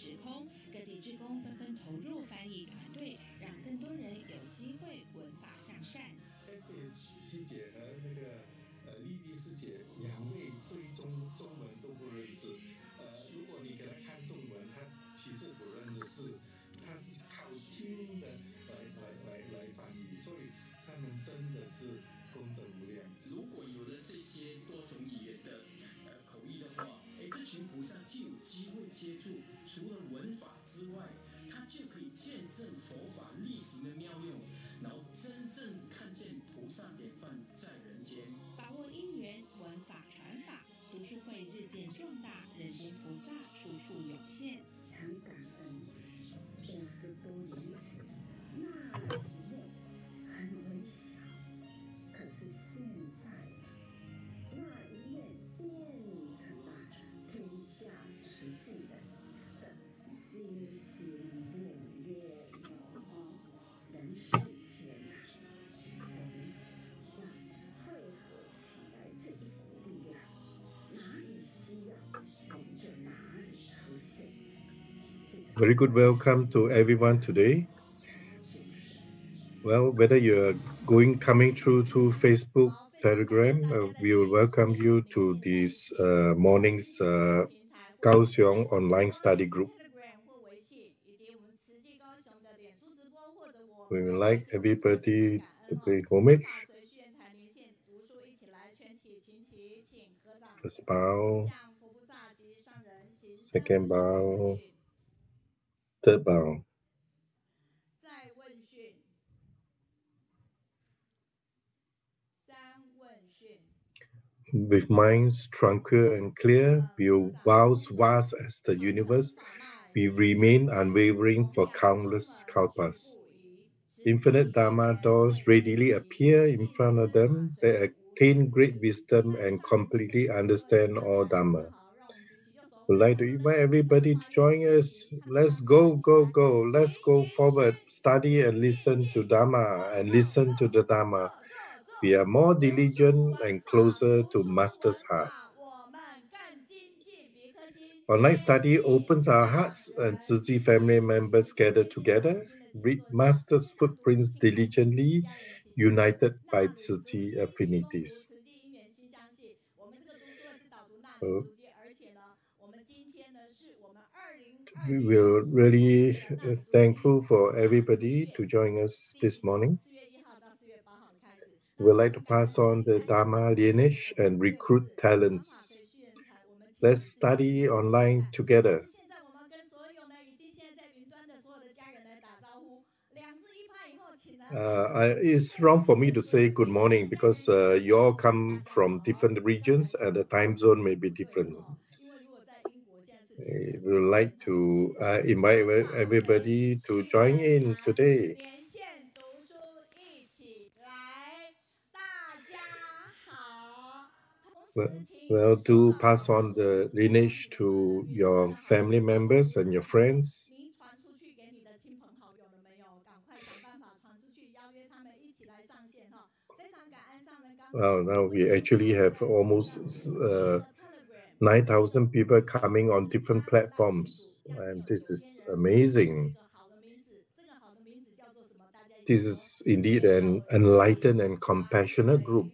时空，各地志工纷纷投入翻译团队，让更多人有机会文法向善。师姐和那个丽丽师姐两位对中文都不认识，如果你给他看中文，他其实不认得字，他是靠听的来翻译，所以他们真的是功德无量。如果有了这些多种语言的口译的话，这群菩萨就有机会接触，除了文法之外，他就可以见证佛法力行的妙用，然后真正看见菩萨典范在人间。把握因缘，文法传法，读书会日渐壮大，人间菩萨处处涌现。很感恩，这10多年前那一面很微小，可是现在那一面变成了天下实际人的心心念念人世间我们要汇合起来这一股力量，哪里需要我们就哪里出现。Very good welcome to everyone today. Well, whether you're coming through to Facebook, Telegram, we will welcome you to this morning's Kaohsiung online study group. We would like everybody to pay homage. First bow, second bow, third bow. With minds tranquil and clear, whilst vast as the universe, we remain unwavering for countless kalpas. Infinite Dharma doors readily appear in front of them. They attain great wisdom and completely understand all Dharma. We'd like to invite everybody to join us. Let's go, go, go. Let's go forward. Study and listen to Dharma and listen to the Dharma. We are more diligent and closer to Master's heart. Online study opens our hearts and Tzu Chi family members gather together, read Master's footprints diligently, united by Tzu Chi affinities. We are really thankful for everybody to join us this morning. We'd like to pass on the Dharma lineage and recruit talents. Let's study online together. It's wrong for me to say good morning because you all come from different regions and the time zone may be different. We would like to invite everybody to join in today. Well, do pass on the lineage to your family members and your friends. Well, now we actually have almost 9,000 people coming on different platforms, and this is amazing. This is indeed an enlightened and compassionate group.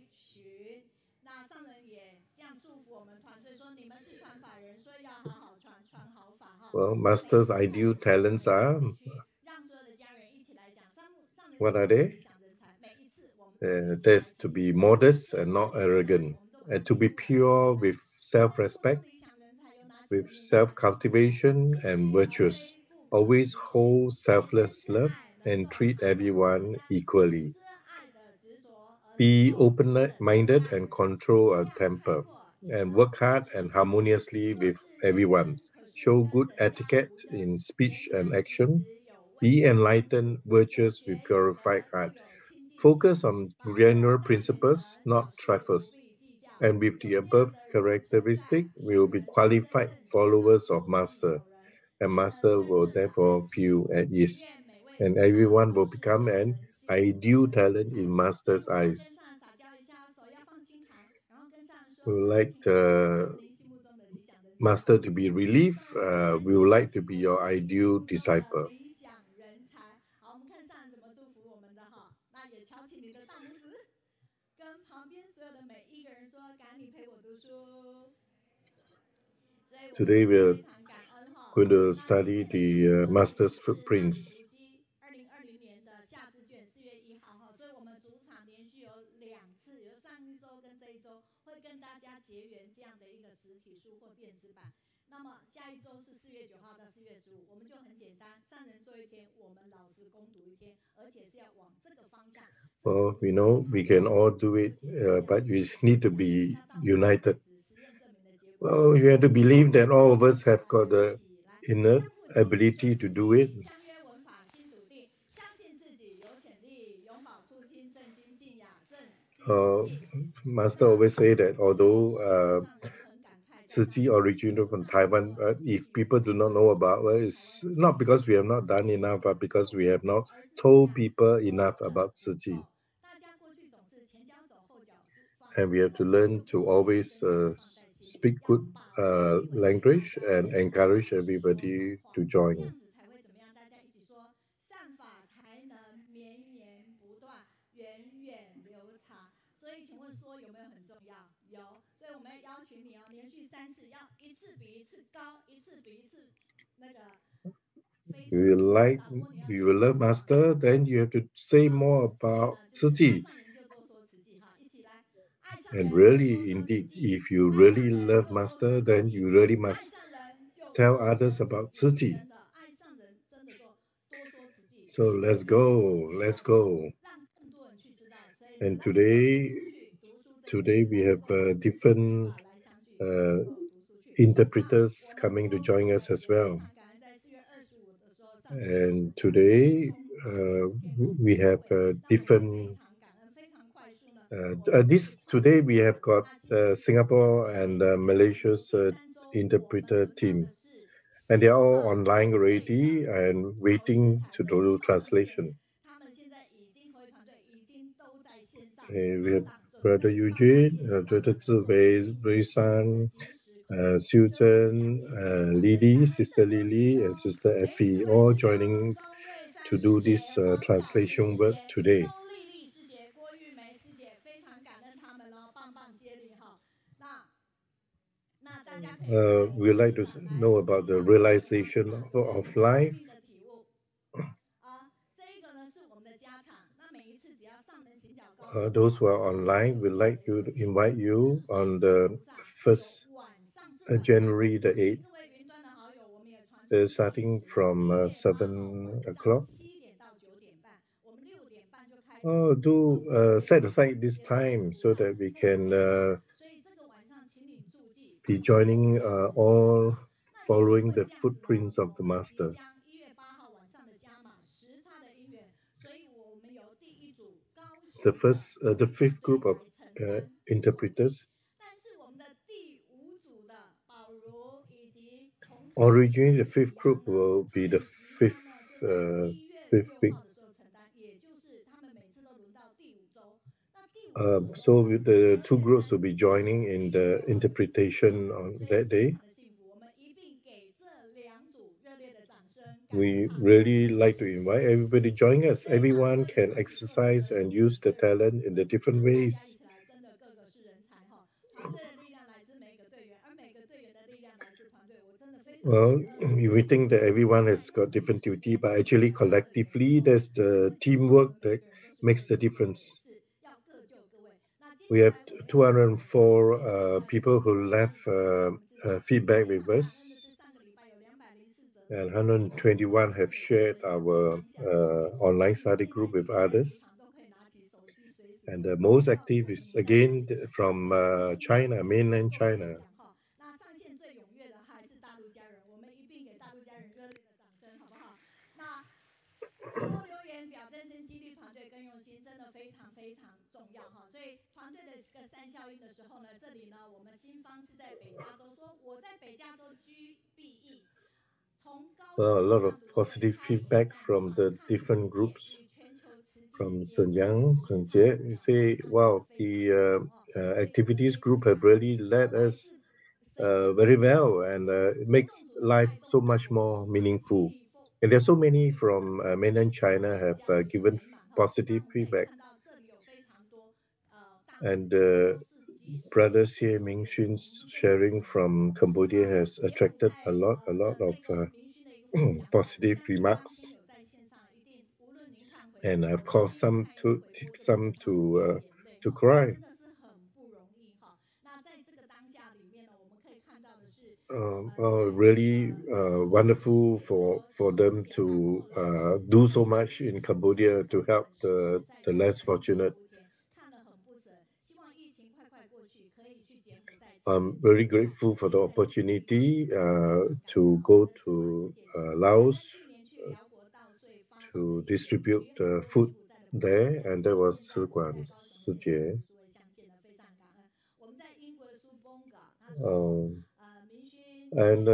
Well, Master's ideal talents are, what are they? There's to be modest and not arrogant, and to be pure with self-respect, with self-cultivation and virtuous. Always hold selfless love and treat everyone equally. Be open-minded and control a temper, and work hard and harmoniously with everyone. Show good etiquette in speech and action. Be enlightened, virtuous with purified heart. Focus on general principles, not trifles. And with the above characteristic, we will be qualified followers of Master. And Master will therefore feel at ease. And everyone will become an ideal talent in Master's eyes. We would like Master to be relieved. We would like to be your ideal disciple. 理想人才。好，我们看上人怎么祝福我们的哈。那也敲起你的大拇指，跟旁边所有的每一个人说：感恩你陪我读书。Today we are going to study the Master's footprints. 2020年的夏至卷4月1号哈，所以我们主场连续有2次，有上一周跟这一周会跟大家结缘这样的一个实体书或电子版。那么下一周是4月9号到4月15，我们就很简单，上人做一天，我们老师攻读一天，而且是要往这个方向。Well, we know we can all do it, but we need to be united. Well, you have to believe that all of us have got the inner ability to do it. Master always say that although Tzu Chi originated from Taiwan, if people do not know about it, it's not because we have not done enough, but because we have not told people enough about Tzu Chi. And we have to learn to always speak good language and encourage everybody to join. 3次要一次比一次高，一次比一次那个。You will love Master, then you have to say more about Tzu Chi. And really, indeed, if you really love Master, then you really must tell others about Tzu Chi. So let's go, let's go. And today we have different interpreters coming to join us as well. And today we have different. Today we have got Singapore and Malaysia's interpreter team, and they are all online already and waiting to do translation. We have Brother Eugene, Brother Ziwei, Ruisan, Xiu Zhen, Lily, Sister Lily, and Sister Effie, all joining to do this translation work today. We would like to know about the realization of life. Those who are online, we'd like to invite you on the 1st January the 8th, starting from 7 o'clock. Do set aside this time so that we can be joining all following the footprints of the Master. The fifth group of interpreters. Originally, the fifth group will be the fifth week. So the two groups will be joining in the interpretation on that day. We really like to invite everybody to join us. Everyone can exercise and use the talent in the different ways. Well, we think that everyone has got different duty, but actually collectively, there's the teamwork that makes the difference. We have 204 people who left feedback with us, and 121 have shared our online study group with others. And the most active is again from China, mainland China. A lot of positive feedback from the different groups. From Shenyang, you say, wow, the activities group have really led us very well, and it makes life so much more meaningful. And there's so many from mainland China have given positive feedback. And brothers here, Ming Xun's sharing from Cambodia has attracted a lot of positive remarks, and I've caused some to cry. Really wonderful for them to do so much in Cambodia to help the less fortunate. I'm very grateful for the opportunity to go to Laos to distribute food there, and that was 使馆师姐. And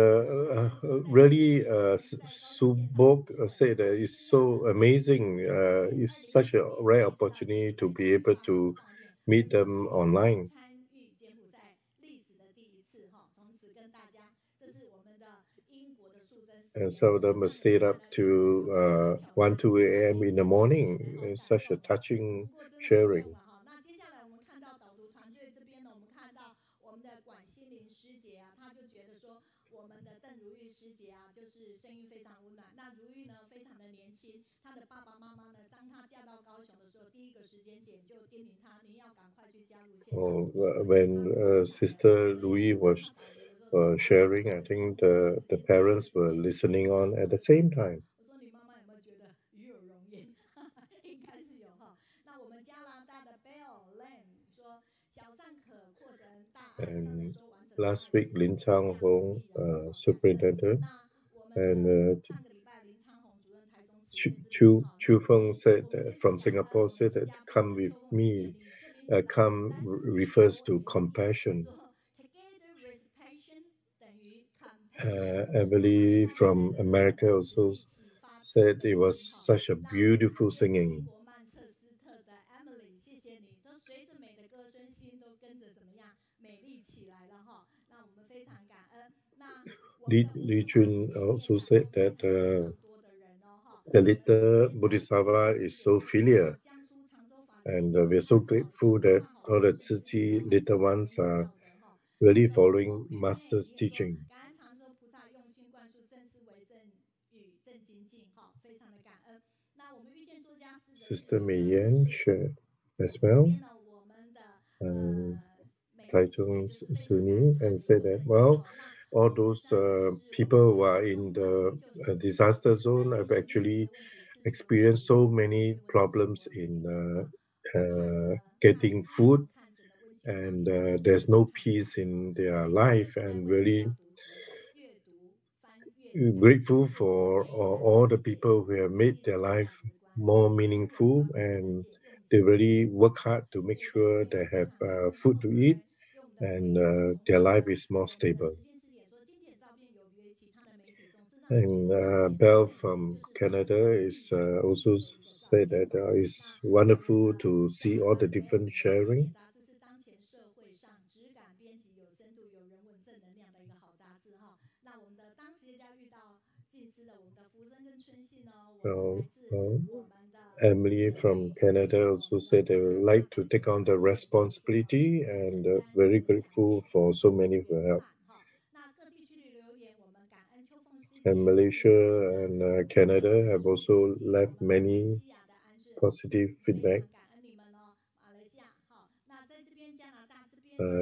really, Subok said that it's so amazing. It's such a rare opportunity to be able to meet them online. And some of them stayed up to 1, 2 a.m. in the morning. It's such a touching sharing. When Sister Louis was sharing, I think the parents were listening on at the same time. And last week, Lin Changhong, superintendent, and Chu Feng said from Singapore said that come with me. Come refers to compassion. Emily from America also said it was such a beautiful singing. Li Chun also said that the little Bodhisattva is so filial, and we're so grateful that all the Tzu Chi little ones are really following Master's teaching. Sister Mei Yan shared as well. Taichung Suni, and said that, well, all those people who are in the disaster zone have actually experienced so many problems in getting food, and there's no peace in their life, and really grateful for all the people who have made their life more meaningful, and they really work hard to make sure they have food to eat, and their life is more stable. And Belle from Canada is also said that it's wonderful to see all the different sharing. Emily from Canada also said they would like to take on the responsibility, and very grateful for so many who help. And Malaysia and Canada have also left many positive feedback.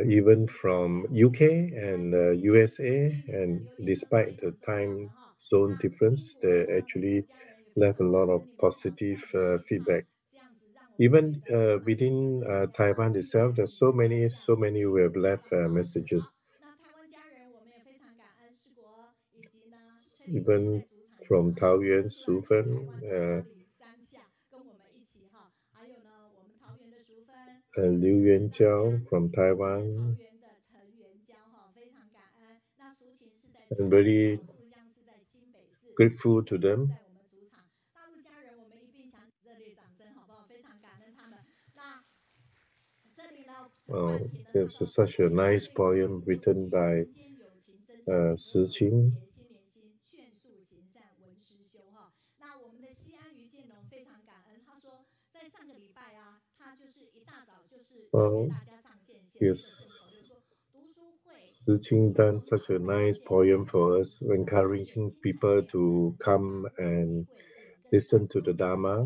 Even from UK and USA, and despite the time zone difference, they actually left a lot of positive feedback. Even within Taiwan itself, there's so many who have left messages. Even from Taoyuan, Sufen, Liu Yuanjiao from Taiwan, and very grateful to them. There's such a nice poem written by 实情。心连心，劝速行善，闻思修哈。那我们的西安于建龙非常感恩，他说在上个礼拜啊，他就是一大早就是约大家上线写了一 Yes, 个顺口溜，说读书会。Xingchun done such a nice poem for us, encouraging people to come and listen to the Dharma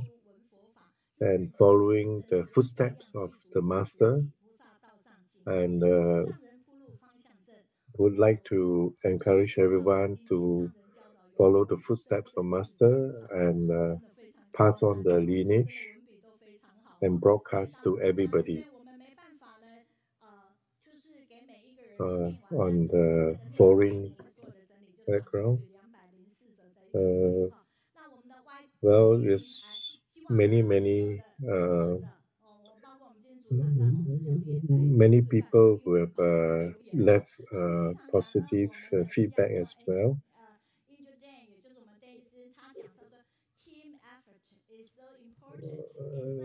and following the footsteps of the Master. And would like to encourage everyone to follow the footsteps of Master and pass on the lineage and broadcast to everybody on the foreign background. Well, there's many people who have left positive feedback as well.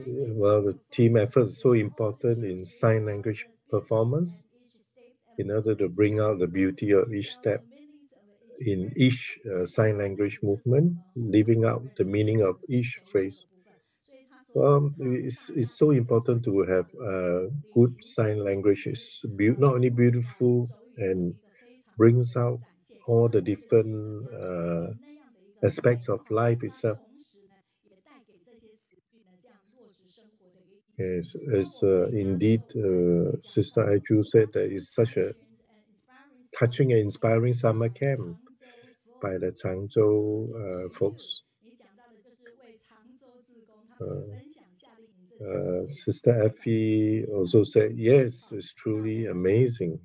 Well, the team effort is so important in sign language performance in order to bring out the beauty of each step in each sign language movement, leaving out the meaning of each phrase. It's so important to have good sign language. It's not only beautiful and brings out all the different aspects of life itself. Yes, as indeed Sister Aiju said, that it's such a touching and inspiring summer camp by the Changzhou folks. Sister Effie also said, yes, it's truly amazing.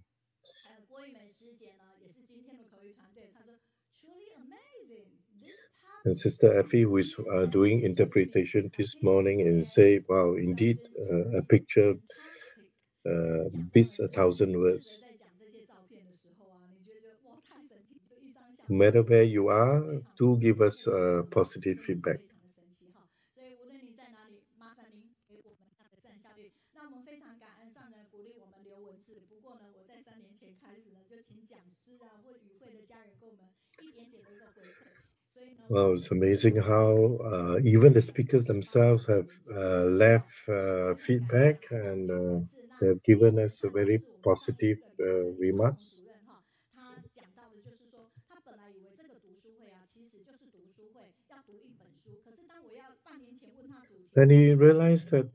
And Sister Effie, who is doing interpretation this morning, and say, wow, indeed, a picture beats 1,000 words. No matter where you are, do give us positive feedback. Well, it's amazing how even the speakers themselves have left feedback and they have given us a very positive remarks. And he realized that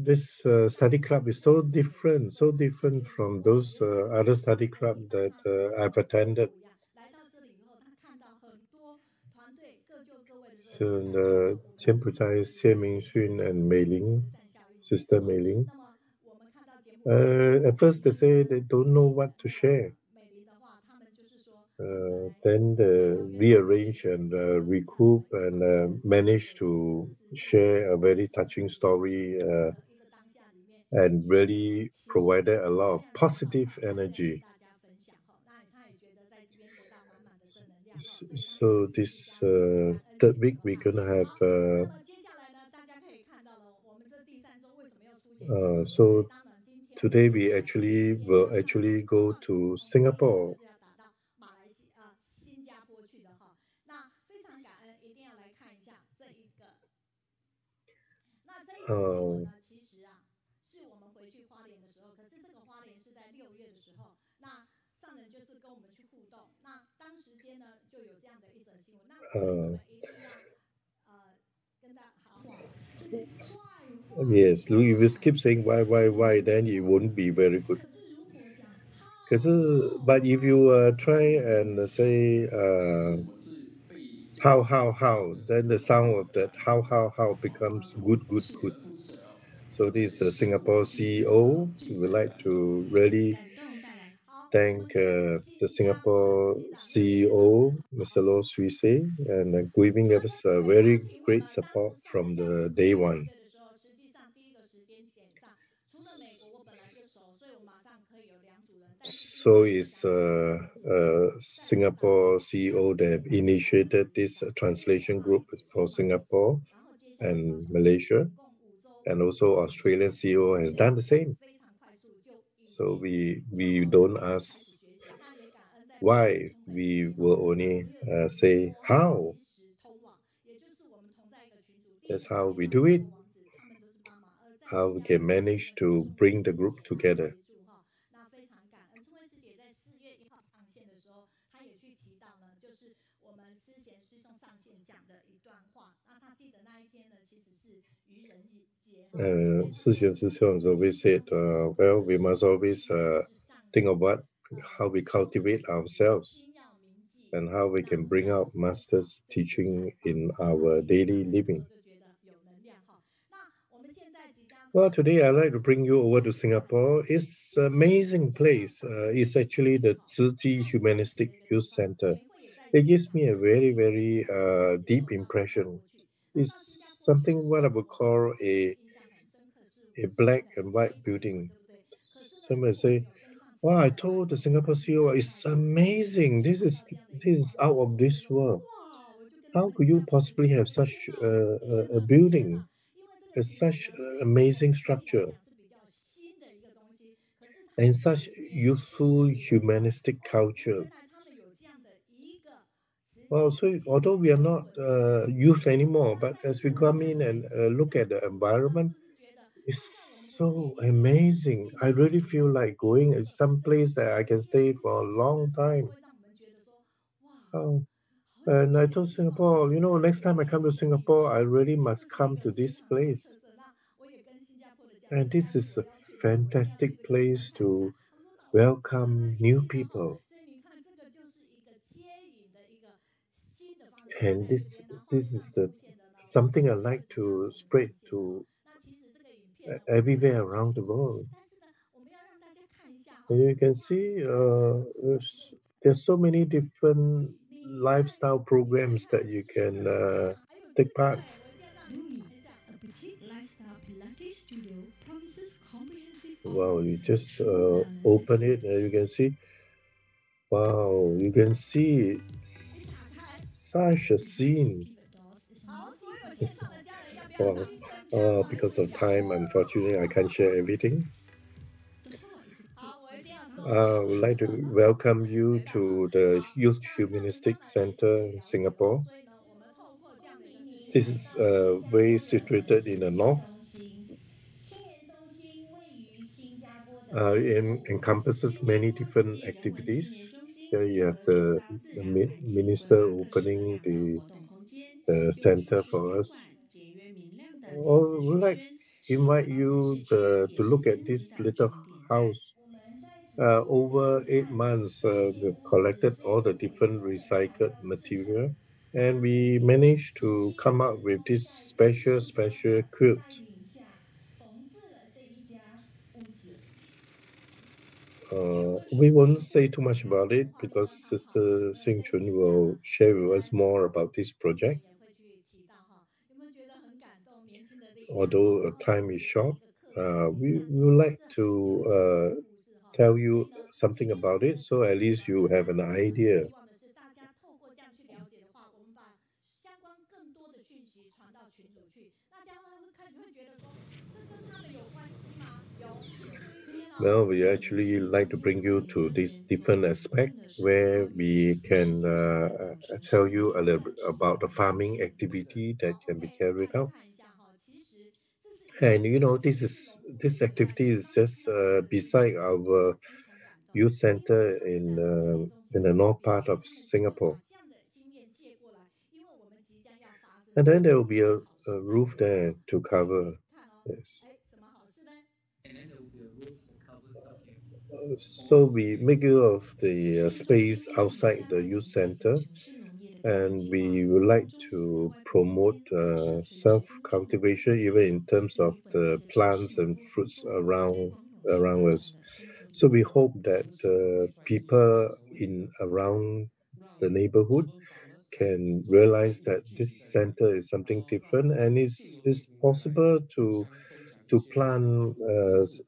this study club is so different from those other study clubs that I've attended. So the Chen Xie Mingxun and Mei Ling, Sister Mei Ling, at first they say they don't know what to share. Then they rearrange and recoup and manage to share a very touching story and really provided a lot of positive energy. So this third week we're gonna have so today we will actually go to Singapore. Yes, if you keep saying why, then it won't be very good. But if you try and say how, then the sound of that how becomes good. So this is the Singapore CEO. We would like to really thank the Singapore CEO, Mr. Lo Suise, and giving us a very great support from the day one. So it's Singapore CEO that initiated this translation group for Singapore and Malaysia, and also Australian CEO has done the same. So we don't ask why, we will only say how. That's how we do it, how we can manage to bring the group together. Sixian always said, well, we must always think of how we cultivate ourselves and how we can bring out Master's teaching in our daily living. Well, today I'd like to bring you over to Singapore. It's an amazing place. It's actually the Tzu Chi Humanistic Youth Center. It gives me a very, very deep impression. It's something what I would call a black and white building. Some may say, wow, I told the Singapore CEO, it's amazing. This is out of this world. How could you possibly have such a building, such amazing structure, and such youthful humanistic culture? Well, so although we are not youth anymore, but as we come in and look at the environment, it's so amazing. I really feel like going to some place that I can stay for a long time. Oh, and I told Singapore, next time I come to Singapore, I really must come to this place. And this is a fantastic place to welcome new people. And this is the something I like to spread to everywhere around the world. And you can see there's so many different lifestyle programs that you can take part. A boutique lifestyle Pilates studio promises comprehensive. Wow, you just open it and you can see. Wow, you can see such a scene. Wow, because of time, unfortunately, I can't share everything. I would like to welcome you to the Youth Humanistic Center in Singapore. This is way situated in the north. It encompasses many different activities. Here you have the minister opening the center for us. I would like invite you to look at this little house. Over 8 months, we've collected all the different recycled material, and we managed to come up with this special quilt. We won't say too much about it because Sister Xingchun will share with us more about this project. Although time is short, we would like to tell you something about it, so at least you have an idea. Well, we actually like to bring you to this different aspect where we can tell you a little bit about the farming activity that can be carried out. And this activity is just beside our youth center in the north part of Singapore. And then there will be a roof there to cover. Yes. So we make use of the space outside the youth center, and we would like to promote self-cultivation even in terms of the plants and fruits around us. So we hope that people in around the neighborhood can realize that this center is something different, and it's possible to plant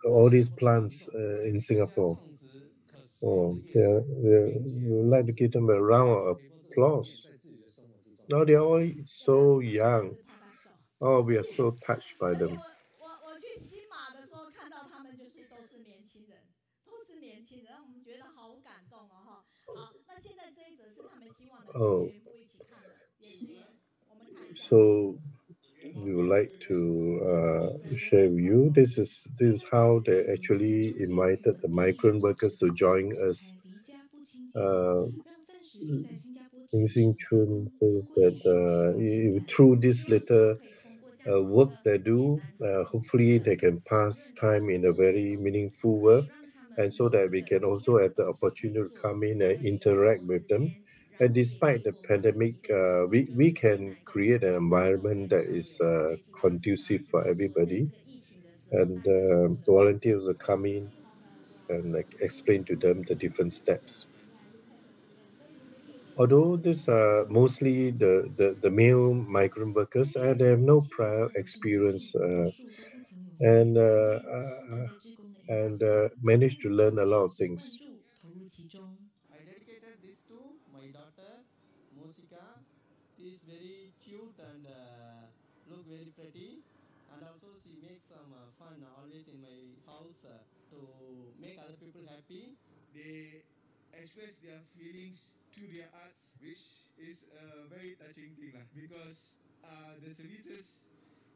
all these plants in Singapore. Oh, yeah, we would like to give them a round of applause. Now they're all so young. Oh, we are so touched by them. Oh, 全部一起看的，也是我们看一下。 so we would like to share with you. This is how they actually invited the migrant workers to join us. 呃 Xingchun says that through this little work they do, hopefully they can pass time in a very meaningful way, and so that we can also have the opportunity to come in and interact with them. And despite the pandemic, we can create an environment that is conducive for everybody. And volunteers will come in and like explain to them the different steps. Although these are mostly the male migrant workers, they have no prior experience and managed to learn a lot of things. I dedicated this to my daughter, Mosika. She is very cute and look very pretty. And also she makes some fun always in my house to make other people happy. They express their feelings through their arts, which is a very touching thing because the services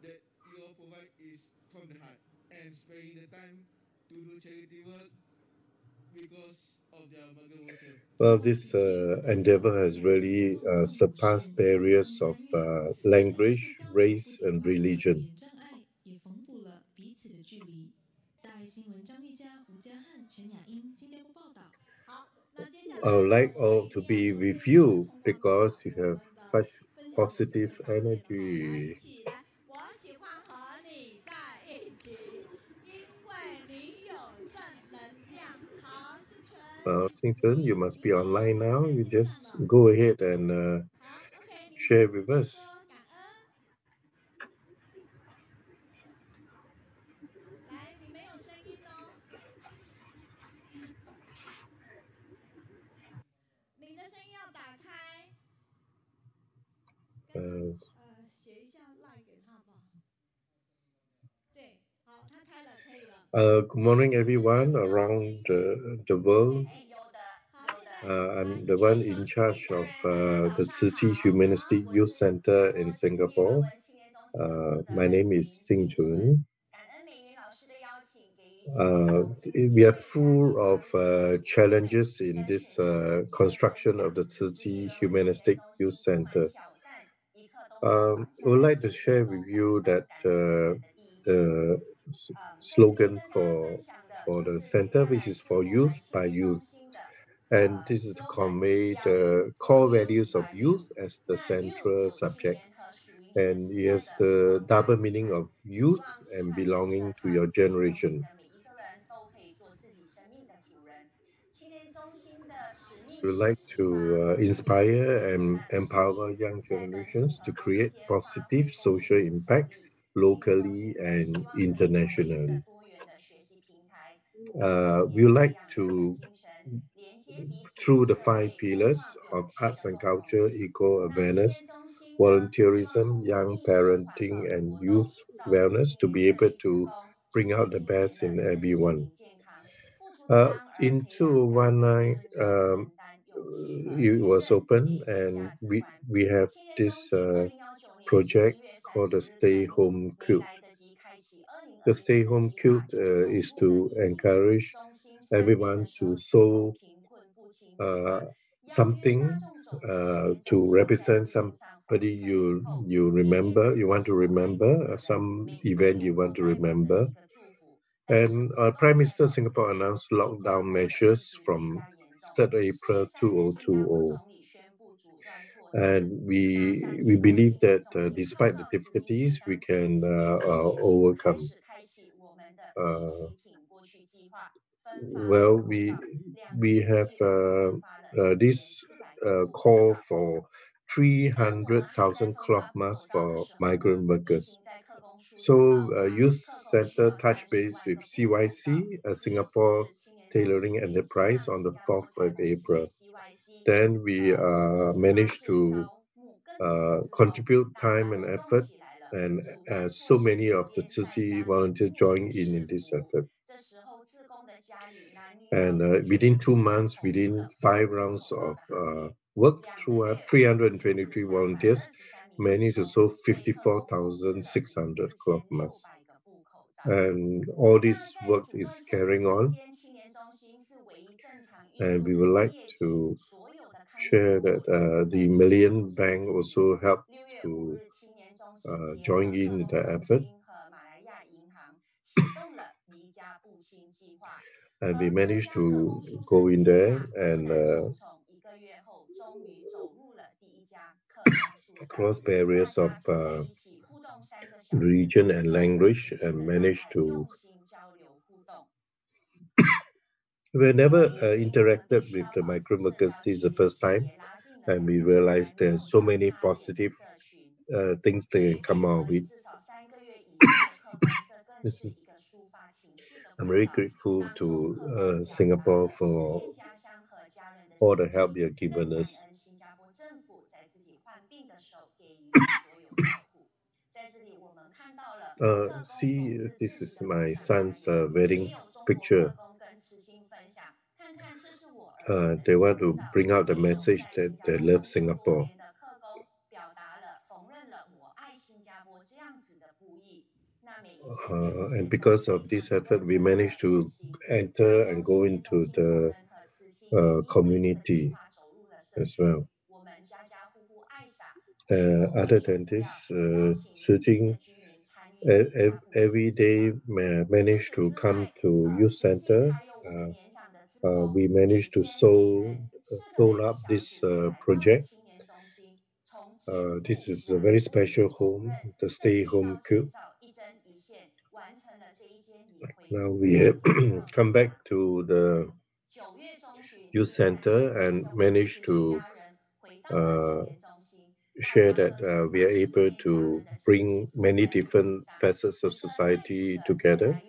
that you all provide is from the heart and sparing the time to do charity work because of their migrant worker. Well, this endeavor has really surpassed barriers of language, race, and religion. I would like all to be with you because you have such positive energy. 我喜欢和你在一起，因为你有正能量。好，思纯。Xingchun, you must be online now. You just go ahead and 好，OK，你 share with us. 说感恩。来，你没有声音哦。你的声音要打开。写一下赖给他吧。对，好，他开了，可以了。Good morning, everyone around the world. I'm the one in charge of the Tzu Chi Humanistic Youth Center in Singapore. My name is Xingchun. We are full of challenges in this construction of the Tzu Chi Humanistic Youth Center. I would like to share with you that the slogan for the center, which is for youth by youth. And this is to convey the core values of youth as the central subject. And it has the double meaning of youth and belonging to your generation. We would like to inspire and empower young generations to create positive social impact locally and internationally. We would like to, through the 5 pillars of arts and culture, eco-awareness, volunteerism, young parenting, and youth wellness, to be able to bring out the best in everyone. In 2019, it was open, and we have this project called the Stay Home Quilt. The Stay Home Quilt is to encourage everyone to sew something to represent somebody you remember, you want to remember, some event you want to remember. And Prime Minister of Singapore announced lockdown measures from 3rd April 2020. And we believe that despite the difficulties, we can overcome. Well, we have this call for 300,000 cloth masks for migrant workers. So Youth Center touch base with CYC, a Singapore Tailoring Enterprise, on the 4th of April. Then we managed to contribute time and effort, and so many of the Tzu Chi volunteers joined in this effort. And within 2 months, within 5 rounds of worked through 323 volunteers managed to sold 54,600 cloth masks. And all this work is carrying on. And we would like to share that the Million Bank also helped to join in the effort. And we managed to go in there and cross barriers of region and language and managed to. We never interacted with the migrant workers. This is the first time, and we realized there's so many positive things that can come out of it. I'm very grateful to Singapore for all the help you have given us. See, this is my son's wedding picture. They want to bring out the message that they love Singapore. And because of this effort, we managed to enter and go into the community as well. Other than this, sitting every day managed to come to youth center. We managed to sold up this project. This is a very special home, the stay home cube. Now we have come back to the youth center and managed to share that we are able to bring many different facets of society together.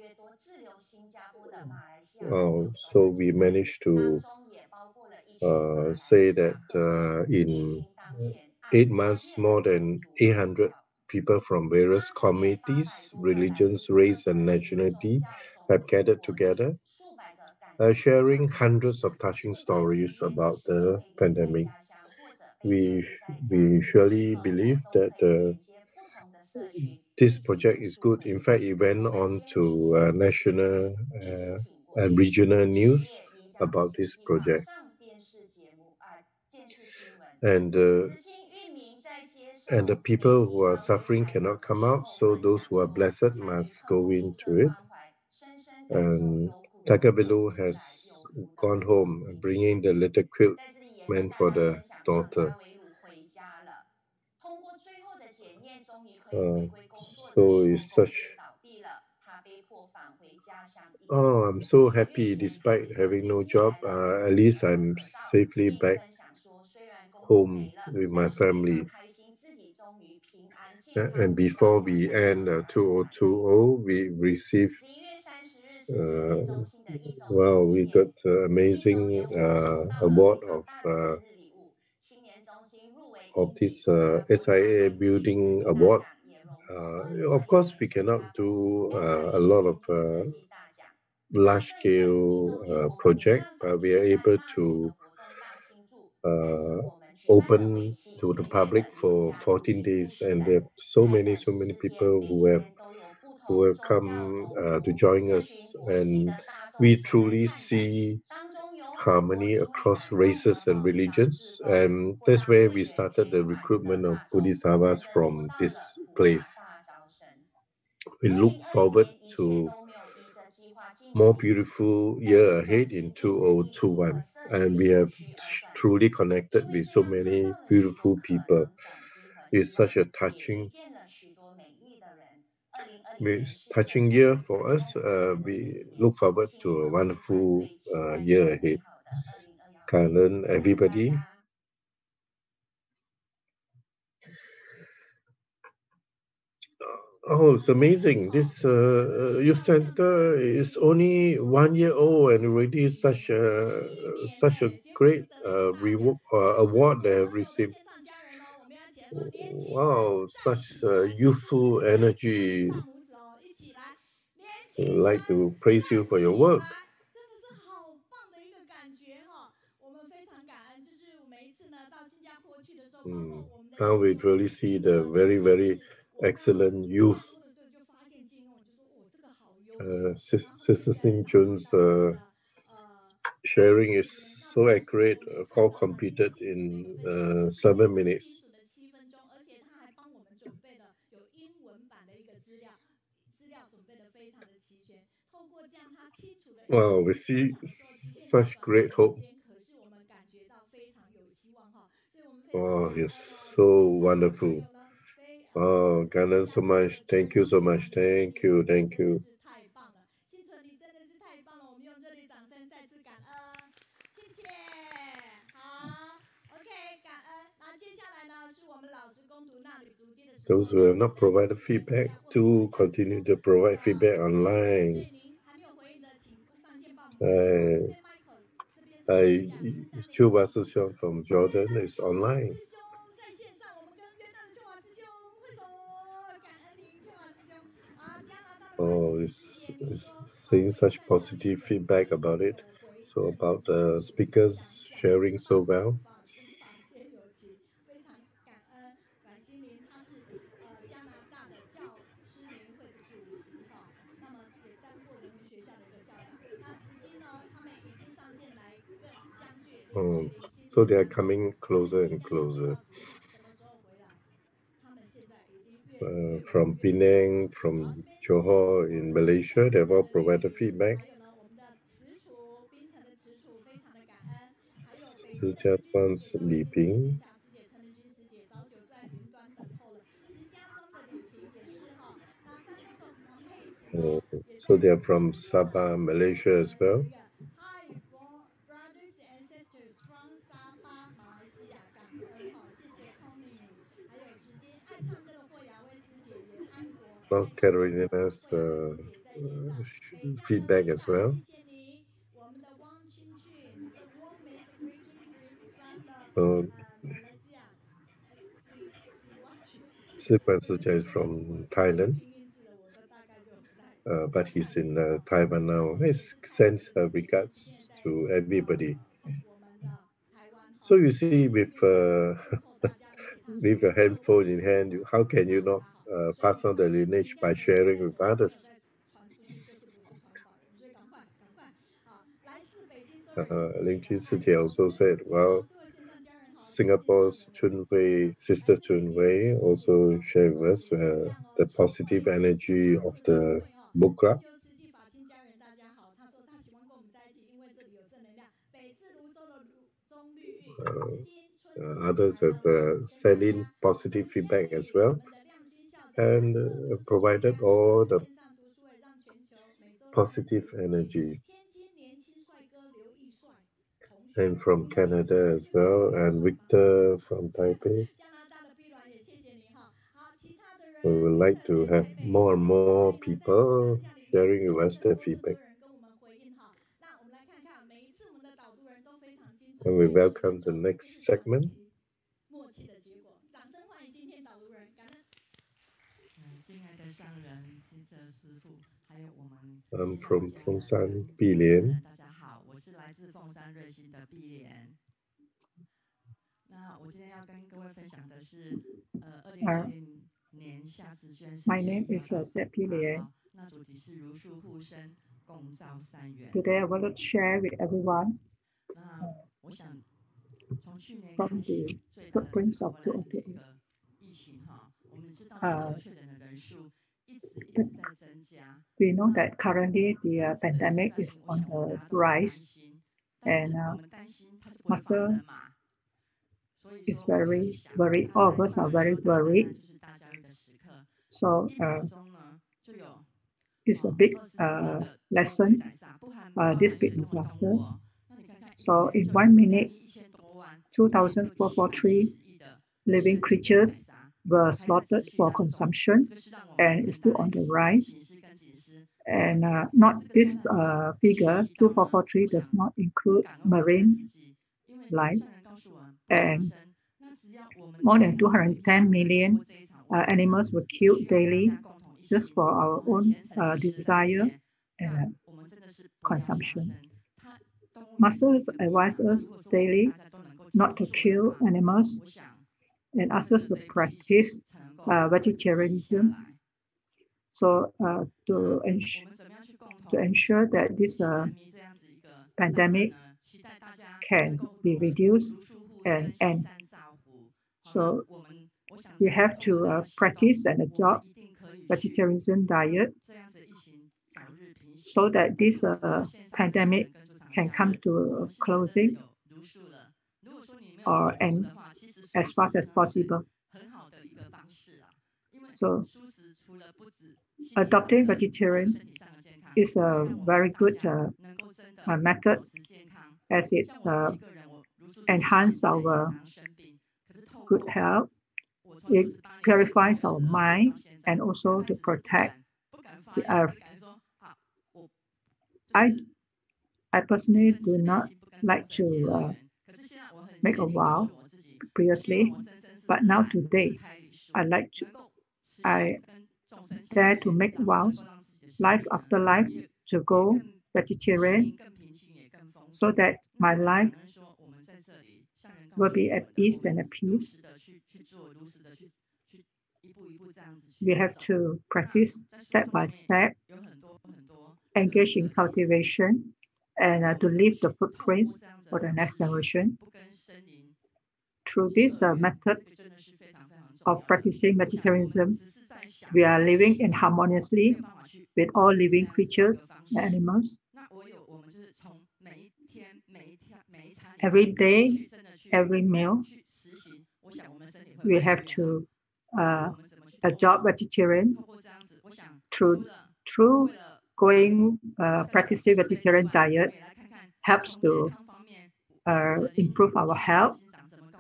So we managed to say that in 8 months, more than 800 people from various communities, religions, race, and nationality have gathered together, sharing hundreds of touching stories about the pandemic. We surely believe that this project is good. In fact, it went on to national and regional news about this project. And the people who are suffering cannot come out, so those who are blessed must go into it. And Tiger Below has gone home, bringing the little quilt meant for the daughter. So it's such. Oh, I'm so happy despite having no job. At least I'm safely back home with my family. And before we end 2020, we received, we got amazing award of this SIA Building Award. Of course, we cannot do a lot of large-scale project, but we are able to open to the public for 14 days, and there are so many people who have come to join us, and we truly see harmony across races and religions, and that's where we started the recruitment of Bodhisattvas from this place. We look forward to more beautiful year ahead in 2021, and we have truly connected with so many beautiful people. It's such a touching year for us. We look forward to a wonderful year ahead. Karen, everybody. Oh, it's amazing. This youth center is only 1 year old and already such a great award they have received. Wow, such youthful energy. I'd like to praise you for your work. Now we really see the very, very excellent youth. Sister Xingchun's sharing is so accurate, all completed in 7 minutes. Wow, we see such great hope. Oh, it's so wonderful. Oh, Ganan so much. Thank you so much. Thank you. Thank you. Those who have not provided feedback, do continue to provide feedback online. Chuba Sushon from Jordan is online. Oh, it's seeing such positive feedback about it. So about the speakers sharing so well. Oh, so they are coming closer and closer. From Penang, from Johor in Malaysia, they've all provided feedback. Sichuan's Li Ping. So they are from Sabah, Malaysia as well. North Carolina's feedback as well. Sichuan is from Thailand. But he's in Taiwan now. He sends regards to everybody. So you see, with with a handphone in hand, how can you not pass on the lineage by sharing with others? Ling Qin Sijie also said, well, Singapore's Chun Wei, Sister Chun Wei, also shared with us the positive energy of the book club. Others have sent in positive feedback as well and provided all the positive energy. And from Canada as well, and Victor from Taipei. We would like to have more and more people sharing with us their feedback. And we welcome the next segment. I'm from Fongshan Bi Lian. 那我今天要跟各位分享的是，2020年夏至宣誓。My name is Seppi Lian. 那主题是如数护身，共造三元。Today I want to share with everyone. 那我想从去年开始，最大的一个疫情哈，我们知道全球确诊的人数一直在增加。We know that currently the pandemic is on the rise, and master is very worried. All of us are very worried. So it's a big lesson, this big disaster. So in 1 minute, 2,443 living creatures were slaughtered for consumption, and it's still on the rise. And not this figure, 2,443 does not include marine life. And more than 210 million animals were killed daily just for our own desire and consumption. Masters advise us daily not to kill animals, and also to practice vegetarianism. So to ensure that this pandemic can be reduced and end. So we have to practice and adopt vegetarianism diet so that this pandemic can come to a closing or end as fast as possible. So adopting vegetarian is a very good method as it enhances our good health. It purifies our mind and also to protect the earth. I personally do not like to make a vow previously, but now today I dare to make vows life after life to go vegetarian so that my life will be at ease and at peace. We have to practice step by step, engage in cultivation, and to leave the footprints for the next generation. Through this method of practicing vegetarianism, we are living in harmoniously with all living creatures and animals. Every day, every meal, we have to adopt vegetarian. Through going practicing vegetarian diet helps to improve our health.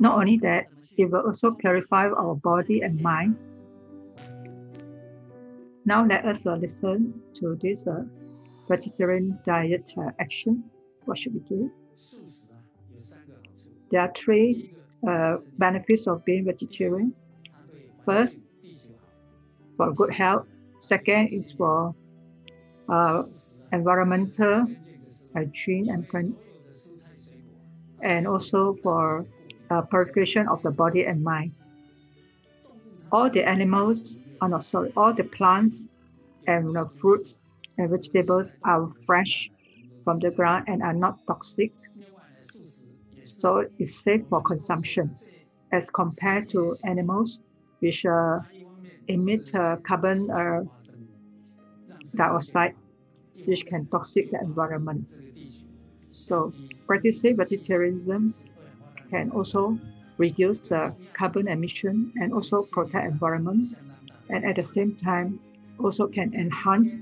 Not only that, it will also purify our body and mind. Now let us listen to this vegetarian diet action. What should we do? There are three benefits of being vegetarian. First, for good health. Second is for environmental hygiene and also for purification of the body and mind. All the animals, all the plants and fruits and vegetables are fresh from the ground and are not toxic. So it's safe for consumption as compared to animals which emit carbon dioxide, which can toxic the environment. So practicing vegetarianism can also reduce carbon emission and also protect environment, and at the same time also can enhance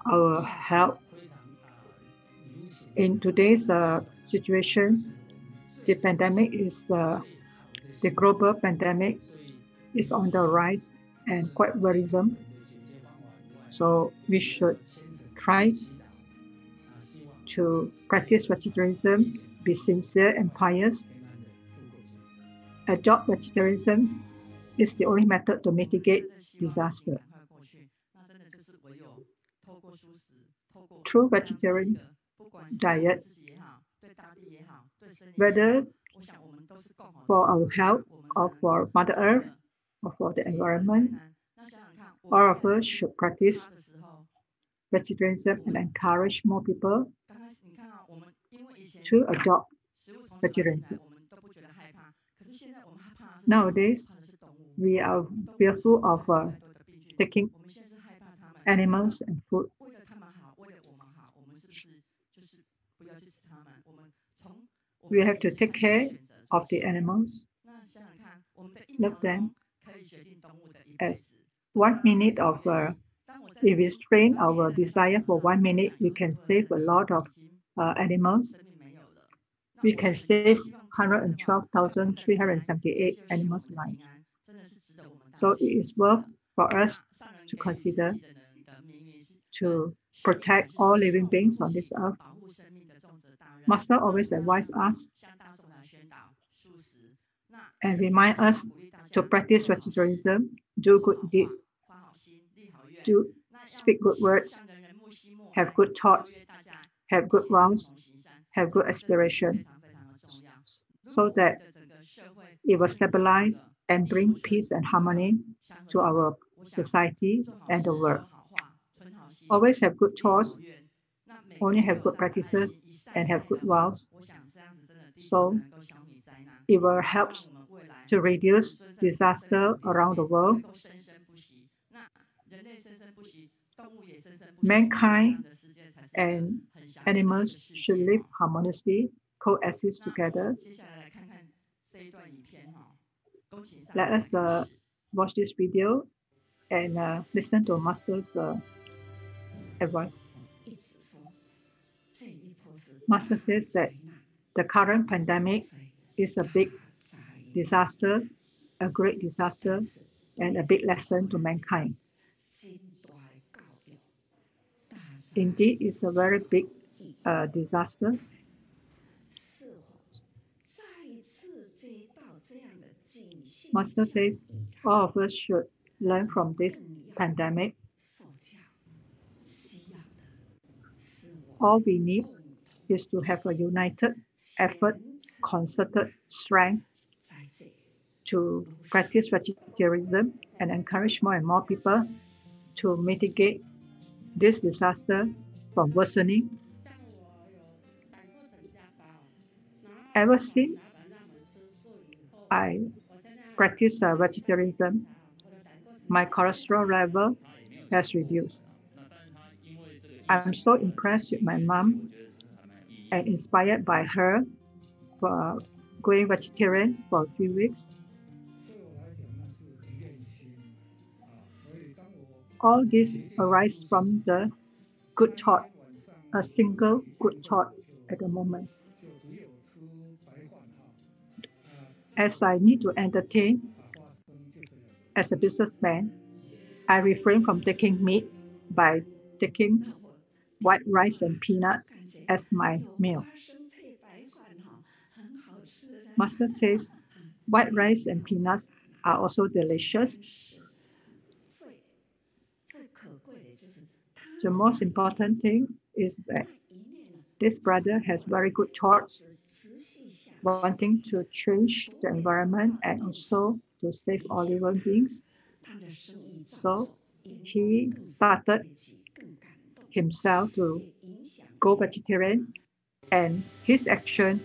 our health. In today's situation, the pandemic is the global pandemic is on the rise and quite worrisome. So we should try to practice vegetarianism, be sincere and pious. Adopt vegetarianism is the only method to mitigate disaster. Through vegetarian diet, whether for our health or for Mother Earth or for the environment, all of us should practice vegetarianism and encourage more people to adopt vegetarianism. Nowadays, we are fearful of taking animals and food. We have to take care of the animals, love them. As 1 minute of, if we strain our desire for 1 minute, we can save a lot of animals. We can save 112,378 animals' lives. So it is worth for us to consider to protect all living beings on this earth. Master always advise us and remind us to practice vegetarianism, do good deeds, speak good words, have good thoughts, have good vows, have good aspiration. so that it will stabilize and bring peace and harmony to our society and the world. Always have good thoughts, only have good practices, and have good vows. So it will help to reduce disaster around the world. Mankind and animals should live harmoniously, coexist together. Let us watch this video and listen to Master's advice. Master says that the current pandemic is a big disaster, a great disaster, and a big lesson to mankind. Indeed, it's a very big disaster. Master says all of us should learn from this pandemic. All we need is to have a united effort, concerted strength to practice vegetarianism and encourage more and more people to mitigate this disaster from worsening. Ever since I practice vegetarianism, my cholesterol level has reduced. I'm so impressed with my mom and inspired by her for going vegetarian for a few weeks. All this arises from the good thought, a single good thought at the moment. As I need to entertain as a businessman, I refrain from taking meat by taking white rice and peanuts as my meal. Master says white rice and peanuts are also delicious. The most important thing is that this brother has very good thoughts, wanting to change the environment and also to save all living beings. So he started himself to go vegetarian, and his action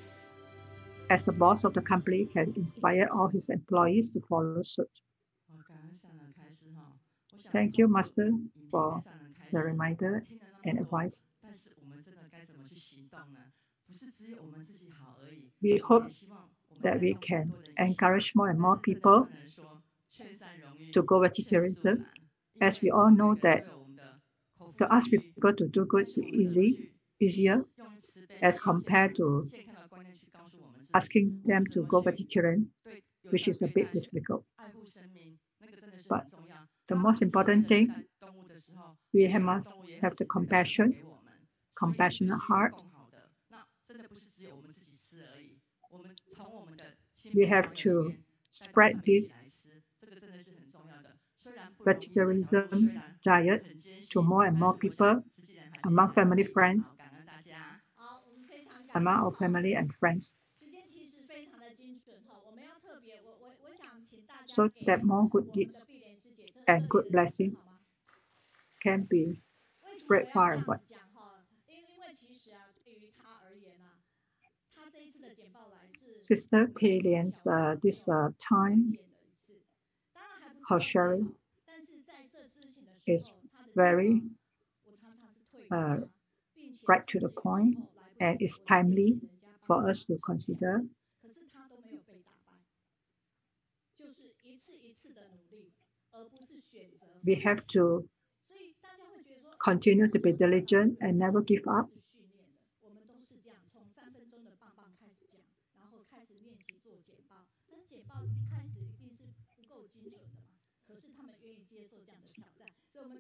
as the boss of the company can inspire all his employees to follow suit. Thank you, Master, for the reminder and advice. We hope that we can encourage more and more people to go vegetarianism, as we all know that to ask people to do good is easier as compared to asking them to go vegetarian, which is a bit difficult. But the most important thing, we must have the compassionate heart. We have to spread this vegetarianism diet to more and more people among family friends, among our family and friends, so that more good deeds and good blessings can be spread far and wide. Sister Pei Lian's this time, her sharing is very right to the point, and it's timely for us to consider. We have to continue to be diligent and never give up.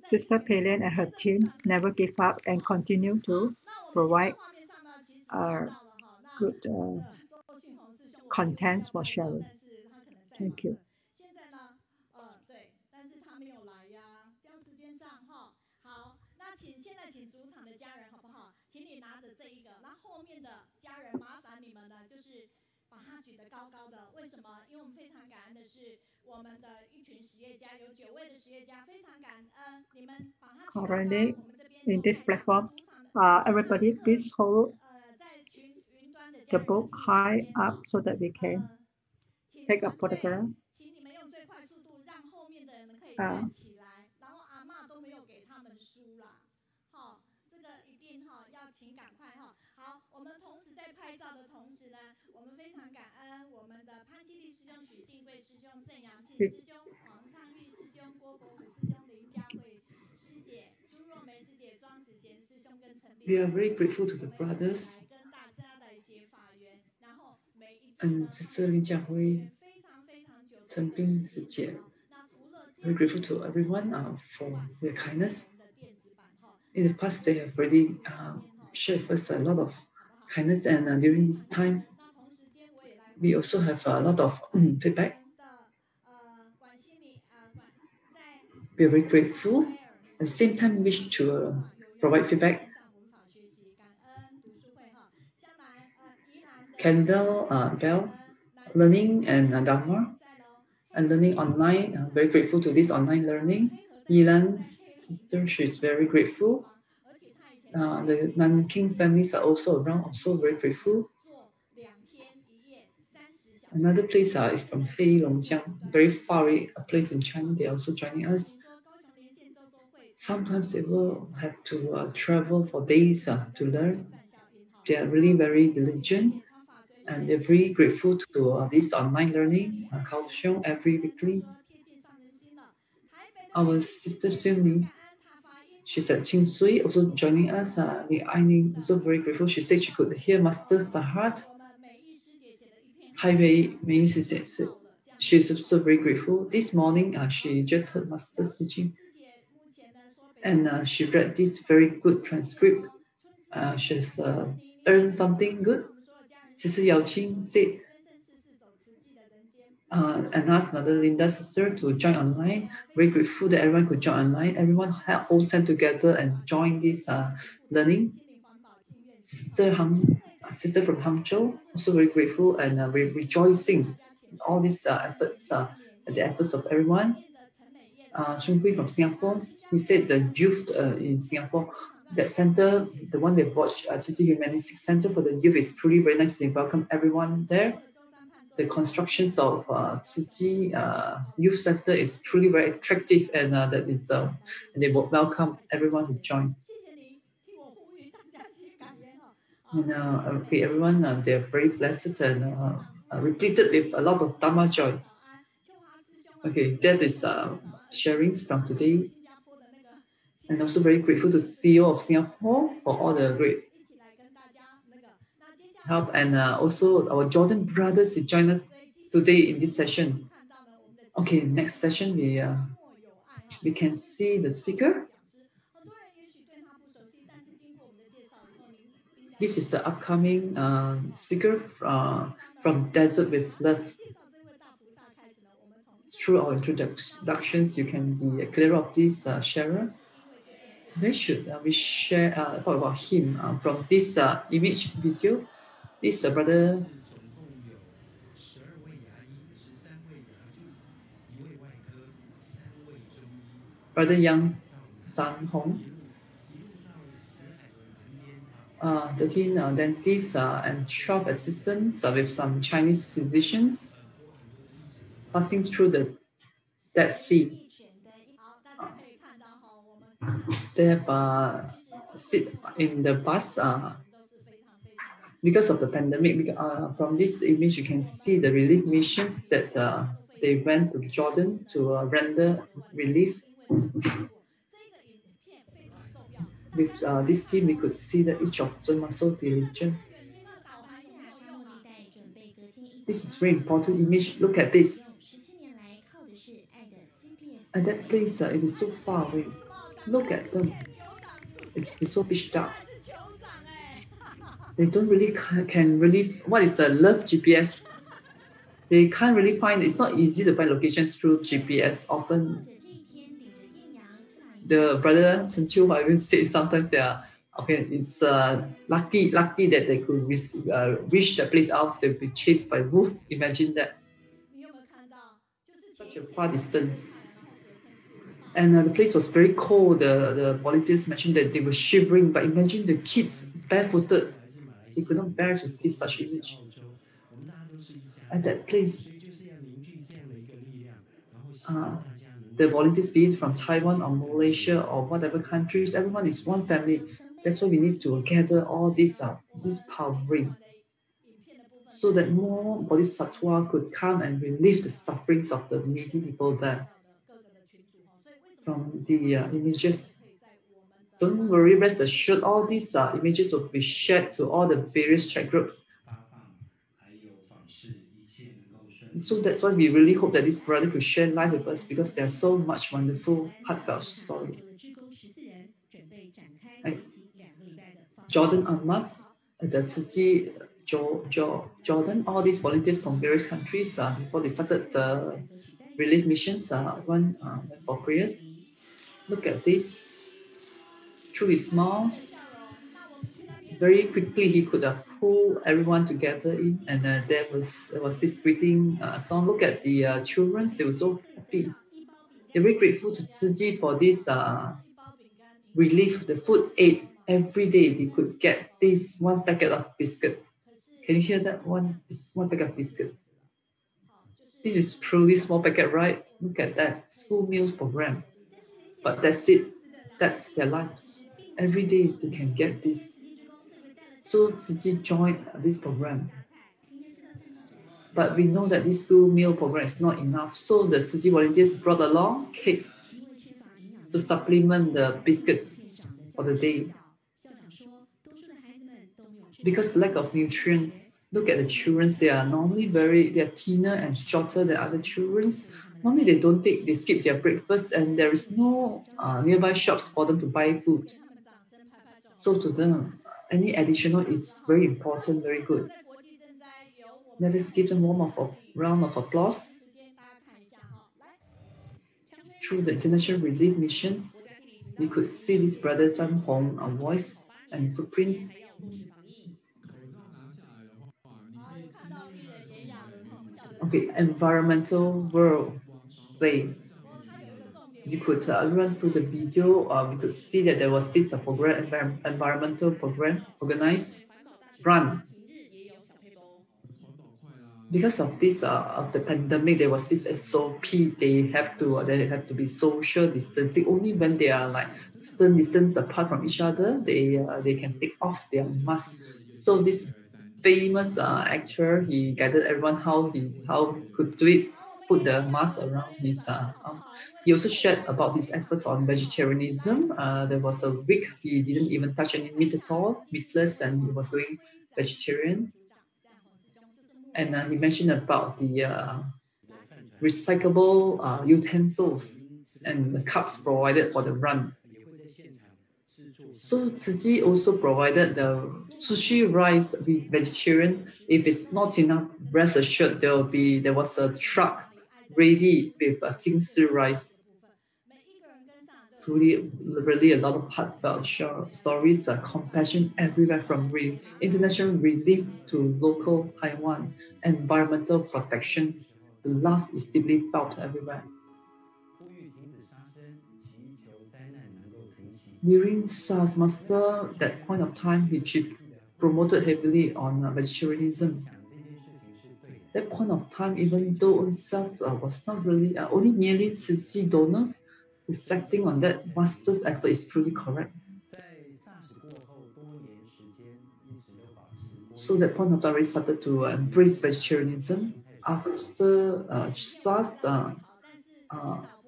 Sister Pelian and her team never give up and continue to provide good contents for sharing. Thank you. 把它举得高高的。为什么？因为我们非常感恩的是，我们的一群实业家有9位的实业家，非常感恩你们把它举高高。 Currently, 我们这边 in 做 this 派上 platform, 主场的 everybody please hold 在群云端的 the 家人 book 跟弟兄 high 姐妹 up so that we can 请 take a 团队 photograph. 请你们用最快速度，让后面的人可以站起来。然后阿嬷都没有给他们书啦，好，这个一定要请赶快哈。好，我们同时在拍照的同时呢，我们非常感恩我们的潘基利师兄、许敬贵师兄、郑阳庆师兄、黄昌玉师兄、郭伯虎师兄、林佳慧师姐、朱若梅师姐、庄子贤师兄跟陈斌。 We are very grateful to the brothers 跟大家来结法缘，然后每一次 and Sister Lin Jiahui, 非常非常久的 Chen Bin 师姐. Very grateful to everyone for their kindness. In the past, they have already shared with us a lot of kindness, and during this time, we also have a lot of feedback. We are very grateful. At the same time, wish to provide feedback. Kendall, Bell, learning and Dharma, and learning online. Very grateful to this online learning. Yilan's sister, she's very grateful. The Nanking families are also around, also very grateful. Another place is from Heilongjiang, very far away, a place in China. They are also joining us. Sometimes they will have to travel for days to learn. They are really very diligent, and they're very grateful to this online learning, Kaohsiung every weekly. Our sister Xingchun, she's at Qingxui, also joining us. Li Aining, also very grateful. She said she could hear Master's heart. Weiwei, she's also very grateful. This morning, she just heard Master's teaching, and she read this very good transcript. She's earned something good. Sister Yao Qing said, and asked another Linda sister to join online. Very grateful that everyone could join online. Everyone had all sent together and joined this learning. Sister from Hangzhou, also very grateful, and we're rejoicing in all these efforts and the efforts of everyone. Chen Hui from Singapore, he said the youth in Singapore, that center, the one we've watched, City Humanistic Center for the Youth, is truly very nice. They welcome everyone there. The constructions of City Youth Center is truly very attractive, and that is, and they will welcome everyone who join. And okay, everyone, they're very blessed and repleted with a lot of Dharma joy. Okay, that is sharings from today. And also very grateful to CEO of Singapore for all the great help. And also our Jordan brothers who join us today in this session. Okay, next session we can see the speaker. This is the upcoming speaker from Desert with Love. Through our introductions, you can be clear of this sharer. Where should we share, talk about him from this image video? This brother Yang Zanhong, 13 dentists and 12 assistants with some Chinese physicians passing through the Dead Sea. They have sit in the bus because of the pandemic. From this image, you can see the relief missions that they went to Jordan to render relief. With this team, we could see that each of them are so diligent. This is very important image. Look at this. At that place, it is so far away. Look at them. It's so pitch dark. They don't really can really. What is the love GPS? They can't really find. It's not easy to find locations through GPS. Often, the brother Chen Chiu, I will say sometimes they are Okay, it's lucky that they could reach the place else they'll be chased by wolf. Imagine that. Such a far distance. And the place was very cold. The volunteers mentioned that they were shivering, but imagine the kids barefooted. They could not bear to see such image. At that place, the volunteers, be it from Taiwan or Malaysia or whatever countries, everyone is one family. That's why we need to gather all this powering, so that more bodhisattva could come and relieve the sufferings of the needy people there. From the images, don't worry, rest assured, all these images will be shared to all the various chat groups. So that's why we really hope that this brother could share life with us, because there's so much wonderful, heartfelt story. Jordan Ahmad, the Tzu Jordan, all these volunteers from various countries, before they started the relief missions, went for prayers. Look at this. Through his mouth, very quickly he could pull everyone together in, and there was this greeting song. Look at the children; they were so happy. They're very grateful to Tzu Chi for this relief, the food aid. Every day they could get this one packet of biscuits. Can you hear that? One packet of biscuits. This is truly small packet, right? Look at that school meals program. But that's it. That's their life. Every day they can get this. So Tzu Chi joined this program. But we know that this school meal program is not enough. So the Tzu Chi volunteers brought along cakes to supplement the biscuits for the day. Because lack of nutrients, look at the children. They are normally they are thinner and shorter than other children. Normally they skip their breakfast, and there is no nearby shops for them to buy food. So to them, any additional is very important, very good. Let us give them a round of applause. Through the international relief missions, we could see this brother Zanhong voice and footprints. Okay, environmental world play. You could run through the video. We could see that there was this environmental program organized, run. Because of this, of the pandemic, there was this SOP. They have to be social distancing. Only when they are like certain distance apart from each other, they can take off their mask. So this famous actor, he guided everyone how he could do it. Put the mask around his arm. He also shared about his efforts on vegetarianism. There was a week he didn't even touch any meat at all, meatless, and he was going vegetarian. And he mentioned about the recyclable utensils and the cups provided for the run. So Tzu Chi also provided the sushi rice with vegetarian. If it's not enough, rest assured there was a truck ready with Xingchun rice. Really a lot of heartfelt stories, compassion everywhere, from international relief to local Taiwan, environmental protections. The love is deeply felt everywhere. During SARS master, that point of time, he promoted heavily on vegetarianism. That point of time, even though oneself was not really, only merely Tzu Chi donors, reflecting on that, master's effort is truly correct. So that point of time, we started to embrace vegetarianism. After SARS,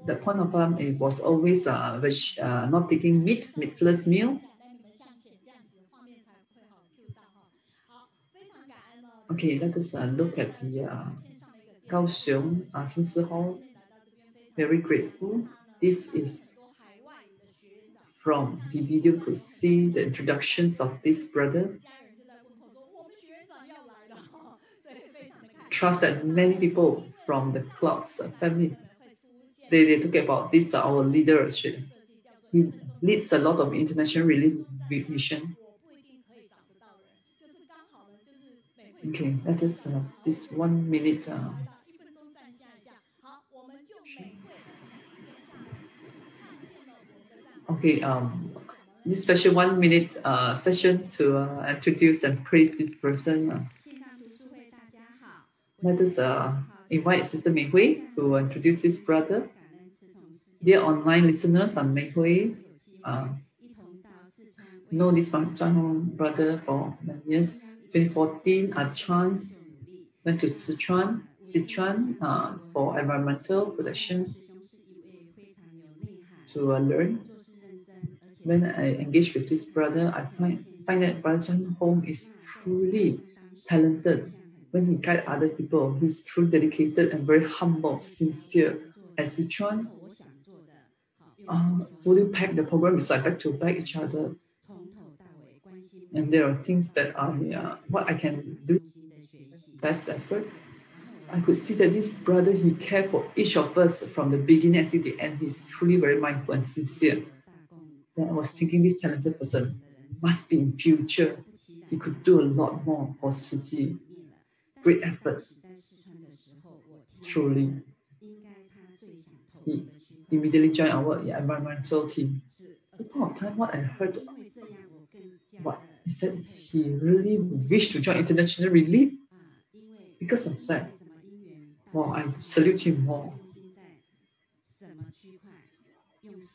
that point of time, it was always not taking meatless meal. Okay, let us look at the Kaohsiung Qingsi Hall. Very grateful. This is from the video. You could see the introductions of this brother. Trust that many people from the Clouds family, they talk about this our leader. He leads a lot of international relief mission. Okay, let us have this 1 minute. Okay, this special 1 minute session to introduce and praise this person. Let us invite Sister Weiwei to introduce this brother. Dear online listeners, I'm Weiwei. Know this Zanhong brother for many years. 2014, I've chance went to Sichuan for environmental protection to learn. When I engage with this brother, I find that Brother Zanhong is truly talented. When he guides other people, he's truly dedicated and very humble, sincere. At Sichuan, fully packed, the program is like back to back each other. And there are things that are what I can do, best effort. I could see that this brother, he cared for each of us from the beginning until the end. He's truly very mindful and sincere. Then I was thinking this talented person must be in future. He could do a lot more for Tzu Chi. Great effort. Truly. He immediately joined our environmental team. At the point of time, what I heard is that he really wished to join international relief. Because of that, wow, I salute him more.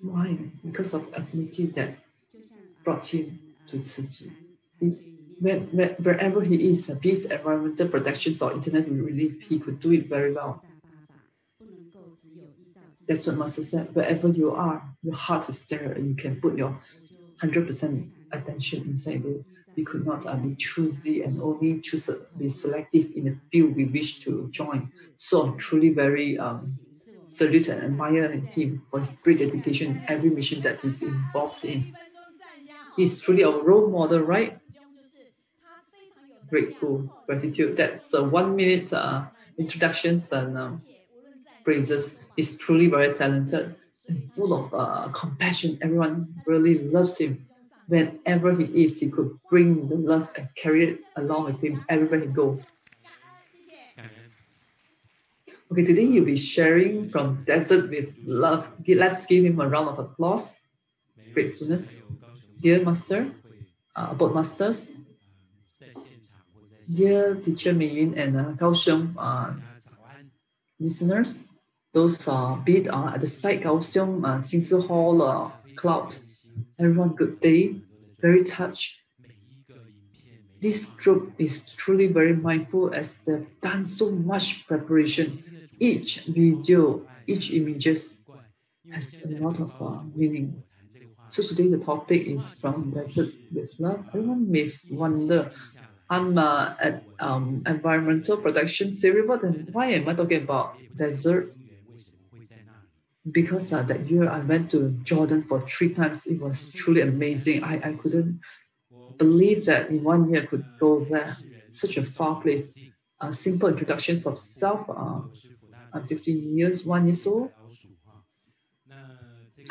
Why? Because of affinity that brought him to Tzu Chi. Wherever he is, be it environmental protection or international relief, he could do it very well. That's what Master said. Wherever you are, your heart is there, and you can put your 100% attention inside it. We could not be choosy and only be selective in the field we wish to join. So I'm truly very salute and admire him for his great dedication in every mission that he's involved in. He's truly our role model, right? Grateful, gratitude. That's 1 minute introductions and praises. He's truly very talented and full of compassion. Everyone really loves him. Whenever he is, he could bring the love and carry it along with him everywhere he goes. Okay, today he'll be sharing from Desert with Love. Let's give him a round of applause. Gratefulness. Dear Master, Board Masters, dear Teacher Mei Yun and Kaohsiung listeners, those be it at the site Kaohsiung, Jingsi Hall, Cloud, everyone, good day. Very touched. This group is truly very mindful as they've done so much preparation. Each video, each images has a lot of meaning. So today the topic is from Desert with Love. Everyone may wonder, I'm at environmental protection series, then why am I talking about desert? Because that year I went to Jordan for 3 times. It was truly amazing. I couldn't believe that in 1 year I could go there. Such a far place. Simple introductions of self. I'm 15 years, 1 year old.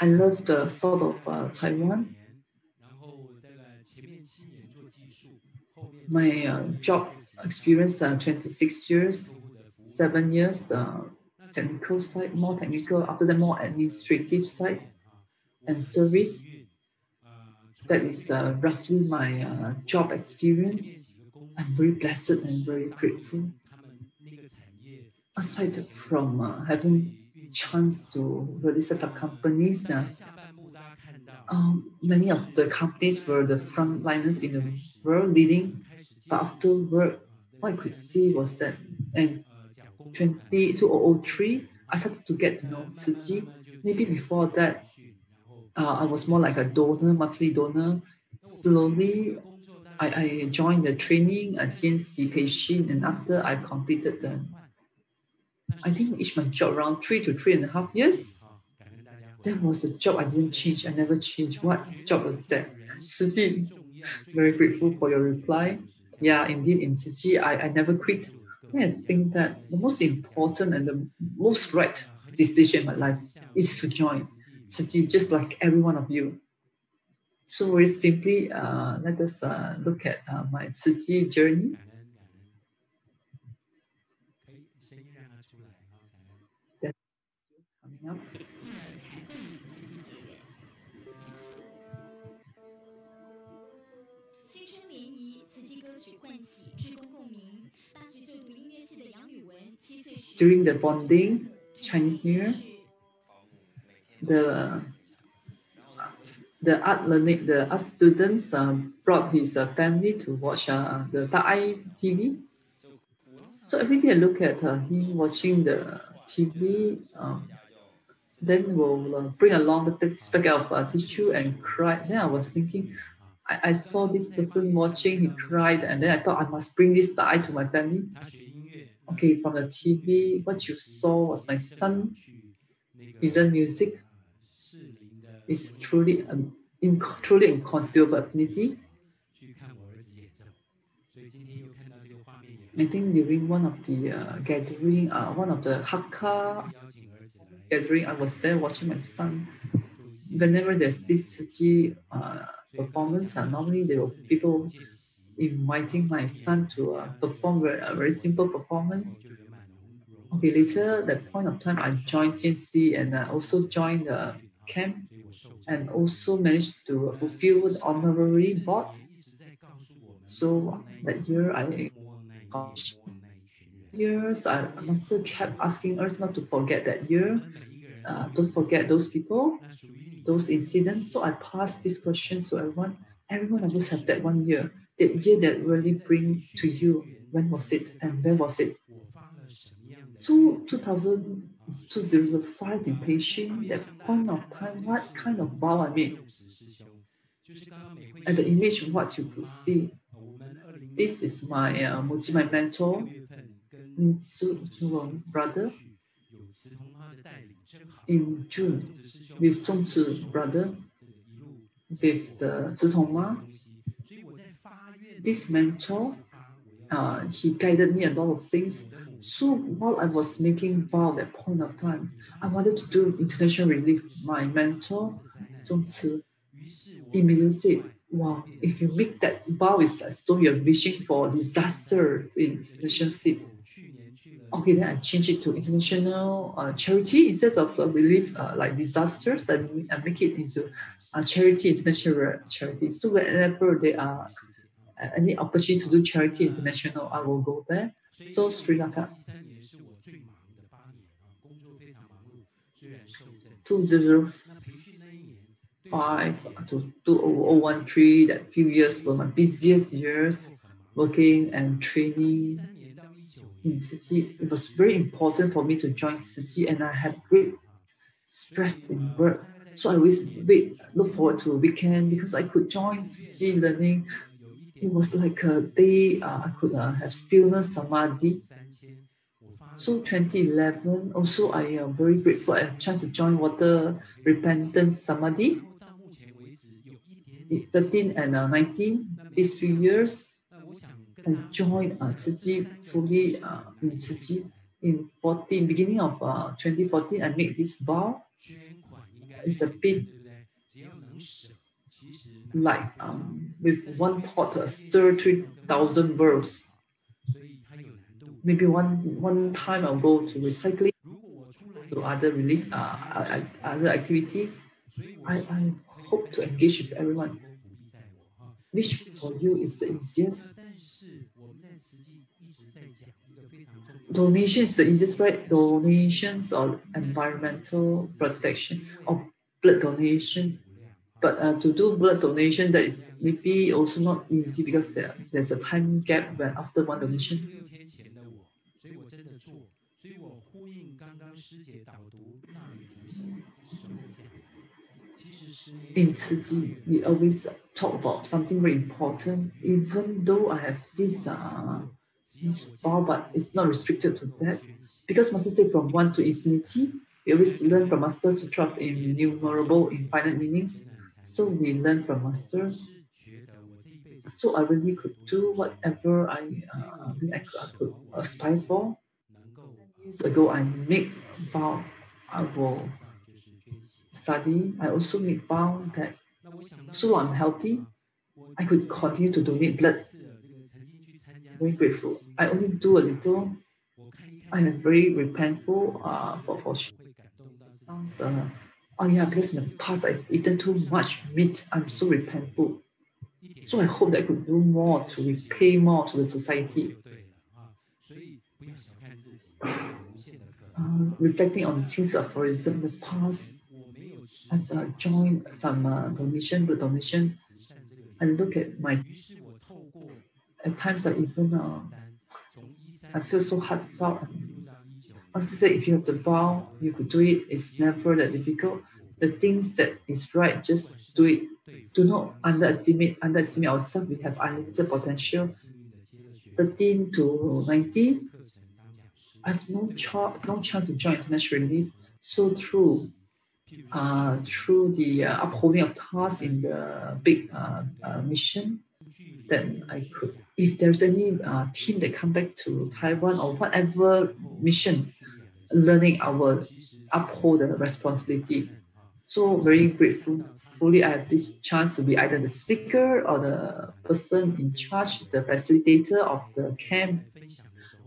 I love the sort of Taiwan. My job experience, 26 years, 7 years, technical side, more technical, after that more administrative side and service. That is roughly my job experience. I'm very blessed and very grateful. Aside from having chance to really set up companies, many of the companies were the frontliners in the world leading. But after work, what I could see was that in 2003, I started to get to know Tzu Chi. Maybe before that, I was more like a donor, monthly donor. Slowly, I joined the training at GNC Peishin, and after I completed I think each my job around 3 to 3.5 years. That was a job I didn't change. I never changed. What job was that? Tzu Chi. Very grateful for your reply. Yeah, indeed, in Tzu Chi, I never quit. I think that the most important and the most right decision in my life is to join. Tzu just like every one of you. So very simply, let us look at my Tzu journey. That's coming up. 新春联谊，慈济歌曲唤起志工共鸣。大学就读音乐系的杨宇文，7岁时 During the bonding Chinese New Year, the art students brought his family to watch the Tai TV. So every day I look at him watching the TV. Then we'll bring along the packet of tissue and cry. Then I was thinking, I saw this person watching, he cried, and then I thought I must bring this eye to my family. Okay, from the TV, what you saw was my son. He learned music. It's truly inconceivable affinity. I think during one of the gathering, one of the Hakka gathering, I was there watching my son. Whenever there's this Tzu performance, normally there were people inviting my son to perform a very simple performance. Okay, later that point of time, I joined CNC and also joined the camp and also managed to fulfill the honorary board. So that year, I master kept asking us not to forget that year. Don't forget those people, those incidents. So I passed these questions to everyone. Every one of us have that one year. That year that really bring to you. When was it and where was it? So 2005 in Beijing, that point of time, what kind of vow I made? And the image, what you could see. This is my my mentor, brother. In June, with Zhongzi brother, with the Zhitong Ma. This mentor, he guided me a lot of things. So while I was making vow at that point of time, I wanted to do international relief. My mentor, Zhongzi, immediately said, wow, if you make that vow, it's as though you're wishing for disaster in relationship. Okay, then I change it to international charity instead of relief like disasters. I make it into charity, international charity. So whenever there are any opportunity to do charity international, I will go there. So Sri Lanka, 2005 to 2013, that few years were my busiest years, working and training in Tzu. It was very important for me to join Tzu, and I had great stress in work. So I always look forward to a weekend because I could join Tzu learning. It was like a day I could have stillness samadhi. So 2011, also I am very grateful I have a chance to join water repentance samadhi. 13 and 19, these few years, I joined Tzu fully in Tzu. In beginning of 2014, I made this vow. It's a bit like with one thought, stir 3,000 words. Maybe one time I'll go to recycling, to other relief, other activities. I hope to engage with everyone. Which for you is the easiest? Donation is the easiest, right? Donations or environmental protection or blood donation. But to do blood donation, that is maybe also not easy because there's a time gap when after one donation. In Tzu, we always talk about something very important. Even though I have this vow, but it's not restricted to that. Because Master said from 1 to infinity, we always learn from Master Sutra of innumerable, infinite meanings. So we learn from Master. So I really could do whatever I could aspire for. 10 years ago, I make vow I will study. I also made vow that so I'm healthy, I could continue to donate blood. Very grateful. I only do a little. I am very repentful for sounds. Oh yeah, because in the past I've eaten too much meat. I'm so repentful. So I hope that I could do more to repay more to the society. Reflecting on things of, for example, in the past, I've joined some blood donation. I look at at times I even I feel so heartfelt. As I say, if you have the vow, you could do it. It's never that difficult. The things that is right, just do it. Do not underestimate ourselves. We have unlimited potential. 13 to 19, I have no chance to join international relief. So through the upholding of tasks in the big mission, then I could, if there's any team that come back to Taiwan or whatever mission, learning our uphold the responsibility. So very gratefully I have this chance to be either the speaker or the person in charge, the facilitator of the camp,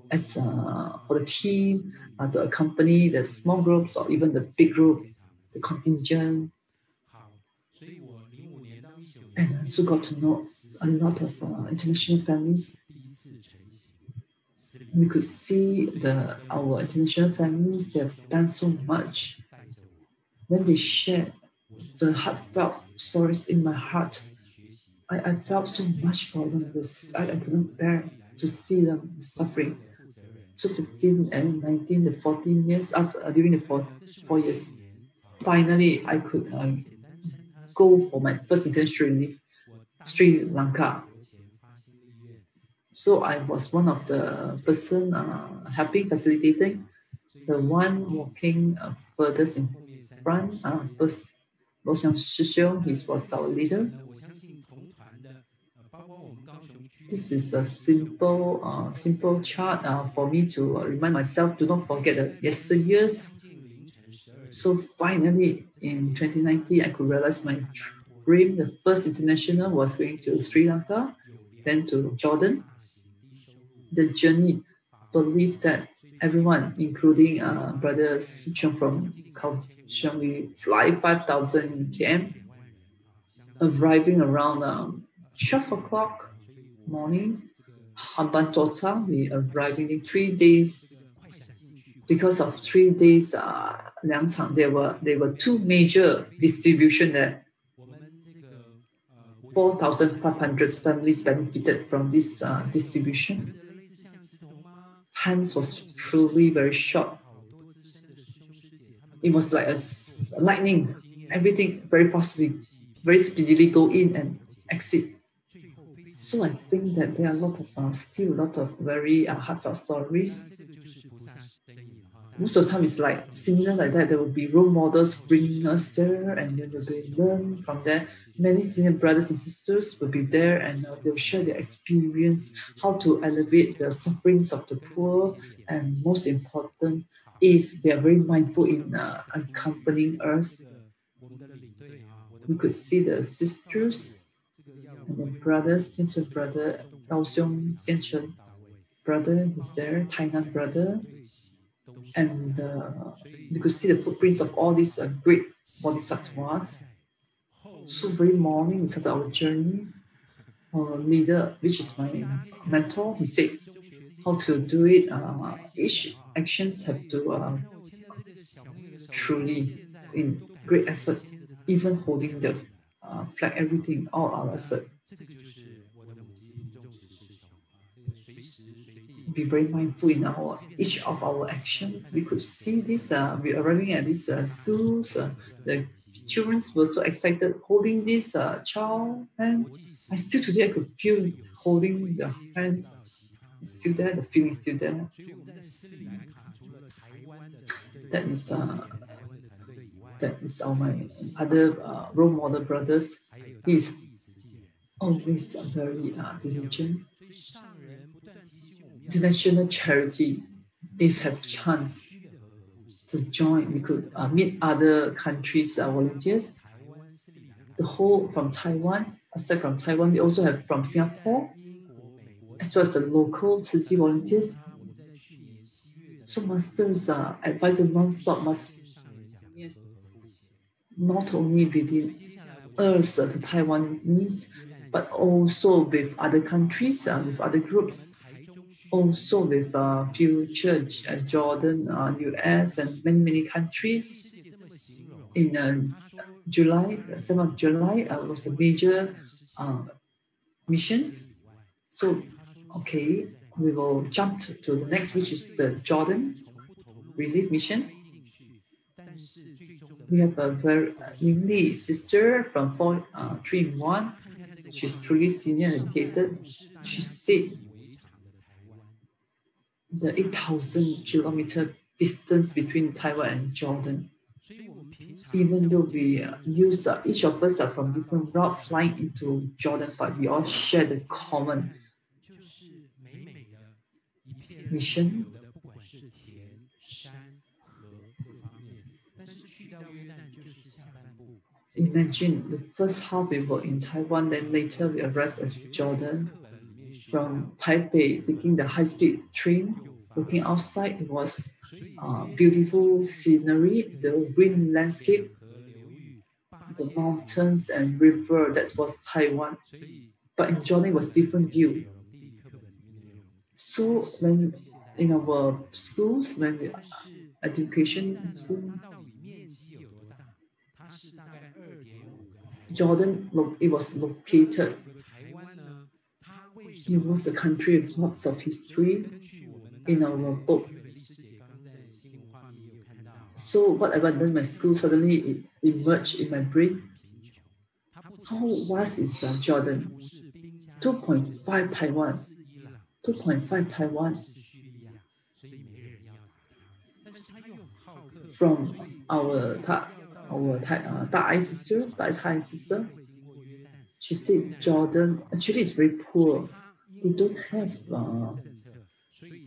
as for the team, to accompany the small groups or even the big group, the contingent. And I also got to know a lot of international families. We could see our international families, they have done so much. When they shared the heartfelt stories in my heart, I felt so much for them. I couldn't bear to see them suffering. So 15 and 19, the 14 years after, during the 4 years, finally I could go for my first international relief, Sri Lanka. So I was one of the person helping, facilitating, the one walking furthest in front. Bo Xiang Shixiong, he was our leader. This is a simple chart for me to remind myself, do not forget the yesteryears. So finally, in 2019, I could realize my dream. The first international was going to Sri Lanka, then to Jordan. The journey, believe that everyone, including Brother Sichong from Kaohsiung, we fly 5,000 km, arriving around 12 o'clock morning. Hamban Tota, we arriving in 3 days. Because of 3 days, Liangchang, there were two major distribution there. 4,500 families benefited from this distribution. Times was truly very short. It was like a lightning. Everything very fastly, very speedily go in and exit. So I think that there are still a lot of very heartfelt stories. Most of the time it's like similar like that. There will be role models bringing us there, and then we learn from there. Many senior brothers and sisters will be there, and they'll share their experience, how to elevate the sufferings of the poor, and most important is they are very mindful in accompanying us. We could see the sisters and the brothers, Xingchun brother, Kaohsiung Xingchun brother is there, Tainan brother. And you could see the footprints of all these great bodhisattvas. So very morning, we started our journey. Our leader, which is my mentor, he said how to do it. Each actions have to truly in great effort, even holding the flag, everything, all our effort. Be very mindful in each of our actions. We could see this, we're arriving at these schools, the children were so excited holding this child, and still today I could feel holding the hands. It's still there, the feeling is still there. That is my other role model brothers. He is always very diligent. International charity, if have chance, to join. We could meet other countries' volunteers. The whole from Taiwan, aside from Taiwan, we also have from Singapore, as well as the local Tzu Chi volunteers. So masters advise us non-stop must not only within us, the Taiwanese, but also with other countries, with other groups, also with future Jordan, US, and many countries. In July, 7th of July, was a major mission. So, okay, we will jump to the next, which is the Jordan relief mission. We have a very Ling sister from 3-in-1. She's truly senior educated. She said the 8,000-kilometer distance between Taiwan and Jordan. Even though we use each of us are from different route flying into Jordan, but we all share the common mission. Imagine the first half we were in Taiwan, then later we arrived at Jordan. From Taipei, taking the high-speed train, looking outside, it was beautiful scenery, the green landscape, the mountains and river. That was Taiwan. But in Jordan, it was different view. So when in our schools, when we education school, Jordan, it was located. It was a country with lots of history in our book. So whatever I done in my school, suddenly it emerged in my brain. How vast is Jordan? 2.5 Taiwan. 2.5 Taiwan. From our Thai sister, she said Jordan actually is very poor. They don't have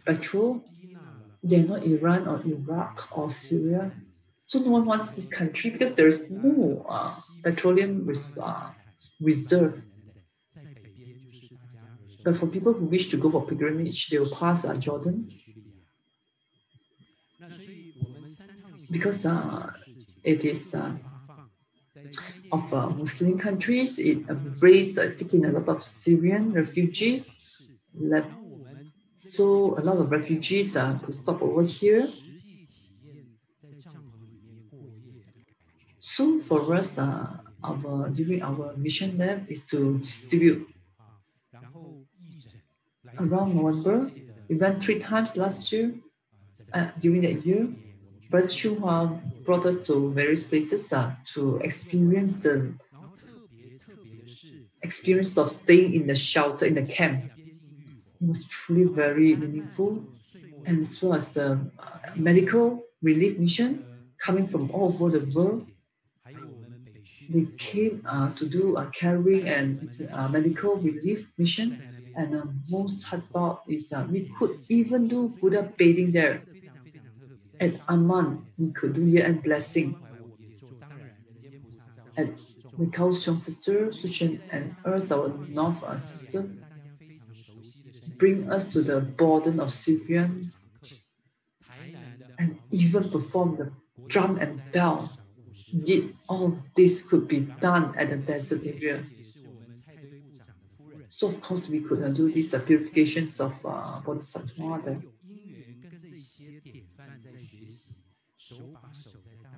petrol. They're not Iran or Iraq or Syria. So no one wants this country because there is no petroleum reserve. But for people who wish to go for pilgrimage, they will pass Jordan. Because it is of Muslim countries, it embraced taking a lot of Syrian refugees. So a lot of refugees could stop over here. So for us, during our mission there is to distribute. Around November, we went 3 times last year. During that year, Brother Chu brought us to various places to experience the experience of staying in the shelter, in the camp. It was truly very meaningful, and as well as the medical relief mission coming from all over the world. They came to do a caring and medical relief mission, and most heartfelt is we could even do Buddha bathing there. At Amman, we could do year-end blessing. At the Kaohsiung sister, Sushen and Ers, our North sister, bring us to the border of Syria and even perform the drum and bell. Yet all of this could be done at the desert area. So of course we could do these purifications of Bodhisattva there.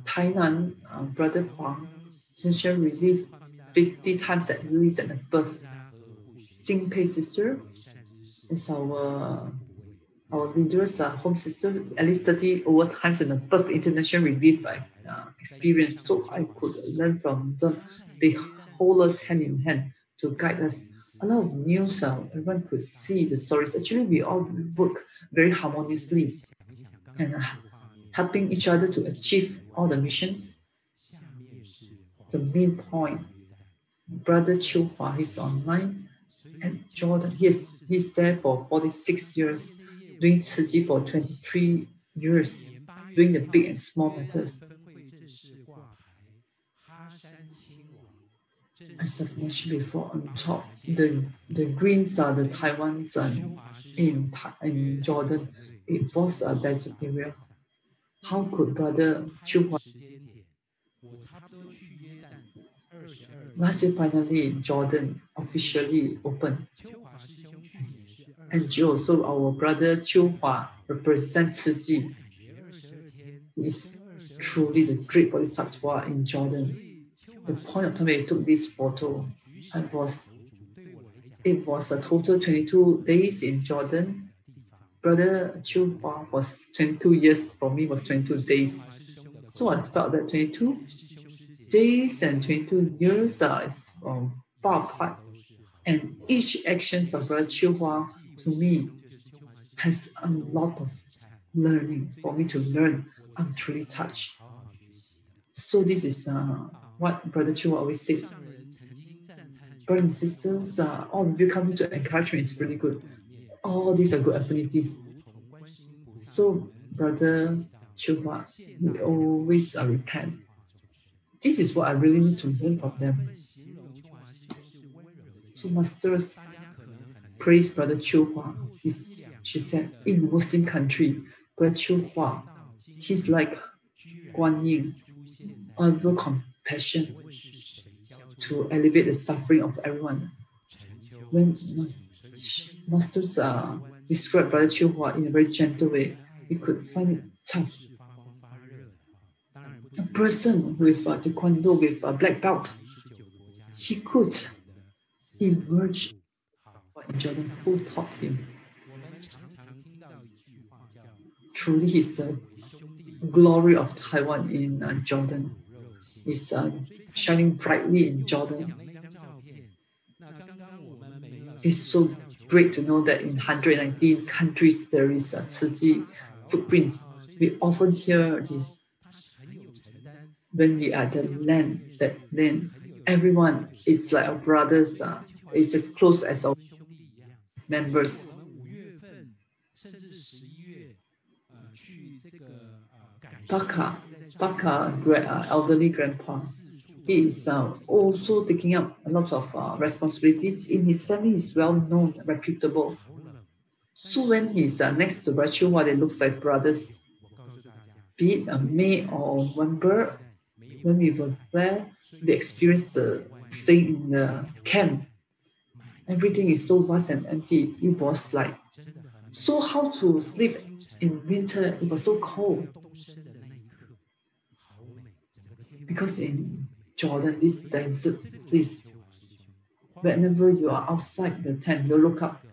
Tainan, Brother Wang, Xingchun relief 50 times at least and above. Xingpei sister is our leader's home sister, at least 30 over times and above international relief experience. So I could learn from them. They hold us hand in hand to guide us. A lot of news, everyone could see the stories. Actually, we all work very harmoniously and helping each other to achieve all the missions. The main point, Brother Chiu Hua, he's online, and Jordan, he's there for 46 years, doing Tzu Chi for 23 years. doing the big and small matters. As I've mentioned before, on top, the greens are the Taiwan's in Jordan. It was a desert area. How could Brother Chiu last year finally in Jordan officially opened? And also our brother Chiu Hua represents Tzu Ji. He is truly the great Bodhisattva in Jordan. The point of time when he took this photo, it was a total 22 days in Jordan. Brother Chiu Hua was 22 years, for me was 22 days. So I felt that 22 days and 22 years is far apart. And each action of Brother Chiu Hua, to me, has a lot of learning for me to learn. I'm truly touched. So this is what Brother Chiu Hua always said. Brothers and sisters, all of you coming to encouragement is really good. All these are good affinities. So Brother Chiu Hua, we always repent. This is what I really need to learn from them. So masters praise Brother Chiu Hua. She said, in Muslim country, Brother Chiu Hua, he's like Guan Yin, ever compassion to alleviate the suffering of everyone. When masters describe Brother Chiu Hua in a very gentle way, he could find it tough. A person with taekwondo, with a black belt, he could emerge in Jordan. Who taught him? Truly, he's the glory of Taiwan in Jordan. He's shining brightly in Jordan. It's so great to know that in 119 countries there is Tzu Ji footprints. We often hear this when we are the land, everyone is like our brothers. It's as close as our members. Baka, elderly grandpa, he is also taking up a lot of responsibilities in his family. Is well known, reputable. So when he's next to Brother Chiu Hua, they look like brothers. Be it May or November, when we were there, we experienced staying in the camp. Everything is so vast and empty. It was like, so how to sleep in winter? It was so cold. Because in Jordan, this desert place, whenever you are outside the tent, you look up.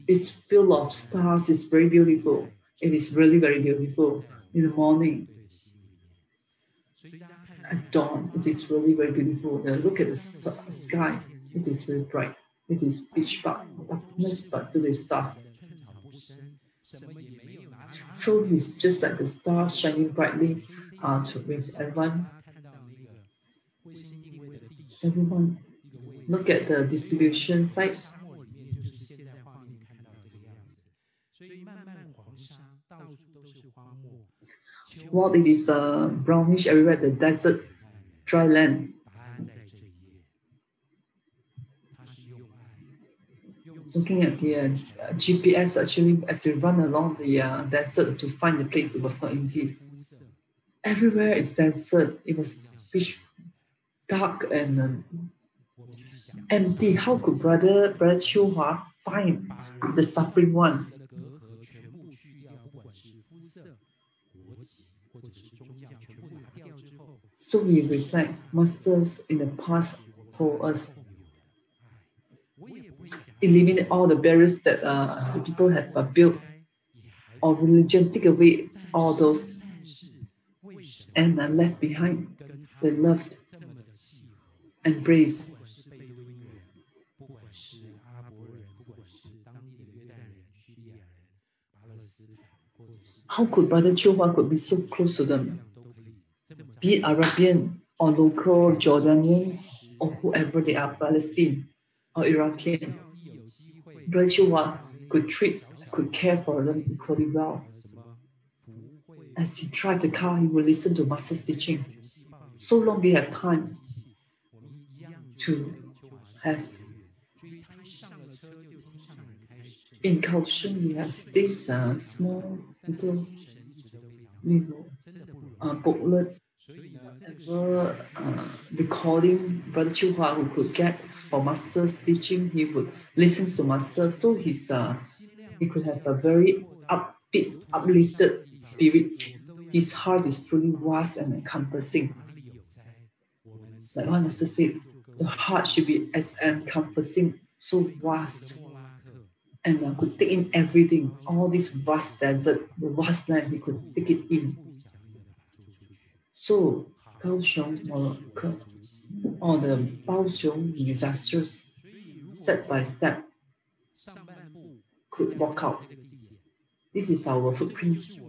It's full of stars. It's very beautiful. It is really very beautiful. In the morning, at dawn, it is really very beautiful. Look at the sky. It is very bright. It is pitch darkness, but filled with stars. So it's just like the stars shining brightly with everyone. Everyone, look at the distribution side. While it is brownish everywhere, the desert, dry land. Looking at the GPS, actually, as we run along the desert to find the place, it was not easy. Everywhere is desert. It was pitch dark and empty. How could Brother Chiu Hua find the suffering ones? So we reflect, masters in the past told us, eliminate all the barriers that people have built, or religion, take away all those, and left behind the loved, embrace. How could Brother Chiu Hua could be so close to them? Be it Arabian or local Jordanians or whoever they are, Palestine or Iraqi. Brother Chiu Hua could care for them equally well. As he drive the car, he will listen to Master's teaching. So long we have time to have. In Kaohsiung, we have this small little booklets, whatever recording Brother Chiu Hua who could get for Master's teaching, he would listen to Master, so he could have a very upbeat, uplifted spirit. His heart is truly vast and encompassing. Like one Master said, the heart should be as encompassing, so vast, and could take in everything. All this vast desert, the vast land, he could take it in. So, Kaohsiung or the Baoxiong disasters, step by step, could walk out. This is our footprints.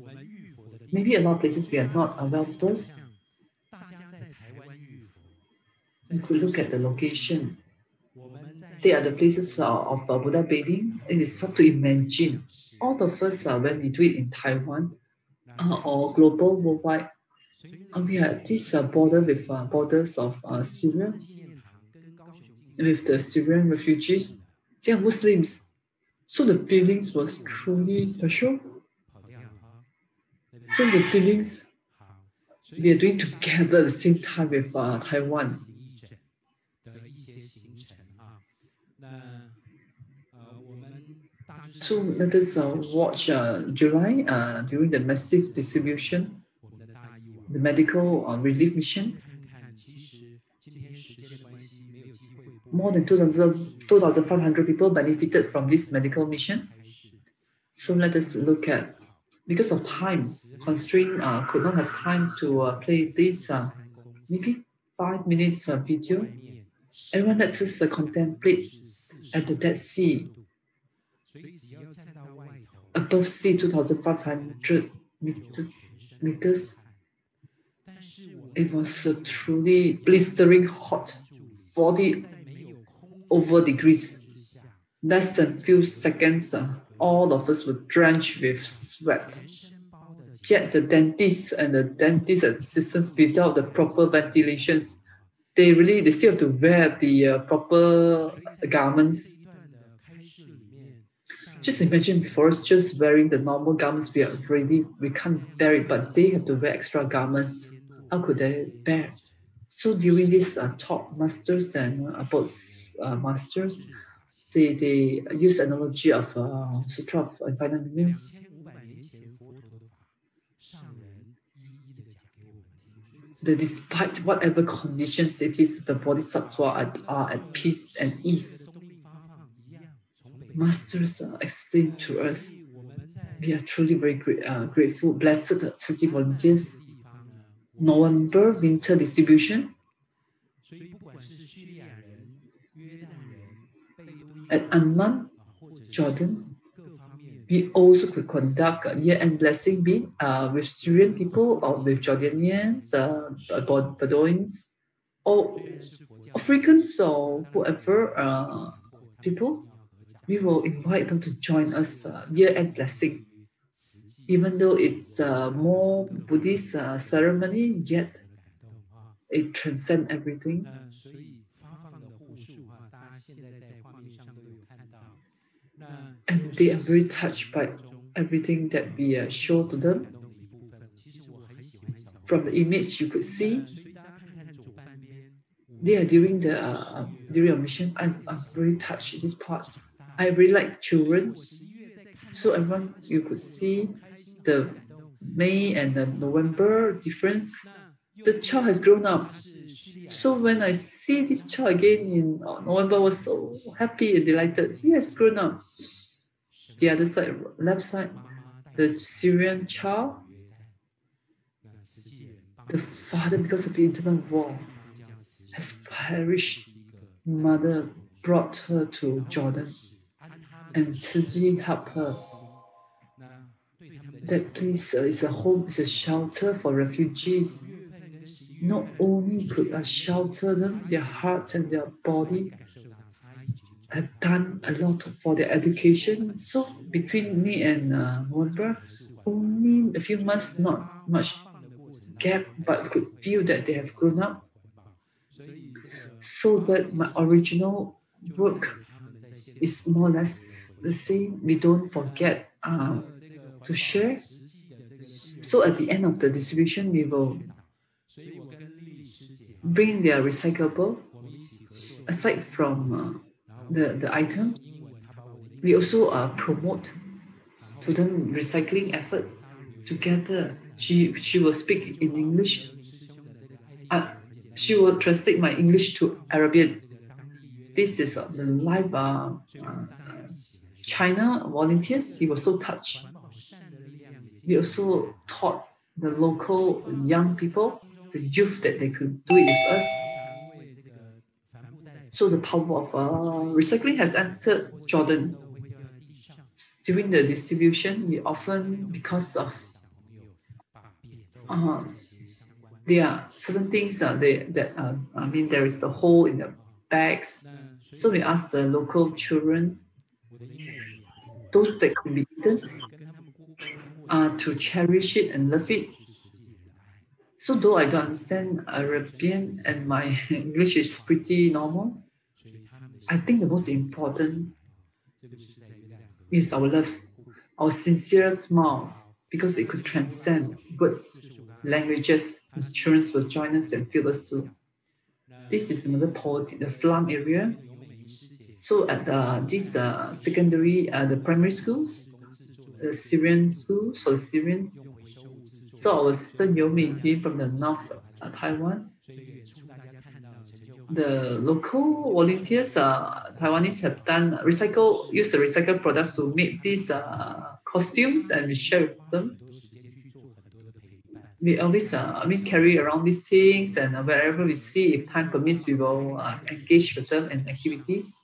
Maybe a lot of places we are not well versed. You could look at the location. They are the places of Buddha bathing. It is tough to imagine. All of us, when we do it in Taiwan or global, worldwide, we have this border with borders of Syria, with the Syrian refugees. They are Muslims. So the feelings was truly special. So the feelings we are doing together at the same time with Taiwan. So let us watch July during the massive distribution, the medical relief mission. More than 2,500 people benefited from this medical mission. So let us look at, because of time constraint, could not have time to play this maybe 5 minutes video. Everyone let us contemplate at the Dead Sea, above sea 2,500 meters. It was truly blistering hot, 40 over degrees. Less than few seconds, all of us were drenched with sweat. Yet the dentists and the dentist assistants, without the proper ventilations, they still have to wear the proper garments. Just imagine for us just wearing the normal garments, we can't bear it, but they have to wear extra garments. How could they bear? So during this top masters and about masters, they use analogy of Sutra of Infinite Means. That despite whatever conditions it is, the bodhisattva are at peace and ease. Masters explain to us, we are truly very grateful. Blessed Tzu volunteers. November winter distribution. At Amman, Jordan, we also could conduct a year-end blessing bead with Syrian people or with Jordanians, Bedouins, or Africans or whoever people. We will invite them to join us year-end blessing. Even though it's more Buddhist ceremony, yet it transcends everything. And they are very touched by everything that we show to them. From the image you could see, they are during a mission. I'm very touched this part. I really like children. So everyone, you could see the May and the November difference. The child has grown up. So when I see this child again in November, I was so happy and delighted. He has grown up. The other side, left side, the Syrian child, the father, because of the internal war, has perished. Mother brought her to Jordan, and Tzu helped her. That place is a home, is a shelter for refugees. Not only could shelter them, their heart and their body, have done a lot for their education. So between me and November, only a few months, not much gap, but could feel that they have grown up. So that my original work is more or less the same. We don't forget to share. So at the end of the distribution, we will bring their recyclable. Aside from the item, we also promote to them recycling effort together. She will speak in English. She will translate my English to Arabic. This is the live China volunteers. He was so touched. We also taught the local young people, the youth, that they could do it with us. So the power of recycling has entered Jordan. During the distribution, we often, because of there are certain things there is the hole in the bags. So we ask the local children, those that can be eaten, to cherish it and love it. So though I don't understand Arabian and my English is pretty normal, I think the most important is our love, our sincere smiles, because it could transcend words, languages. Children will join us and feel us too. This is another poverty, the slum area. So at this secondary, the primary schools, the Syrian schools for the Syrians. So our sister Yomi came from the north Taiwan. The local volunteers, Taiwanese, have done use the recycled products to make these costumes, and we share with them. We always, carry around these things, and wherever we see, if time permits, we will engage with them in activities.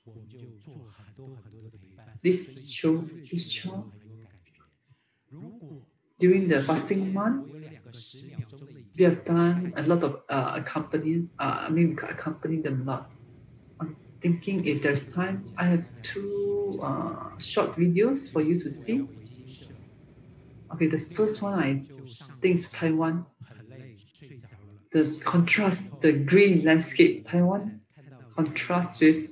This show, during the fasting month, we have done a lot of accompany them a lot. I'm thinking if there's time, I have 2 short videos for you to see. Okay, the first one I think is Taiwan. The contrast, the green landscape, Taiwan, contrast with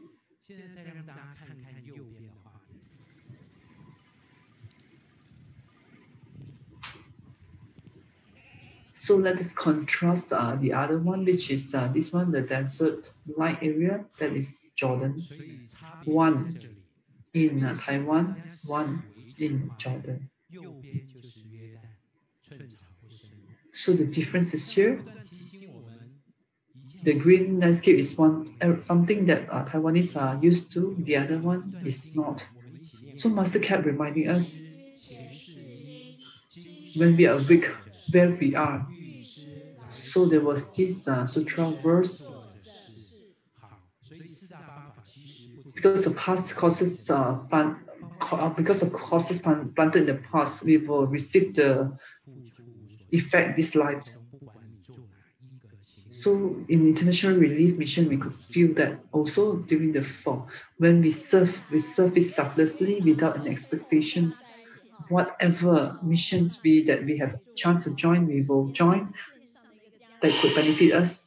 So let us contrast the other one, which is this one, the desert light area, that is Jordan. 1 in Taiwan, 1 in Jordan. So the difference is here. The green landscape is something that Taiwanese are used to, the other one is not. So Master kept reminding us, when we are awake, where we are. So there was this sutra verse. Because of past causes, planted in the past, we will receive the effect this life. So in international relief mission, we could feel that also during the fall. When we serve it selflessly without any expectations. Whatever missions that we have chance to join, we will join. That could benefit us.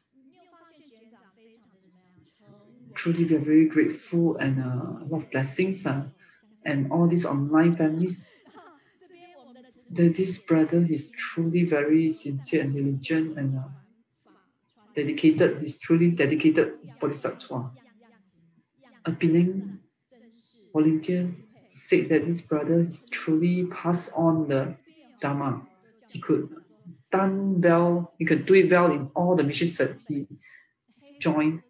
Truly, we are very grateful and a lot of blessings. And all these online families, this brother is truly very sincere and diligent and dedicated. He's truly dedicated bodhisattva. A Penang volunteer said that this brother is truly passed on the Dharma. He could do it well in all the missions that he joined.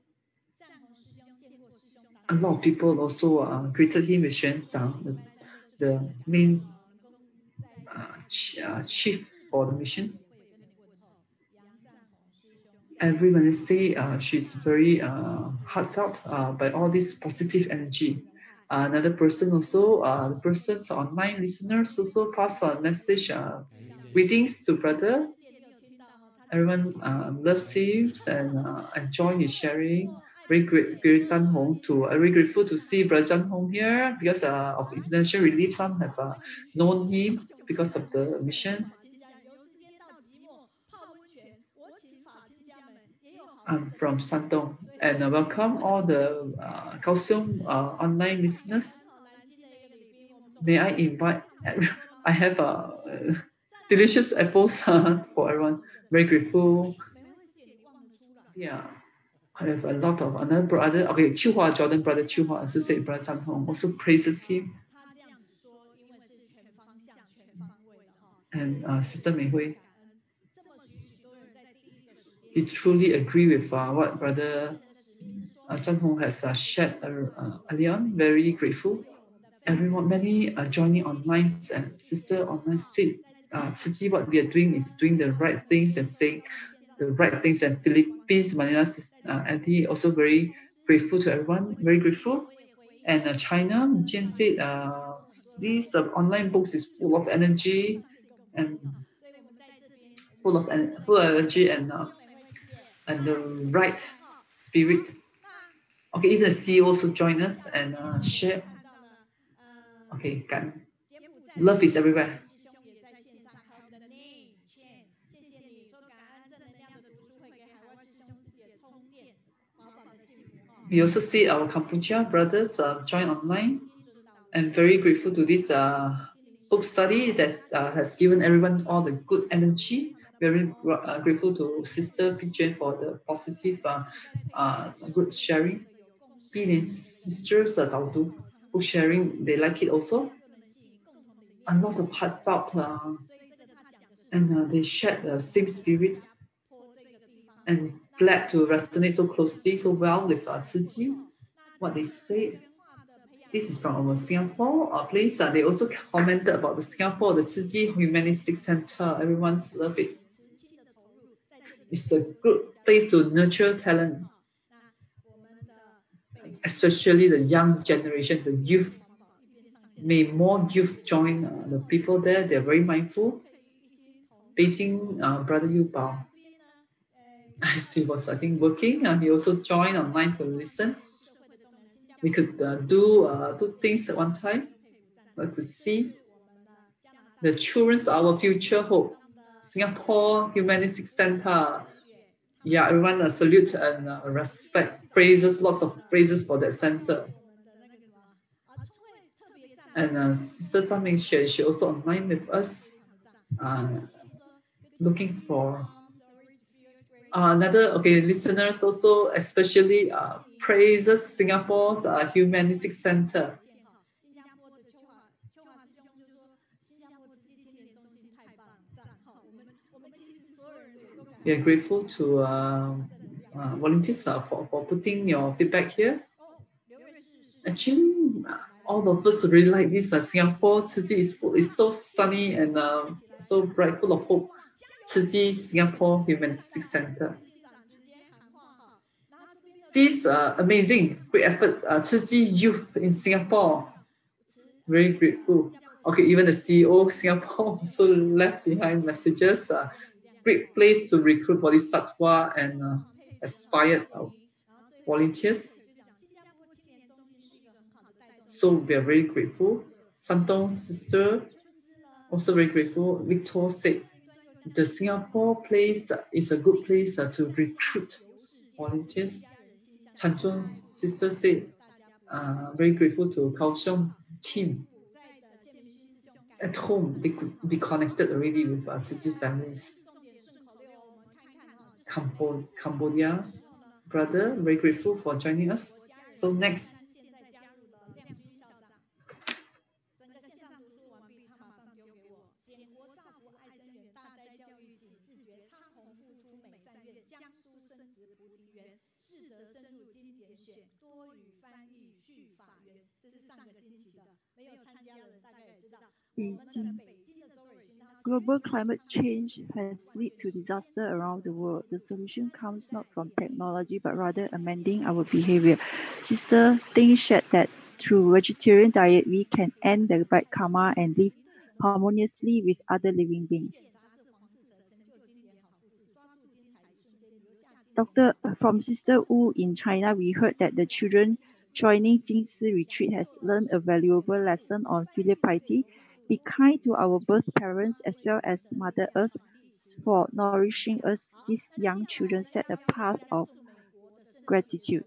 A lot of people also greeted him with Xuanzang, the main chief for the missions. Every Wednesday, she's very heartfelt by all this positive energy. Another person also, the persons online listeners also pass a message, greetings to brother. Everyone loves him and enjoy his sharing. Very grateful to see Brother Zanhong here because of international relief. Some have known him because of the missions. I'm from Shandong, and welcome all the Kaohsiung online listeners. May I invite? I have delicious apples for everyone. Very grateful. Yeah, I have a lot of another brother. Okay, Chihuahua Jordan brother Chihuahua associate brother Zanhong also praises him. And Sister Mei Hui. He truly agree with what Brother Zanhong has shared earlier on. Very grateful. Everyone, many joining online and sister online said, Tzu what we are doing is doing the right things and saying the right things. And Philippines, Manila, Eddie also very grateful to everyone. Very grateful. And China, Chen said, these online books is full of energy and full of energy and the right spirit. Okay, even the CEO also join us and share. Okay, love is everywhere. We also see our Cambodia brothers join online, and very grateful to this book study that has given everyone all the good energy. Very grateful to Sister Pichen for the positive group sharing. Bin sisters book sharing, they like it also. A lot of heartfelt and they shared the same spirit and glad to resonate so closely, so well with Tzu what they say. This is from our Singapore place. They also commented about the Singapore, the Tzu Humanistic Center. Everyone's love it. It's a good place to nurture talent, especially the young generation, the youth. May more youth join the people there. They're very mindful. Beijing, Brother Yu Bao, I see was I think working. He also joined online to listen. We could do things at one time. I could see the children's our future hope. Singapore Humanistic Center. Yeah, everyone salute and respect, praises, lots of praises for that center. And Sister Zhang Ming she also online with us, looking for another listeners also, especially praises Singapore's Humanistic Center. We are grateful to volunteers for putting your feedback here. Actually, all of us really like this. Singapore Tzu is so sunny and so bright, full of hope. Tzu Singapore Humanistic Center. This amazing, great effort, Tzu youth in Singapore. Very grateful. Okay, even the CEO of Singapore also left behind messages. Great place to recruit bodhisattva and aspired volunteers. So we are very grateful. Shandong sister also very grateful. Victor said the Singapore place is a good place to recruit volunteers. Xingchun sister said very grateful to Kaohsiung team. At home, they could be connected already with Tzu families. Cambodia brother, very grateful for joining us. So next. Global climate change has led to disaster around the world. The solution comes not from technology, but rather amending our behavior. Sister Ting shared that through vegetarian diet, we can end the bad karma and live harmoniously with other living beings. From Sister Wu in China, we heard that the children joining Jingsi retreat has learned a valuable lesson on filial piety. Be kind to our birth parents as well as Mother Earth for nourishing us. These young children set a path of gratitude.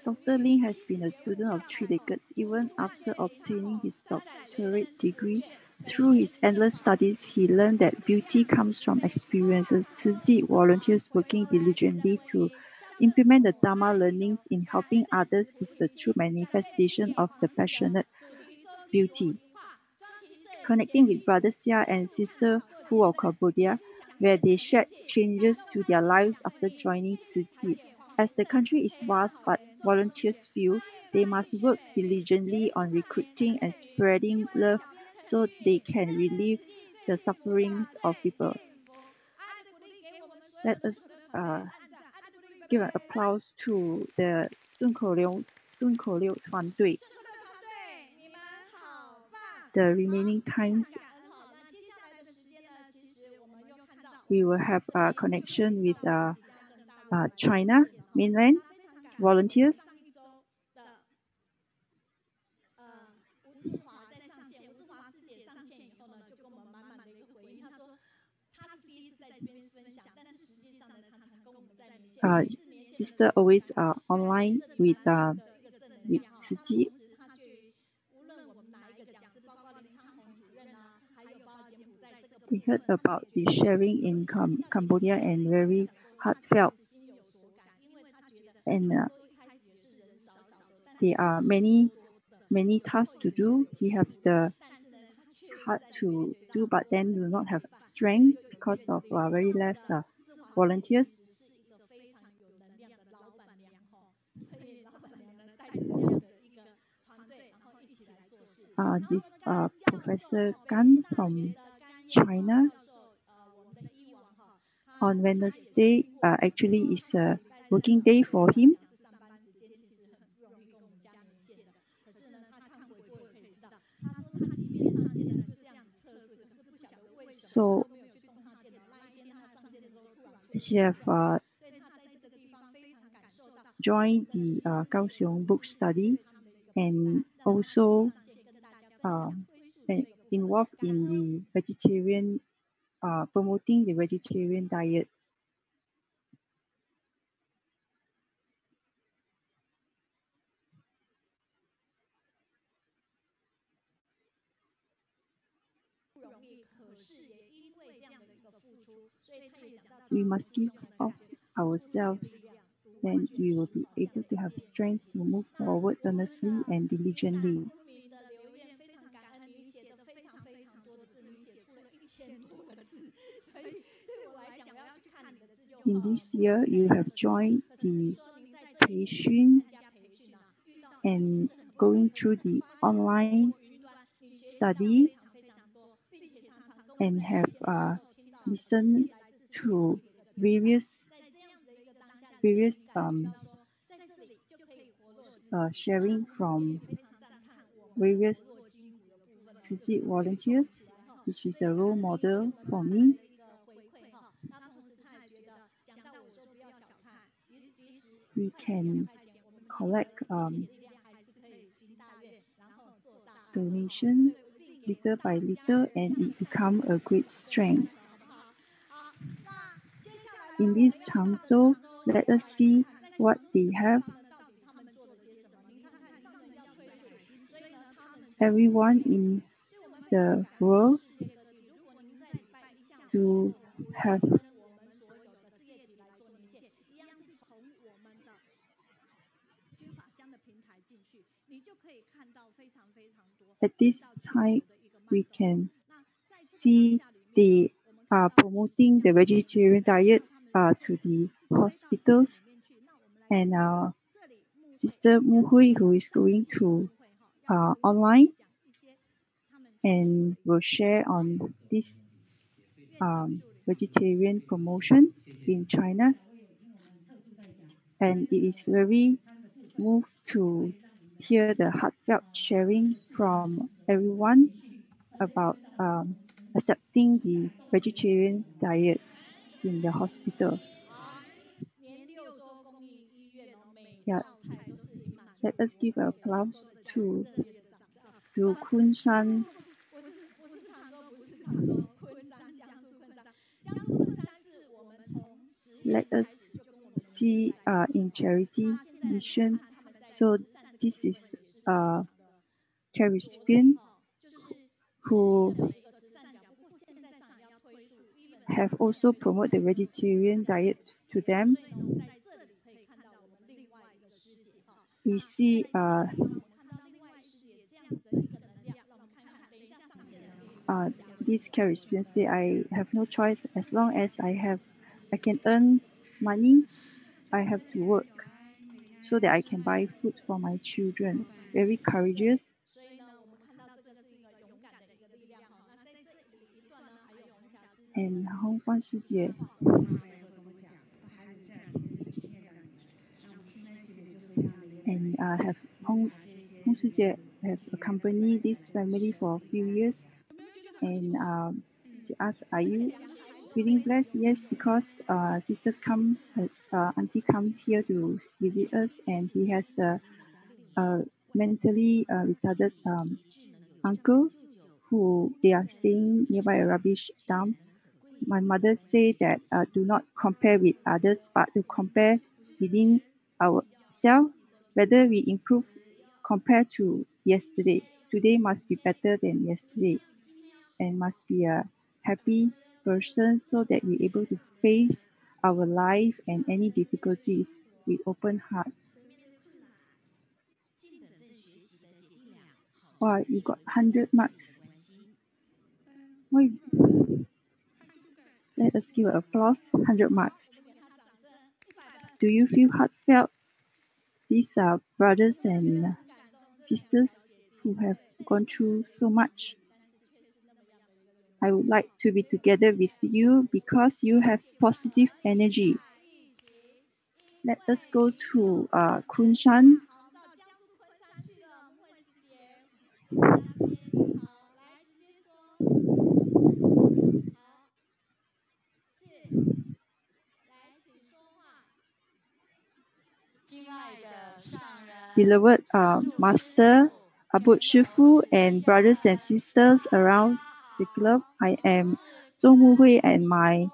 Dr. Lin has been a student of 3 decades. Even after obtaining his doctorate degree, through his endless studies, he learned that beauty comes from experiences. Tzu Chi volunteers working diligently to implement the Dharma learnings in helping others is the true manifestation of the passionate beauty. Connecting with Brother Xia and Sister Fu of Cambodia, where they shared changes to their lives after joining Tzu Chi. As the country is vast but volunteers few, they must work diligently on recruiting and spreading love so they can relieve the sufferings of people. Let us give an applause to the 顺口溜团队. The remaining times we will have a connection with China mainland volunteers. Sister always online with Tzu Chi. We heard about the sharing in Cambodia and very heartfelt. And there are many tasks to do. We have the heart to do, but then do not have strength because of very less volunteers. This Professor Gan from China. On Wednesday, actually is a working day for him. So she have joined the Kaohsiung book study and also involved in the vegetarian, promoting the vegetarian diet. We must give of ourselves, then we will be able to have strength to move forward earnestly and diligently. In this year, you have joined the Peishun and going through the online study and have listened to various sharing from various Tzu Chi volunteers, which is a role model for me. We can collect donation little by little and it become a great strength. In this Changzhou, let us see what they have. Everyone in the world to have at this time we can see they are promoting the vegetarian diet to the hospitals, and Sister Mu Hui, who is going to online and will share on this vegetarian promotion in China. And it is very moved to hear the heartfelt sharing from everyone about accepting the vegetarian diet in the hospital. Yeah, let us give applause to Kunshan. Let us see in charity mission. So this is Caribbean who have also promoted the vegetarian diet to them. We see this Caribbean say, I have no choice as long as I can earn money, I have to work so that I can buy food for my children. Very courageous. And Hong Fan Shijie. And have Hong Shijie have accompanied this family for a few years. And she asked, are you feeling blessed? Yes, because sisters come, auntie come here to visit us, and he has a mentally retarded uncle who they are staying nearby a rubbish dump. My mother said that do not compare with others, but to compare within ourselves, whether we improve compared to yesterday. Today must be better than yesterday, and must be a happy person so that we're able to face our life and any difficulties with open heart. Wow, you got 100 marks. Why? Let us give an applause. 100 marks. Do you feel heartfelt? These are brothers and sisters who have gone through so much. I would like to be together with you because you have positive energy. Let us go to Kunshan. Beloved Master, Abu Shifu, and brothers and sisters around the globe, I am Zhong Hui, and my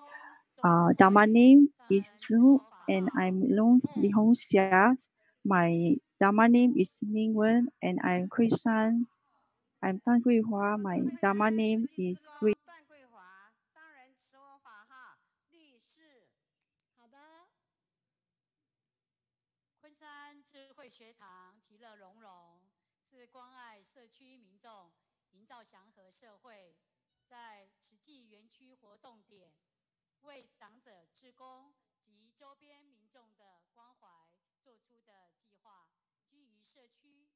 Dharma name is Zanhong, and I'm Long Li Hongxia. My Dharma name is Ming Wen, and I'm Krishan. I'm Tan Guihua. My Dharma name is Gui.昆山智慧学堂其乐融融，是关爱社区民众，营造祥和社会，在慈济园区活动点，为长者志工及周边民众的关怀做出的计划，基于社区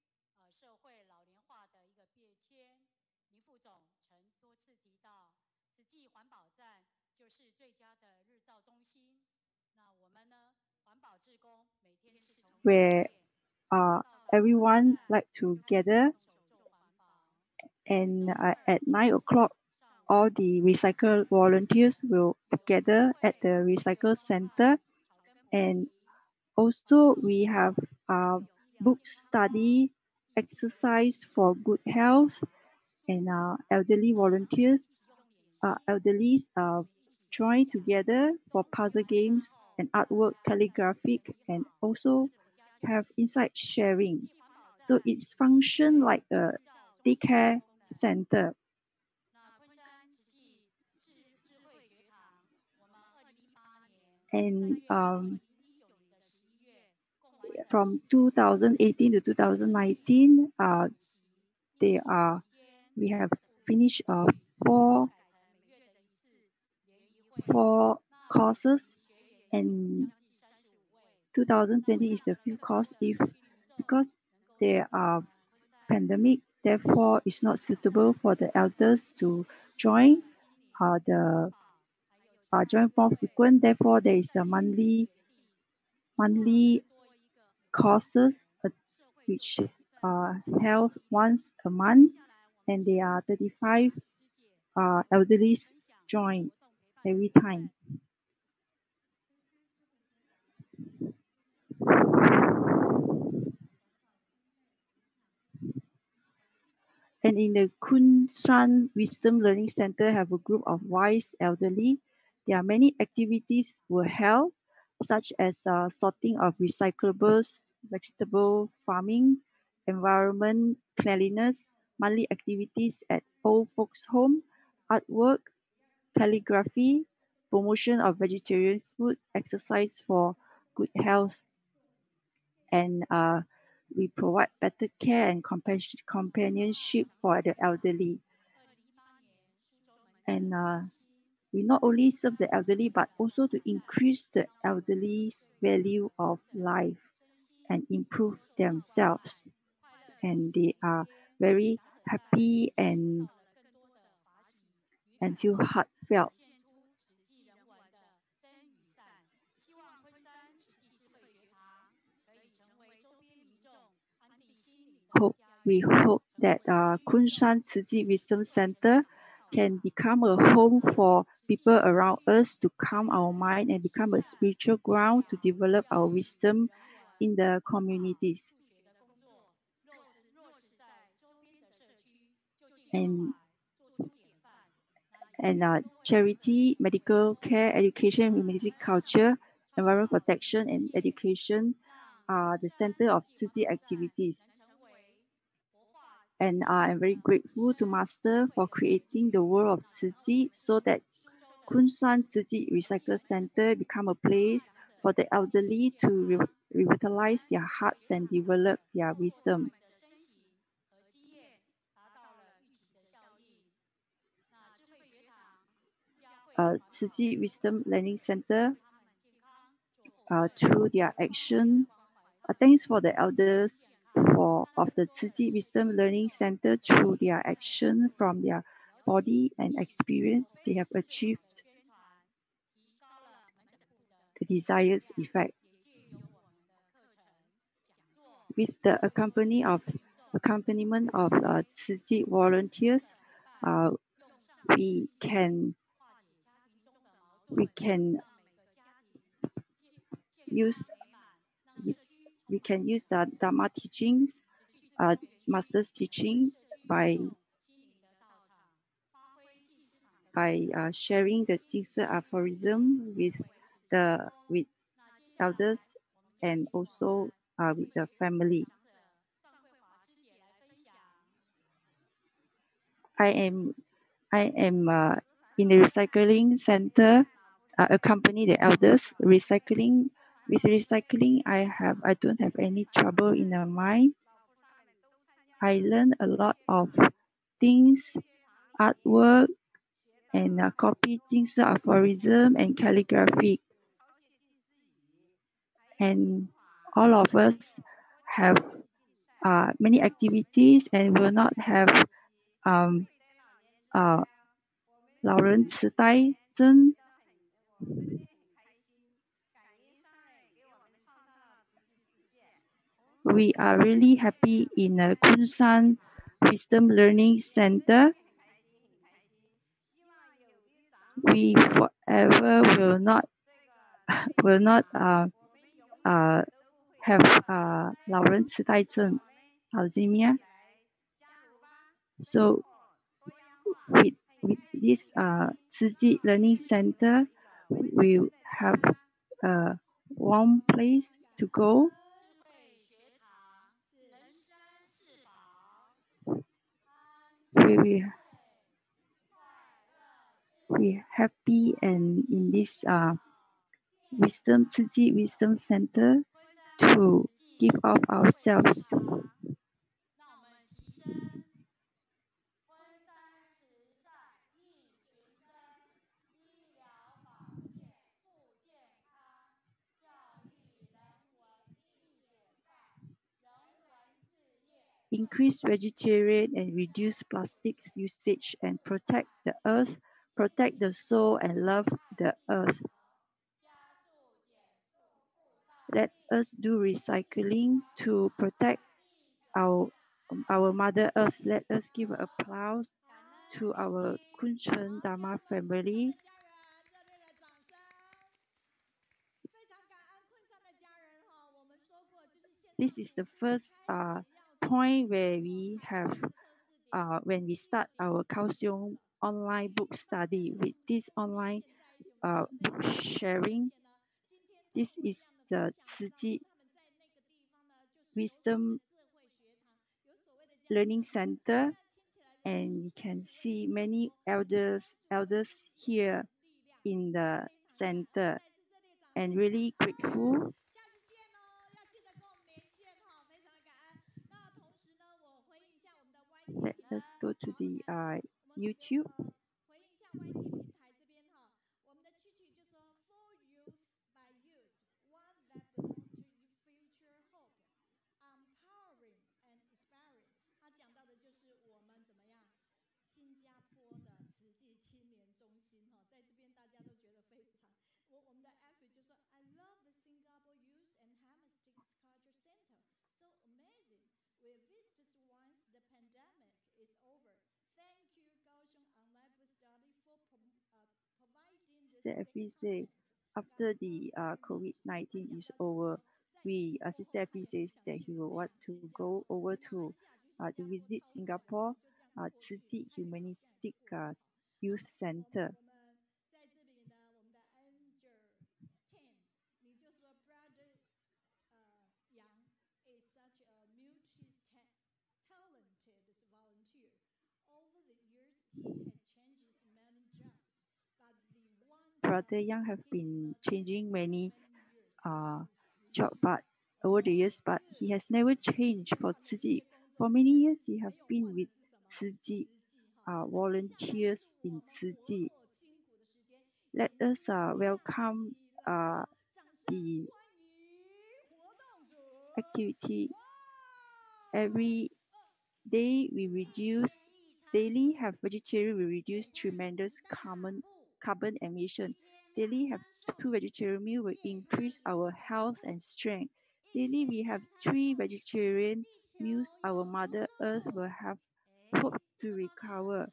社会老龄化的一个变迁。林副总曾多次提到，慈济环保站就是最佳的日照中心。那我们呢？ Where everyone like to gather, and at 9 o'clock, all the recycle volunteers will gather at the recycle center, and also we have book study, exercise for good health, and elderly volunteers, elderlies join together for puzzle games and artwork, calligraphic, and also have insight sharing. So it's function like a daycare center. And from 2018 to 2019, we have finished four courses And 2020 is the fifth course because there are pandemic, therefore it's not suitable for the elders to join the join more frequent. Therefore, there is a monthly courses which held once a month, and there are 35 elderly join every time. And in the Kunshan Wisdom Learning Center have a group of wise elderly. There are many activities were held, such as sorting of recyclables, vegetable farming, environment cleanliness, monthly activities at old folks' home, artwork, calligraphy, promotion of vegetarian food, exercise for good health, and we provide better care and companionship for the elderly. And we not only serve the elderly, but also to increase the elderly's value of life and improve themselves. And they are very happy and feel heartfelt. We hope that Kunshan Tzu Wisdom Center can become a home for people around us to calm our mind and become a spiritual ground to develop our wisdom in the communities. And charity, medical care, education, humanity, culture, environment protection, and education are the center of Tzu activities. And I'm very grateful to Master for creating the world of Tzu so that Kunshan Tzu Recycle Center become a place for the elderly to revitalize their hearts and develop their wisdom. Tzu Wisdom Learning Center, through their action, thanks for the elders of the Tzu Wisdom Learning Center through their action from their body and experience, they have achieved the desired effect. With the accompaniment of Tzu volunteers, we can use the Dharma teachings, Master's teaching by sharing the Jingsi aphorism with elders and also with the family. I am in the recycling center, accompany the elders. With recycling, I don't have any trouble in my mind. I learn a lot of things, artwork, and copy Jingsi aphorism and calligraphy. And all of us have many activities and will not have 老人痴呆症。We are really happy in the Kunshan Wisdom Learning Center. We forever will not have 老人痴呆症 Alzheimer. So with this Tzu Learning Center, we have one place to go. We happy and in this Tzu Wisdom Center to give of ourselves. increase vegetarian and reduce plastics usage and protect the earth, protect the soul and love the earth. Let us do recycling to protect our Mother Earth. Let us give applause to our Xingchun Dharma family. This is the first point where we have when we start our Kaohsiung online book study with this online book sharing. This is the Tzu Ji Wisdom Learning Center, and we can see many elders here in the center, and really grateful. Let us go to the YouTube. Sister Effie say, after the COVID-19 is over, Sister Effie says that he will want to go over to visit Singapore, Tzu Ji Humanistic Youth Center. Brother Yang have been changing many job but over the years, but he has never changed for Tzu Ji. For many years, he has been with Tzu Ji, volunteers in Tzu Ji. Let us welcome the activity. Every day daily have vegetarian, we reduce tremendous carbon emission. Daily have 2 vegetarian meals will increase our health and strength. Daily we have 3 vegetarian meals, our Mother Earth will have hope to recover.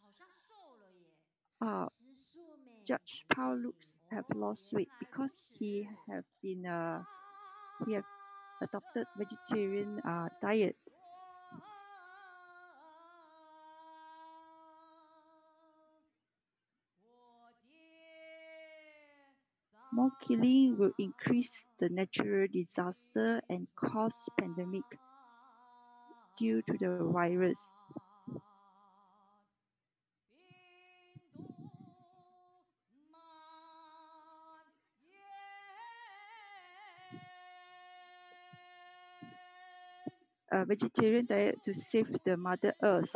Judge Paul looks have lost weight because he have adopted vegetarian diet. More killing will increase the natural disaster and cause pandemic due to the virus. A vegetarian diet to save the Mother Earth.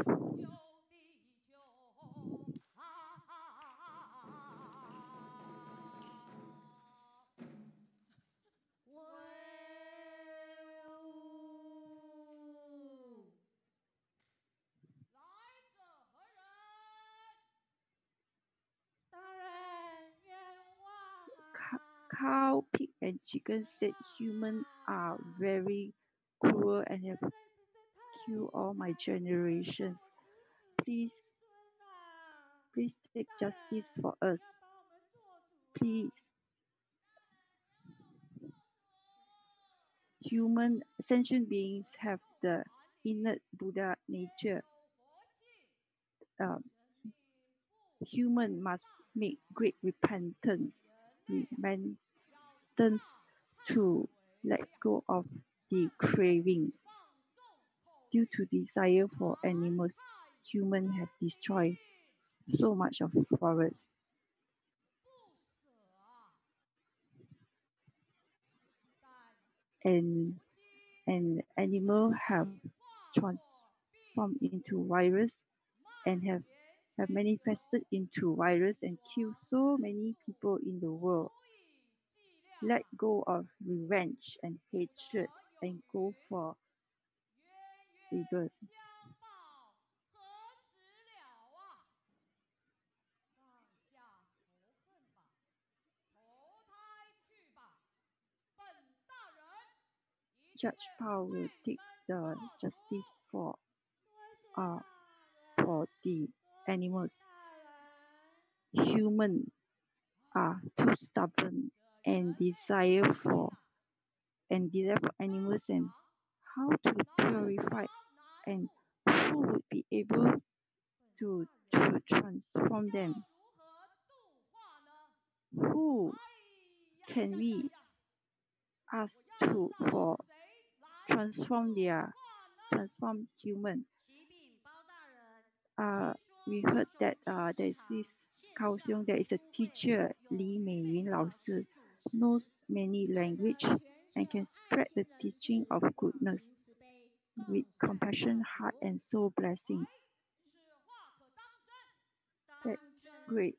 Cow, pig, and chicken said humans are very cruel and have killed all my generations. Please take justice for us. Please. Human sentient beings have the innate Buddha nature. Human must make great repentance to let go of the craving. Due to desire for animals, humans have destroyed so much of forest. And animal have transformed into virus and have manifested into virus and killed so many people in the world. Let go of revenge and hatred and go for rebirth. Judge Pao will take the justice for the animals. Humans are too stubborn and desire for animals, and how to purify, and who would be able to transform them? Who can we ask for transform human? We heard that there is this Kaohsiung, there is a teacher, Li Meiyun 老师, knows many language and can spread the teaching of goodness with compassion, heart, and soul blessings. That's great.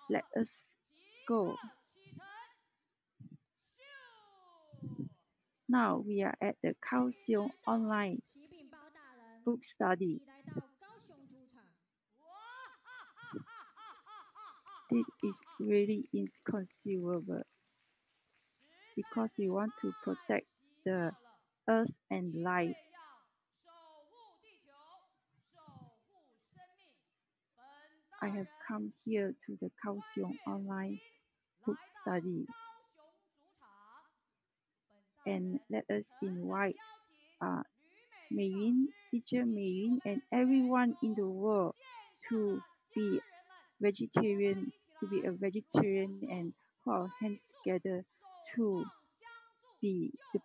Let us go. Now we are at the Kaohsiung online book study. It is really inconceivable because we want to protect the earth and life. I have come here to the Kaohsiung online book study, and let us invite Meiyun, teacher Meiyun, and everyone in the world to be vegetarian, and put our hands together to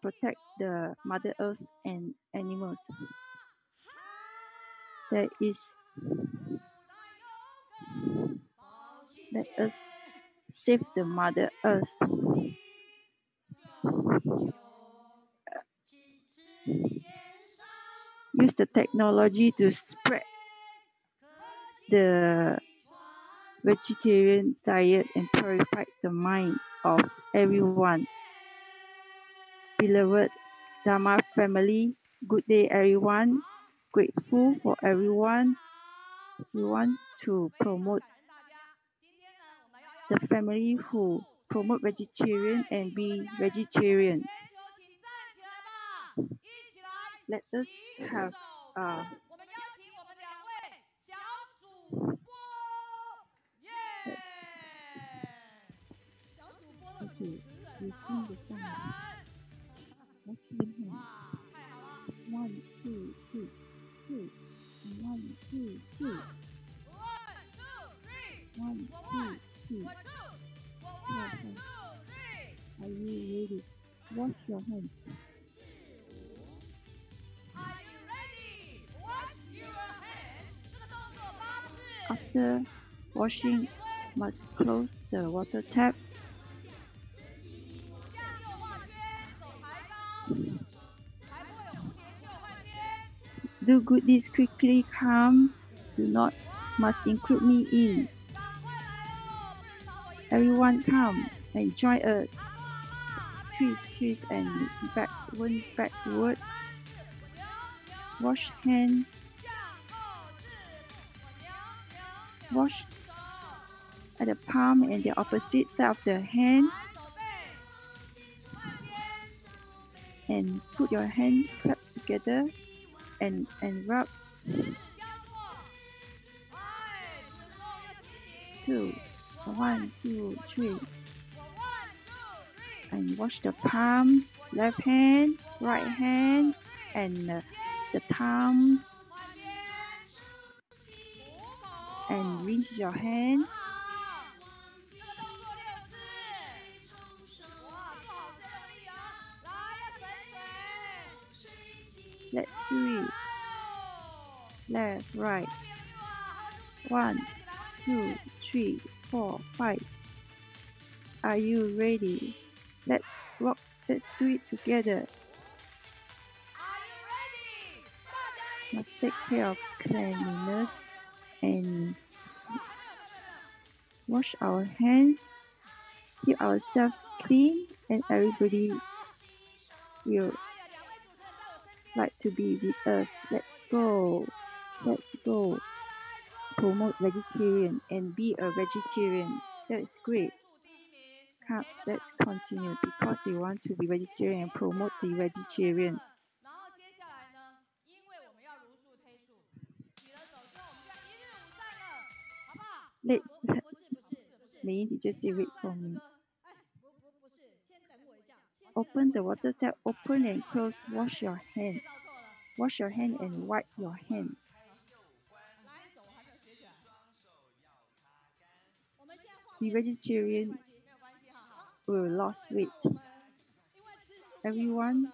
protect the Mother Earth and animals. Let us save the Mother Earth. Use the technology to spread the vegetarian diet and purify the mind of everyone. Beloved Dharma family, good day everyone. Grateful for everyone. We want to promote the family who promote vegetarian and be vegetarian. Let us have One, two, three. 1, 2, 3. 1, 2, 3. Are you ready? Wash your hands. Are you ready? Wash your hands. After washing, must close the water tap. Do good deeds quickly, come. Do not must include me in. Everyone come and join us. Twist and backward. Wash hand. Wash at the palm and the opposite side of the hand. And put your hand clap together and rub. 2, 1, 2, 3. And wash the palms, left hand, right hand, and the thumbs. And rinse your hand. Let's do it. Left, right. 1, 2, 3, 4, 5. Are you ready? Let's walk. Let's do it together. Must take care of cleanliness and wash our hands. Keep ourselves clean, and everybody will like to be with us. Let's go. Let's go. Promote vegetarian and be a vegetarian. That's great. Let's continue because we want to be vegetarian and promote the vegetarian. Let's Main teacher say wait for me. Open the water tap, open and close, wash your hand. Wash your hand and wipe your hand. Be vegetarian will lose weight. Everyone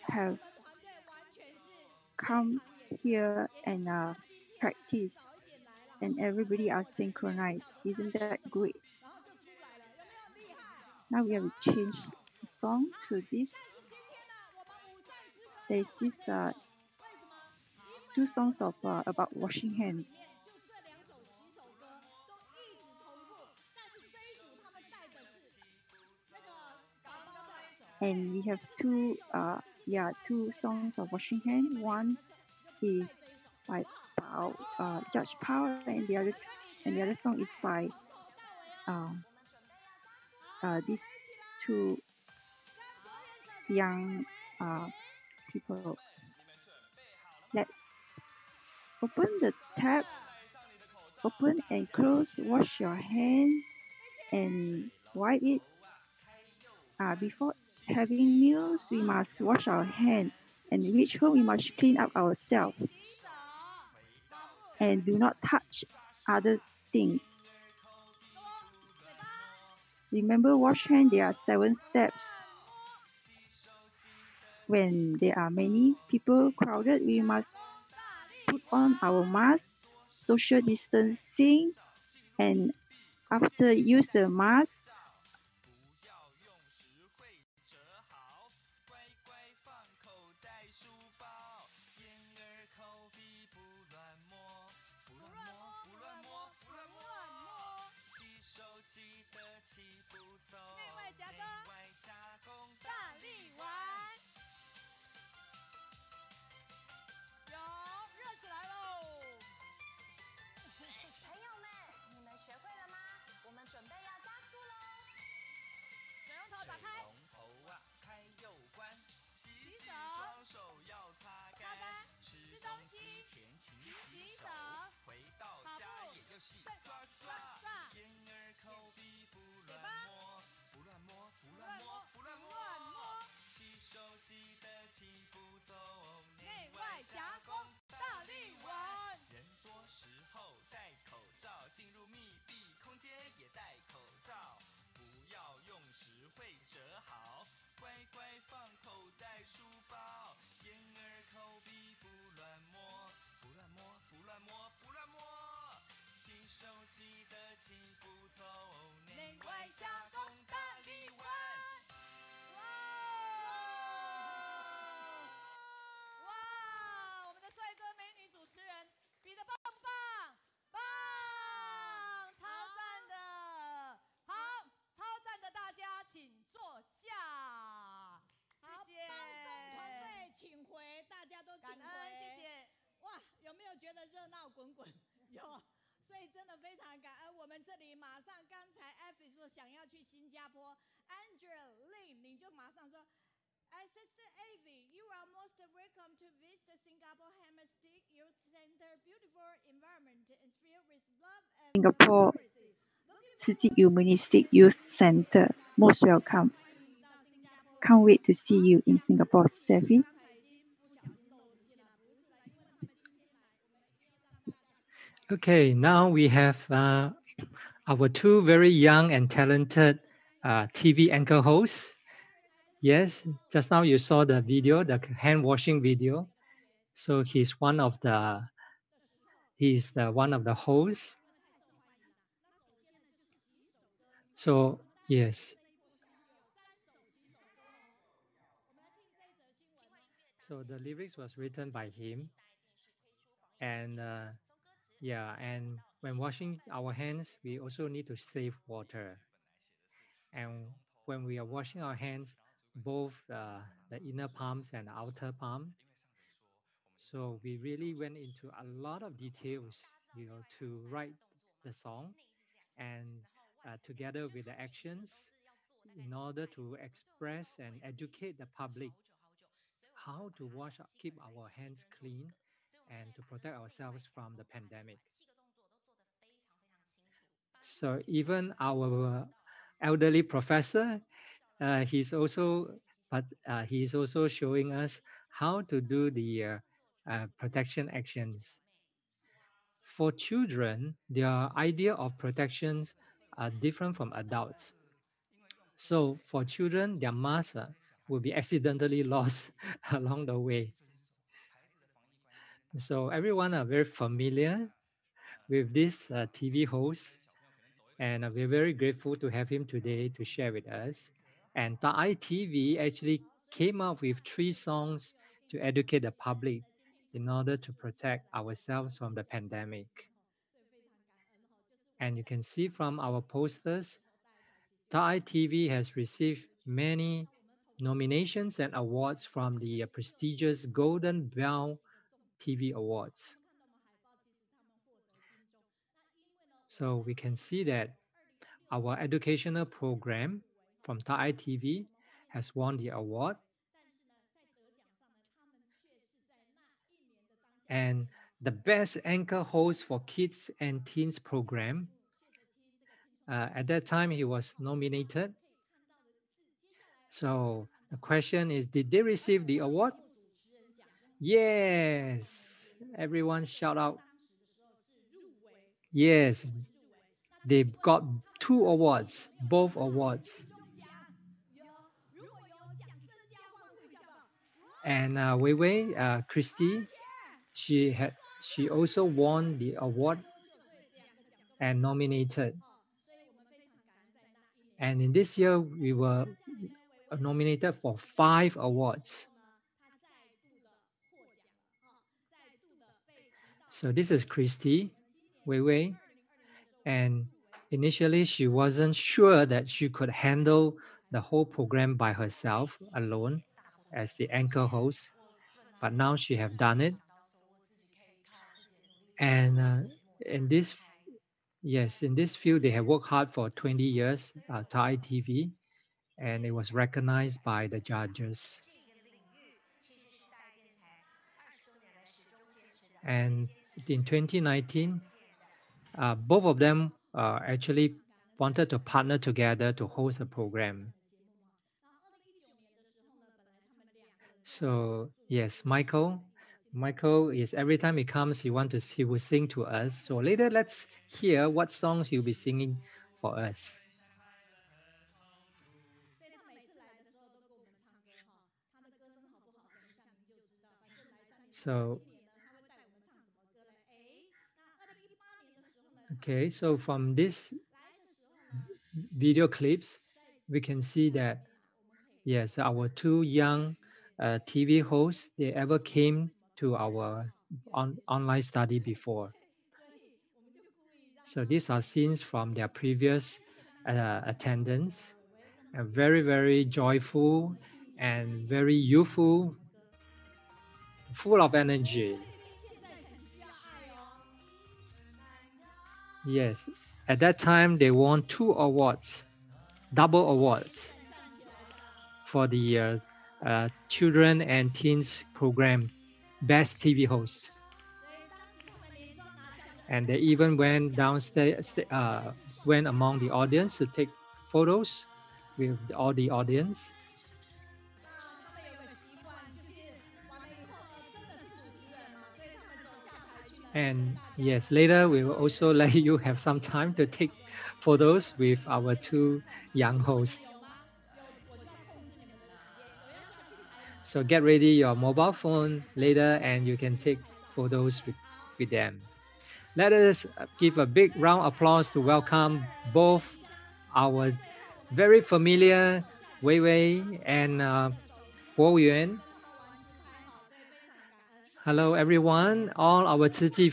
have come here and practice, and everybody are synchronized. Isn't that great? Now we have to change the song to this. There's this two songs of about washing hands. And we have two songs of washing hand. One is by Judge Pao, and the other song is by these two young people. Let's open the tap, open and close, wash your hand and wipe it. Before having meals, we must wash our hands, and reach home, we must clean up ourselves and do not touch other things. Remember, wash hand, there are 7 steps. When there are many people crowded, we must put on our mask, social distancing, and after use the mask, Sister Avi, you are most welcome to visit Singapore Holistic Youth Center. Beautiful environment is filled with love and Singapore City Humanistic Youth Center. Most welcome. Can't wait to see you in Singapore, Steffi. Okay, now we have our 2 very young and talented TV anchor hosts. Yes, just now you saw the video, the hand washing video. So he's one of the hosts. So yes. So the lyrics was written by him, and and when washing our hands, we also need to save water. And when we are washing our hands, both the inner palms and the outer palm. So we really went into a lot of details, to write the song, and together with the actions, in order to express and educate the public how to keep our hands clean and to protect ourselves from the pandemic. So even our elderly professor, he's also showing us how to do the protection actions. For children, their idea of protections are different from adults. So for children, their mask will be accidentally lost along the way. So everyone are very familiar with this TV host, and we're very grateful to have him today to share with us. And Ta'ai TV actually came up with 3 songs to educate the public in order to protect ourselves from the pandemic. And you can see from our posters, Ta'ai TV has received many nominations and awards from the prestigious Golden Bell TV Awards. So we can see that our educational program from Ta'ai TV has won the award. And the best anchor host for kids and teens program, at that time he was nominated. So the question is, did they receive the award? Yes, everyone shout out. Yes, they got 2 awards, both awards. And Weiwei, Christy, she also won the award and nominated. And in this year, we were nominated for 5 awards. So this is Christy, Weiwei, and initially she wasn't sure that she could handle the whole program by herself alone as the anchor host, but now she have done it. And in this field, they have worked hard for 20 years, Thai TV, and it was recognized by the judges. And in 2019, both of them actually wanted to partner together to host a program. So yes, Michael is, every time he comes, he will sing to us. So later, let's hear what songs he'll be singing for us. So, okay, so from this video clips, we can see that, yes, our 2 young TV hosts, they ever came to our online study before. So these are scenes from their previous attendance, and very, very joyful and very youthful, full of energy. Yes, at that time they won 2 awards, double awards, for the children and teens program, best TV host. And they even went downstairs, went among the audience to take photos with all the audience. And yes, later we will also let you have some time to take photos with our 2 young hosts. So get ready your mobile phone later and you can take photos with them. Let us give a big round of applause to welcome both our very familiar Weiwei and Boyuan. Hello everyone, all our Tzu Chi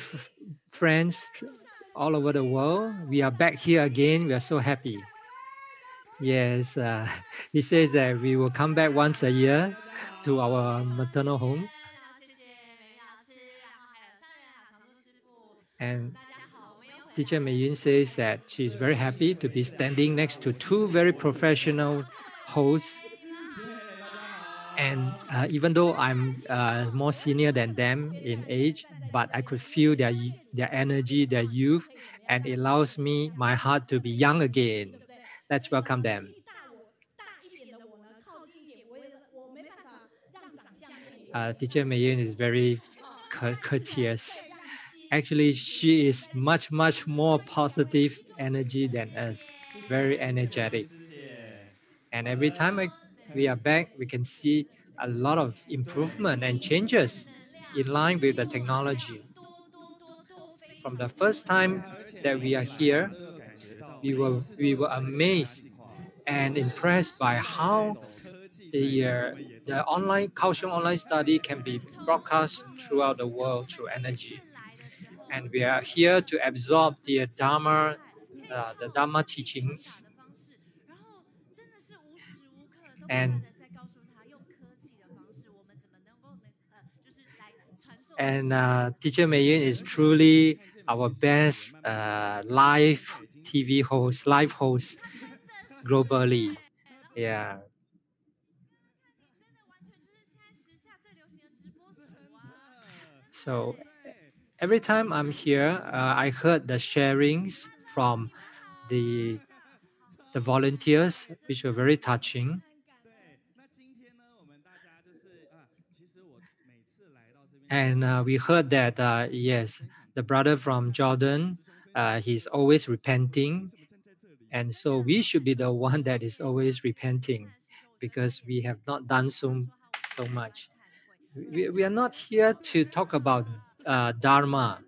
friends all over the world. We are back here again. We are so happy. Yes, he says that we will come back once a year to our maternal home. And Teacher Meiyun says that she's very happy to be standing next to two very professional hosts. And even though I'm more senior than them in age, but I could feel their energy, their youth, and it allows me, my heart, to be young again. Let's welcome them. Teacher Meiyun is very courteous. Actually, she is much more positive energy than us, very energetic. And every time we are back, we can see a lot of improvement and changes in line with the technology. From the first time that we are here, we were amazed and impressed by how the online Kaohsiung online study can be broadcast throughout the world through energy. And we are here to absorb the Dharma teachings. And Teacher Meiyun is truly our best live TV host, live host globally. Yeah. So every time I'm here, I heard the sharings from the volunteers, which were very touching. And we heard that, yes, the brother from Jordan, he's always repenting. And so we should be the one that is always repenting because we have not done so much. We are not here to talk about Dharma.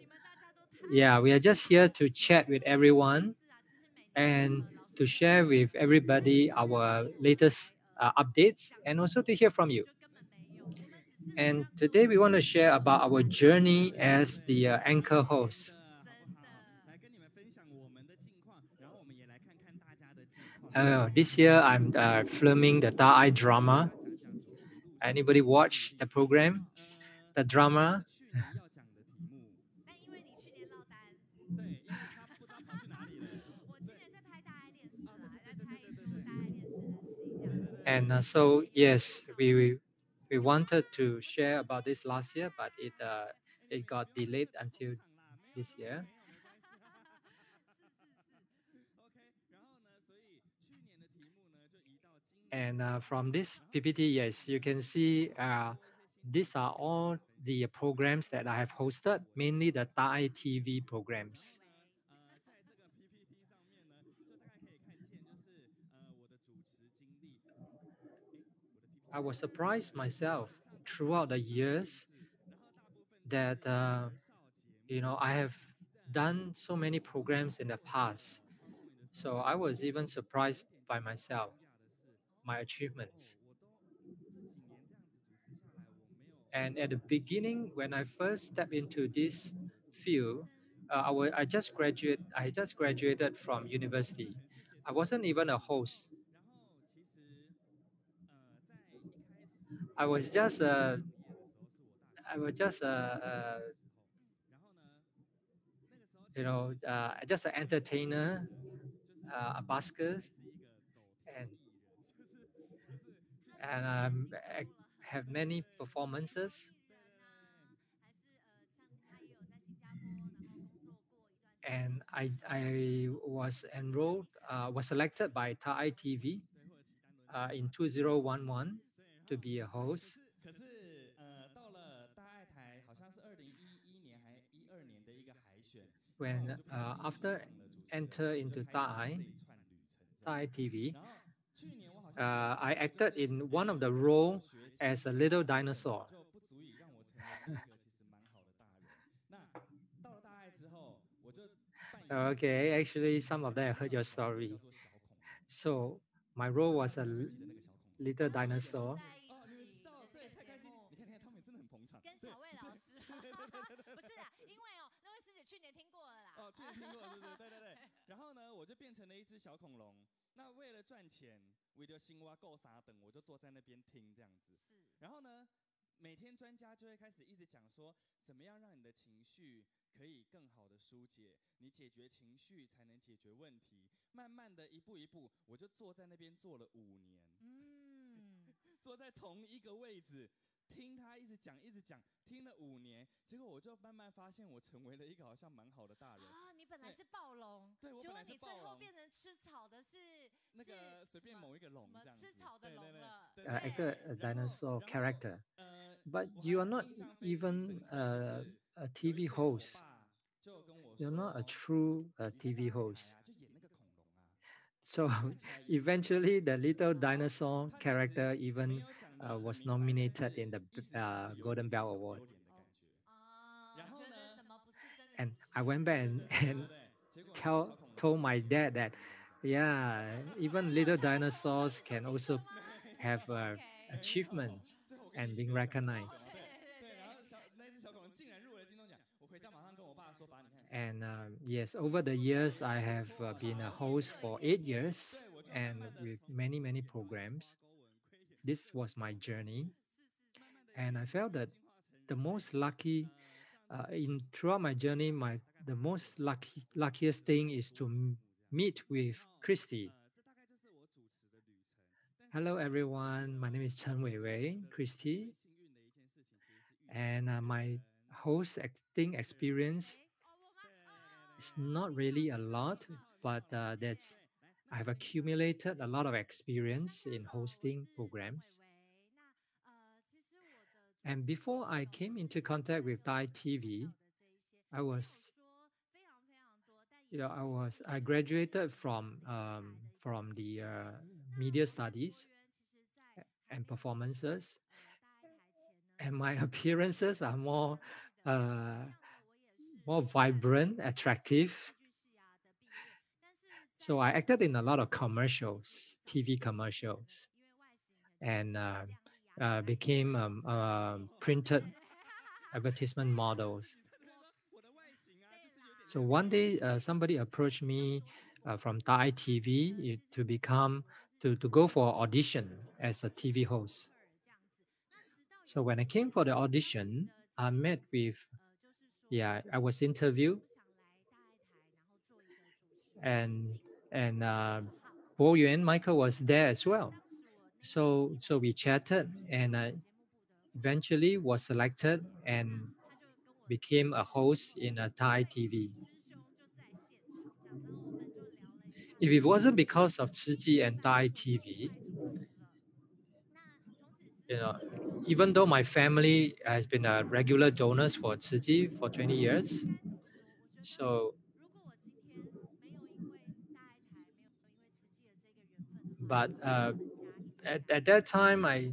Yeah, we are just here to chat with everyone and to share with everybody our latest updates and also to hear from you. And today we want to share about our journey as the anchor host. This year I'm filming the Ta'ai drama. Anybody watch the program, the drama? And so yes, we wanted to share about this last year, but it got delayed until this year. And from this PPT, yes, you can see these are all the programs that I have hosted, mainly the Thai TV programs. I was surprised myself throughout the years that I have done so many programs in the past. So I was even surprised by myself, my achievements. And at the beginning, when I first stepped into this field, I just graduated from university. I wasn't even a host. I was just just an entertainer, a busker, and I have many performances. And I was enrolled, was selected by Thai TV in 2011 to be a host. When after enter into Thai TV, I acted in one of the role as a little dinosaur. Okay, actually, some of them I heard your story. So my role was a little dinosaur. 那为了赚钱，我就心挖够傻等，我就坐在那边听这样子。然后呢，每天专家就会开始一直讲说，怎么样让你的情绪可以更好的疏解，你解决情绪才能解决问题。慢慢的一步一步，我就坐在那边坐了5年，坐在同一个位置。听他一直讲，一直讲，听了5年，结果我就慢慢发现，我成为了一个好像蛮好的大人。你本来是暴龙，对，我本来是暴龙，结果你最后变成吃草的是那个随便某一个龙这样子，吃草的龙了。A dinosaur character, but you are not even a TV host. You're not a true TV host. So eventually, the little dinosaur character even was nominated in the Golden Bell Award. And I went back and told my dad that, yeah, even little dinosaurs can also have achievements and being recognized. And yes, over the years, I have been a host for 8 years and with many programs. This was my journey. And I felt that the most lucky, throughout my journey, the most luckiest thing is to meet with Christy. Hello, everyone. My name is Chen Weiwei, Christy. And my host acting experience is not really a lot, but I've accumulated a lot of experience in hosting programs. And before I came into contact with Thai TV, I graduated from the media studies and performances, and my appearances are more vibrant, attractive. So I acted in a lot of commercials, TV commercials, and became printed advertisement models. So one day, somebody approached me from Thai TV to go for audition as a TV host. So when I came for the audition, I met with, I was interviewed, and Boyuan Michael was there as well. So we chatted, and I eventually was selected and became a host in a Thai TV. If it wasn't because of Tzu Chi and Thai TV, even though my family has been a regular donors for Tzu Chi for 20 years, but at that time, I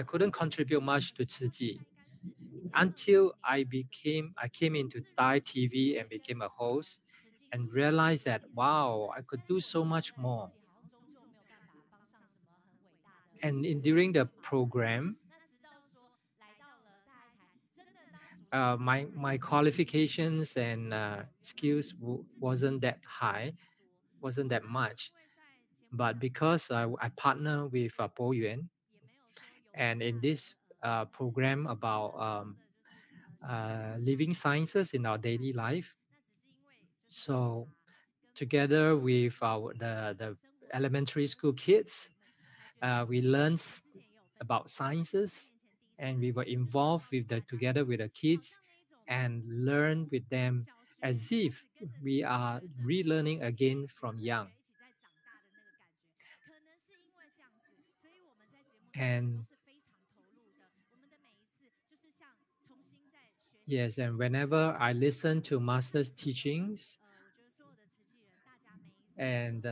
couldn't contribute much to Tzu Chi until I came into Thai TV and became a host, and realized that, wow, I could do so much more. And during the program, my qualifications and skills wasn't that high, wasn't that much. But because I partner with Boyuan, and in this program about living sciences in our daily life, so together with the elementary school kids, we learned about sciences, and we were involved together with the kids and learn with them as if we are relearning again from young. And yes, and whenever I listen to Master's teachings, and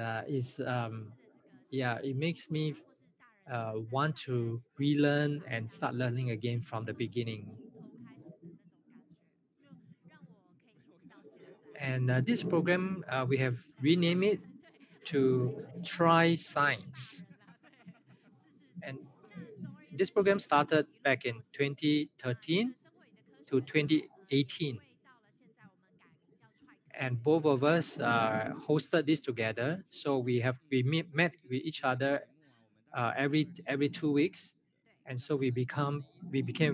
it makes me want to relearn and start learning again from the beginning. And this program, we have renamed it to Try Science. And this program started back in 2013 to 2018. and both of us hosted this together. So met with each other every 2 weeks, and so we became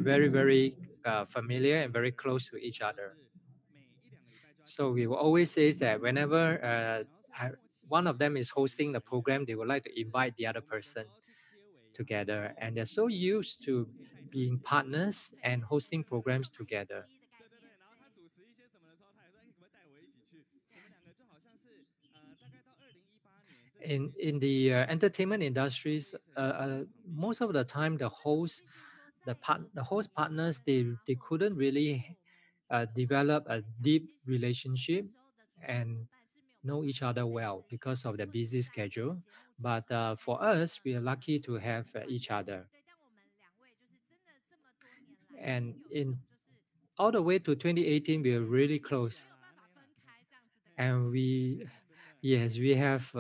very familiar and very close to each other. So we will always say that whenever one of them is hosting the program, they would like to invite the other person together, and they're so used to being partners and hosting programs together. In the entertainment industries, most of the time the host partners, they couldn't really develop a deep relationship and know each other well because of the busy schedule. But for us, we are lucky to have each other. And in all the way to 2018, we are really close. And yes, we have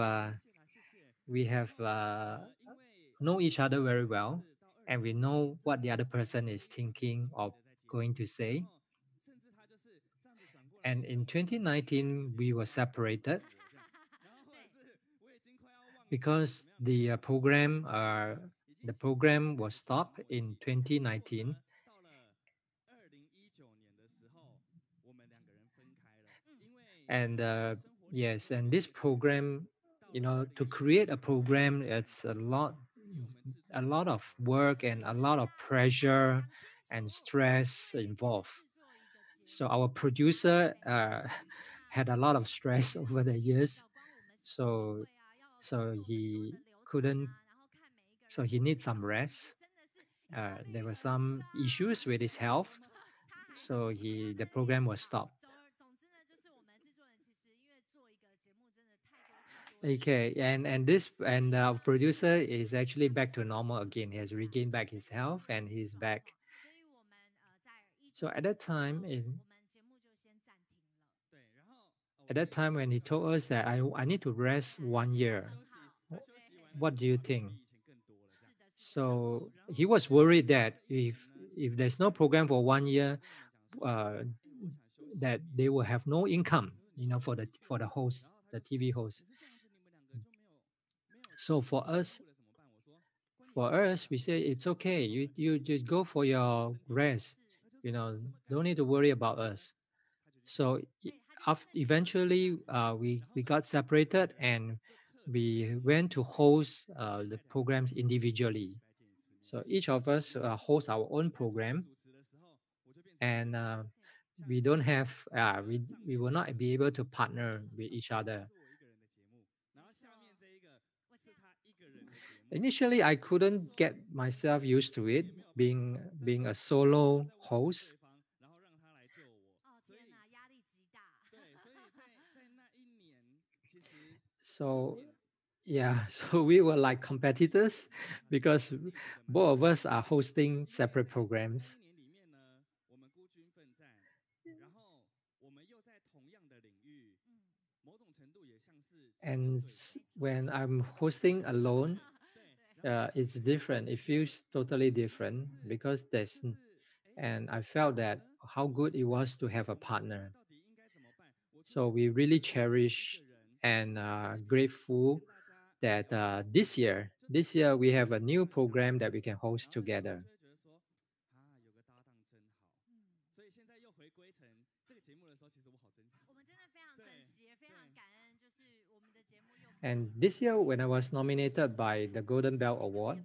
know each other very well, and we know what the other person is thinking or going to say. And in 2019, we were separated because the program was stopped in 2019. And yes, and this program, to create a program, it's a lot of work and a lot of pressure and stress involved. So our producer had a lot of stress over the years. So he couldn't. So he needs some rest. There were some issues with his health, so the program was stopped. Okay, and our producer is actually back to normal again. He has regained back his health and he's back. So at that time when he told us that I need to rest 1 year, what do you think? So he was worried that if there's no program for 1 year, that they will have no income, for the host, the TV host. So for us, we say it's okay. You just go for your rest. Don't need to worry about us. So eventually, we got separated and we went to host the programs individually. So each of us host our own program, and we don't have we will not be able to partner with each other. Initially, I couldn't get myself used to it, being a solo host. So yeah, so we were like competitors because both of us are hosting separate programs. And when I'm hosting alone, it's different. It feels totally different because and I felt that how good it was to have a partner. So we really cherish and grateful that this year we have a new program that we can host together. And this year, when I was nominated by the Golden Bell Award,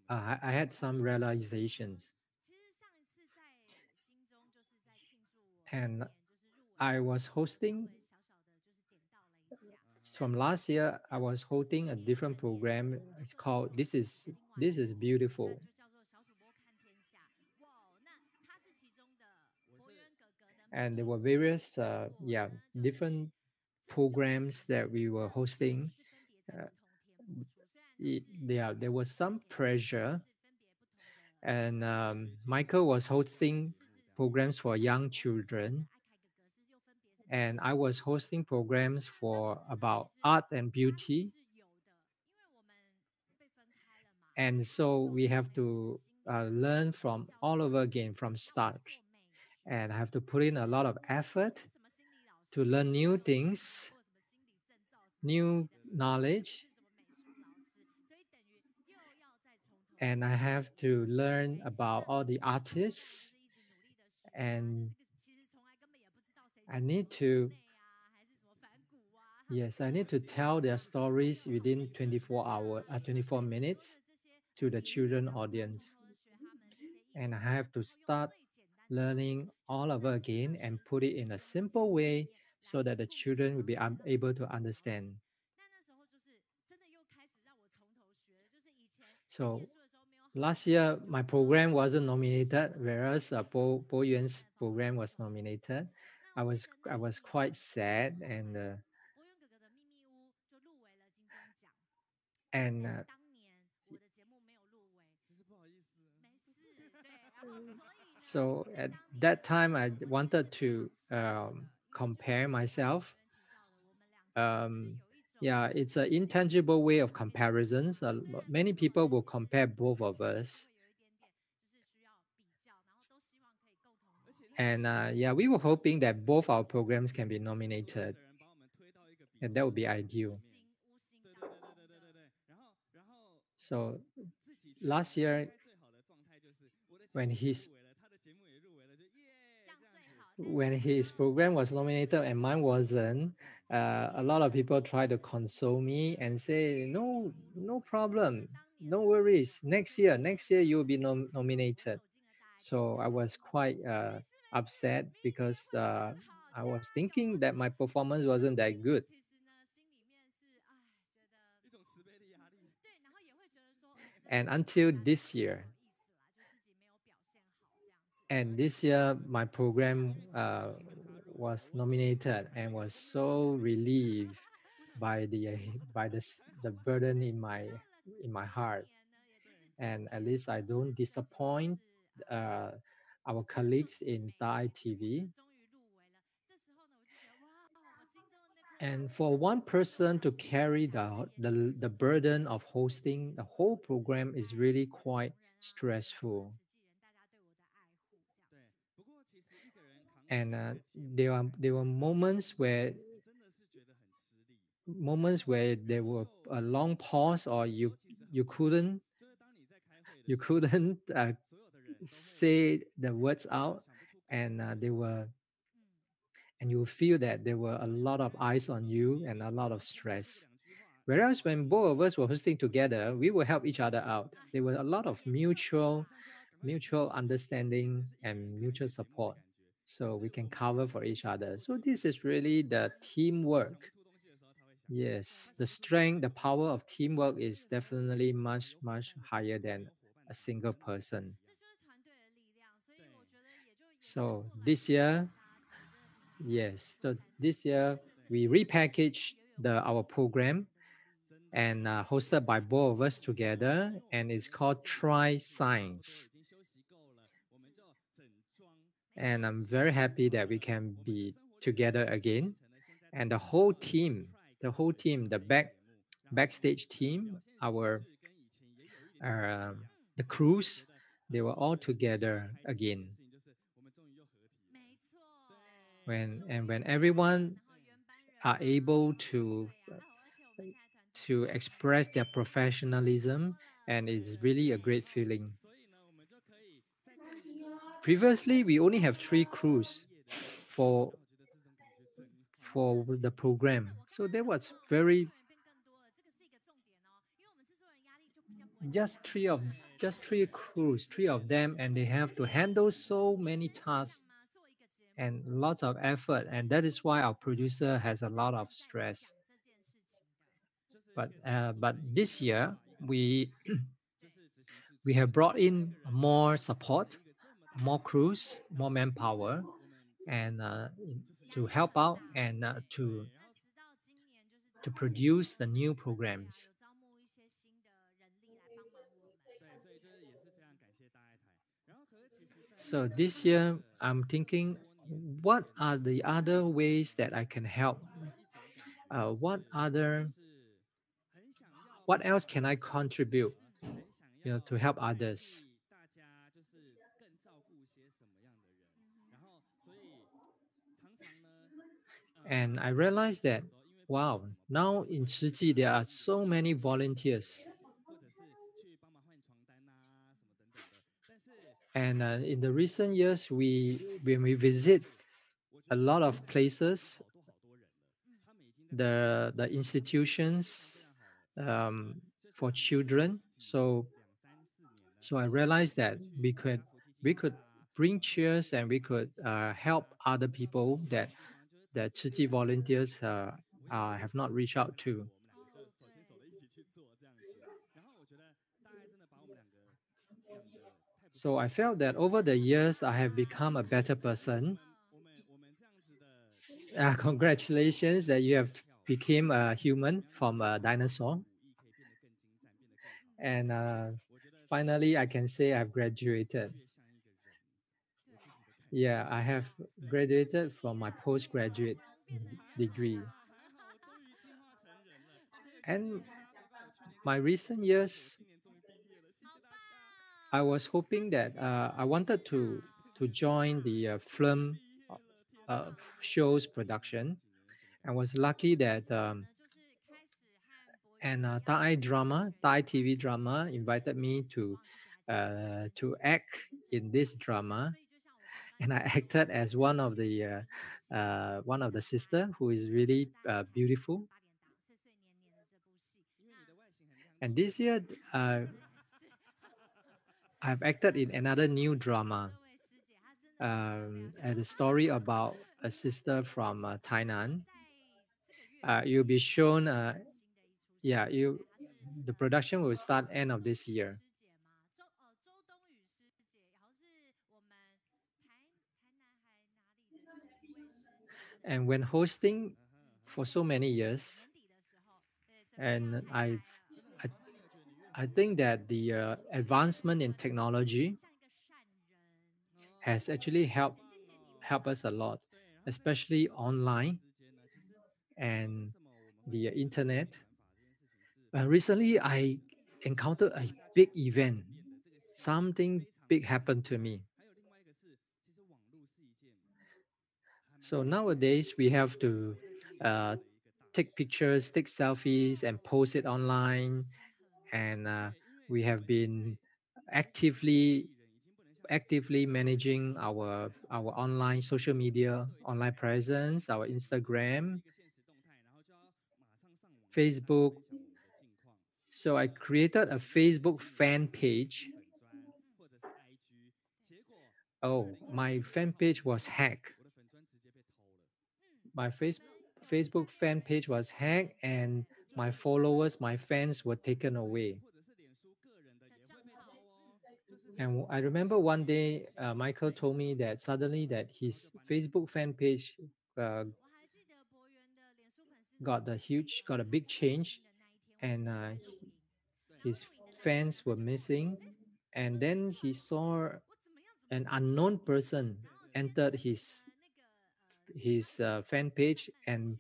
I had some realizations. And I was hosting, from last year, I was holding a different program. It's called This is Beautiful. And there were various different programs that we were hosting. There was some pressure, and Michael was hosting programs for young children, and I was hosting programs for about art and beauty. And so we have to learn from all over again from start, and I have to put in a lot of effort to learn new things, new knowledge, and I have to learn about all the artists, and I need to tell their stories within 24 minutes to the children audience. And I have to start learning all over again and put it in a simple way so that the children will be able to understand. So last year, my program wasn't nominated, whereas Boyuan's program was nominated. I was quite sad, and so at that time, I wanted to compare myself. Yeah, it's an intangible way of comparisons. Many people will compare both of us. And yeah, we were hoping that both our programs can be nominated. And that would be ideal. So last year, when his program was nominated and mine wasn't, a lot of people try to console me and say, no problem, no worries. Next year you'll be nominated. So I was quite upset because I was thinking that my performance wasn't that good. And until this year, my program was nominated and was so relieved by the burden in my heart. And at least I don't disappoint our colleagues in Thai TV. And for one person to carry the burden of hosting the whole program is really quite stressful. And there were moments where there were a long pause, or you couldn't say the words out, and you feel that there were a lot of eyes on you and a lot of stress. Whereas when both of us were hosting together, we will help each other out. There was a lot of mutual understanding and mutual support, so we can cover for each other. So this is really the teamwork. Yes, the power of teamwork is definitely much higher than a single person. So this year, we repackaged our program and hosted by both of us together, and it's called Try Science. And I'm very happy that we can be together again. And the whole team, the backstage team, the crews, they were all together again. When everyone are able to express their professionalism, and it's really a great feeling. Previously, we only have 3 crews for the program, so there was just three crews, 3 of them, and they have to handle so many tasks and lots of effort, and that is why our producer has a lot of stress. But this year we have brought in more support, more crews, more manpower, and to help out and to produce the new programs. So this year I'm thinking, what are the other ways that I can help? What else can I contribute, to help others? And I realized that, wow, now in Chiji there are so many volunteers. And in the recent years, when we visit a lot of places, the institutions for children. So I realized that we could bring chairs and we could help other people that Tzu volunteers have not reached out to. So I felt that over the years I have become a better person. Congratulations that you have become a human from a dinosaur. And finally, I can say I've graduated. Yeah, I have graduated from my postgraduate degree. And my recent years, I was hoping that I wanted to join the film shows production. I was lucky that Thai TV drama invited me to act in this drama, and I acted as one of the sister who is really beautiful. And this year, I've acted in another new drama, and a story about a sister from Tainan. You'll be shown. The production will start end of this year. And when hosting for so many years, and I think that the advancement in technology has actually helped us a lot, especially online and the internet. Recently, I encountered a big event. Something big happened to me. So nowadays, we have to take pictures, take selfies, and post it online. And we have been actively managing our online social media, online presence, our Instagram, Facebook. So I created a Facebook fan page. Oh, my fan page was hacked. My Facebook fan page was hacked, and my followers, my fans were taken away. And I remember one day, Michael told me that suddenly that his Facebook fan page got a big change, and his fans were missing. And then he saw an unknown person entered his fan page and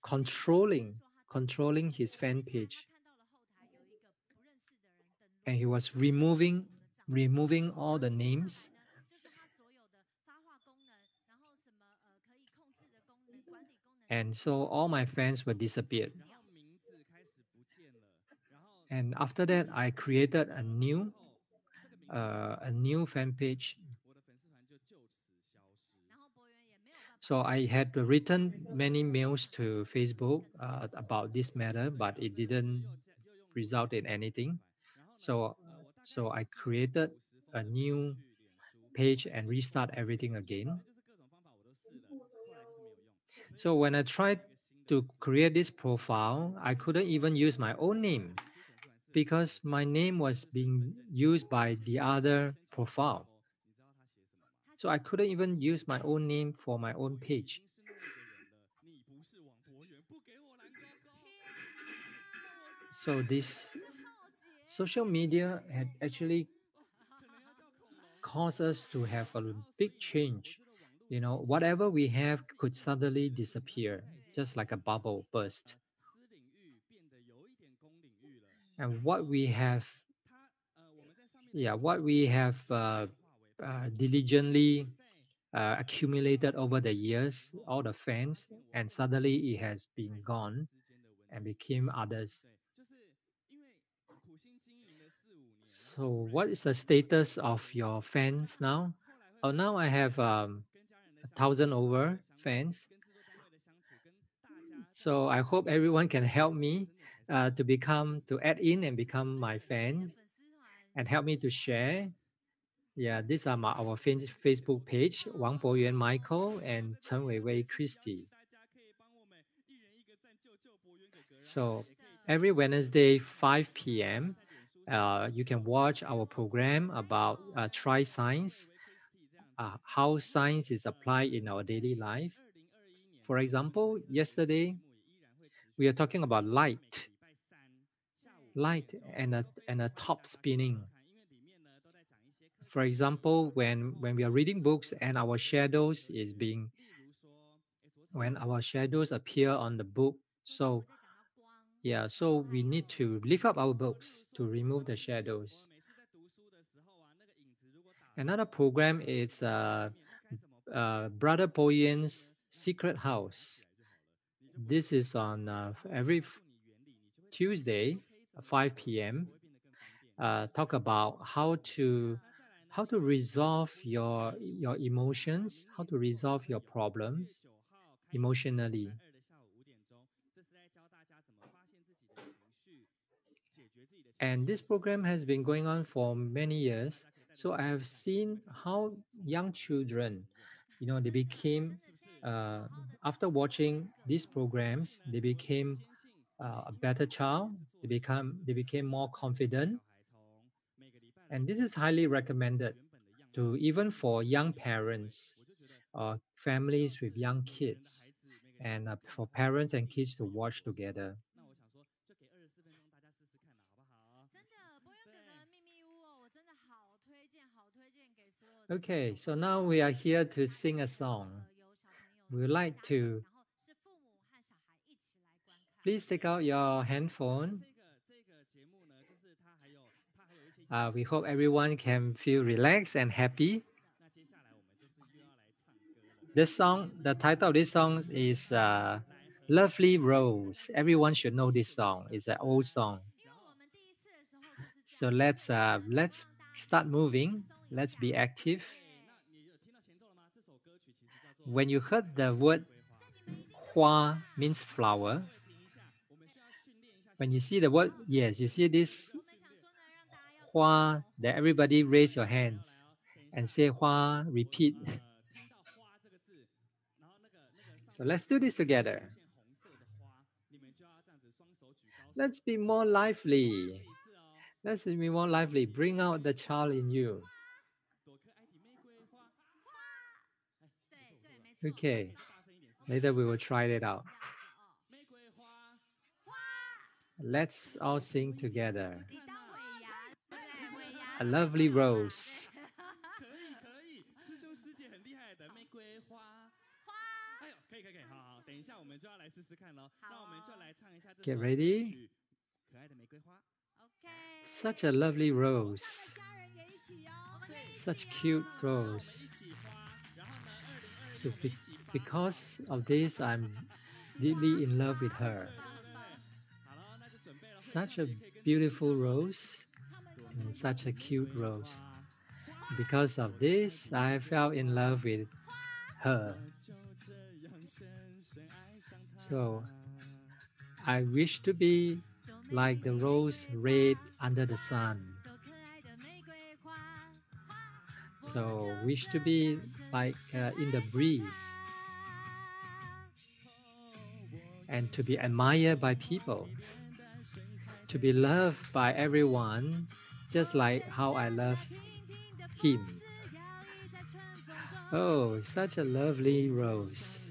controlling his fan page, and he was removing all the names. And so all my fans were disappeared. And after that, I created a new fan page. So I had written many mails to Facebook about this matter, but it didn't result in anything. So I created a new page and restart everything again. So when I tried to create this profile, I couldn't even use my own name because my name was being used by the other profile. So I couldn't even use my own name for my own page. So this social media had actually caused us to have a big change. You know, whatever we have could suddenly disappear, just like a bubble burst. And what we have diligently accumulated over the years, all the fans, and suddenly it has been gone and became others. So what is the status of your fans now? Oh, now I have 1,000 over fans. So I hope everyone can help me to add in and become my fans and help me to share. Yeah, these are our Facebook page, Wang Boyuan Michael and Chen Weiwei Christy. So every Wednesday, 5 p.m., you can watch our program about try science, how science is applied in our daily life. For example, yesterday, we are talking about light and a top spinning. For example, when we are reading books and our shadows when our shadows appear on the book, so we need to lift up our books to remove the shadows. Another program is Brother Boyuan's Secret House. This is on every Tuesday, 5 p.m. Talk about how to resolve your emotions, how to resolve your problems emotionally. And this program has been going on for many years. So I have seen how young children, they became, after watching these programs, they became a better child. They became more confident. And this is highly recommended even for young parents or families with young kids, and for parents and kids to watch together. Okay, so now we are here to sing a song. We would like to please take out your handphone. We hope everyone can feel relaxed and happy. This song, the title of this song is Lovely Rose. Everyone should know this song. It's an old song. So let's start moving. Let's be active. When you heard the word Hua means flower. When you see the word, yes, you see this Hua, that everybody raise your hands and say Hua, repeat. So let's do this together. Let's be more lively. Let's be more lively. Bring out the child in you. Okay, later we will try it out. Let's all sing together. A lovely rose. Get ready. Such a lovely rose. Such cute rose. So because of this, I'm deeply in love with her. Such a beautiful rose and such a cute rose. Because of this, I fell in love with her. So I wish to be like the rose red under the sun. So wish to be like in the breeze and to be admired by people, to be loved by everyone, just like how I love him. Oh, such a lovely rose.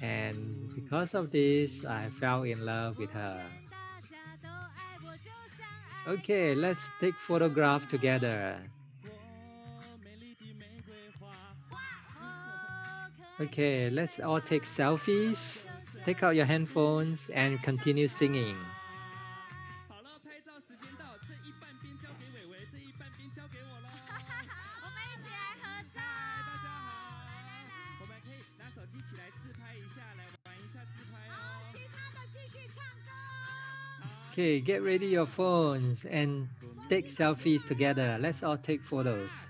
And because of this, I fell in love with her. Okay, let's take photograph together. Okay, let's all take selfies. Take out your handphones and continue singing. Okay, get ready your phones and take selfies together. Let's all take photos.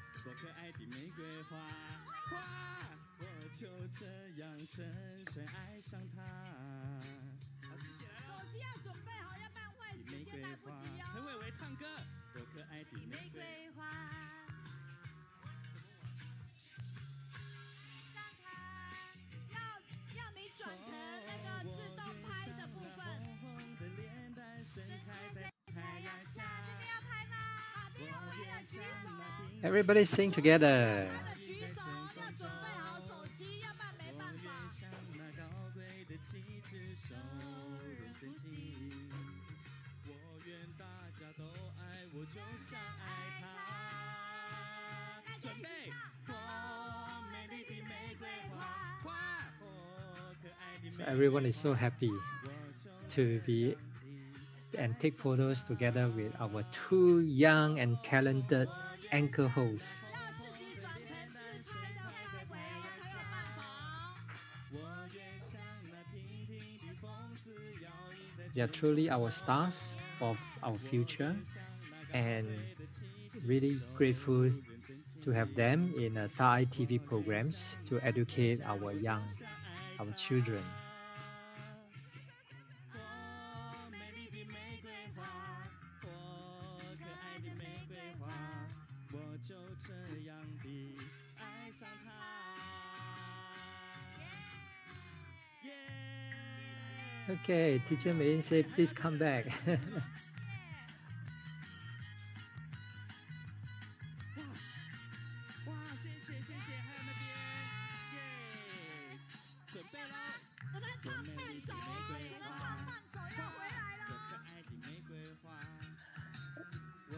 Everybody sing together. So everyone is so happy to be and take photos together with our two young and talented anchor hosts. They are truly our stars of our future, and really grateful to have them in Thai TV programs to educate our young, our children. Okay, Teacher Mayin say, please come back.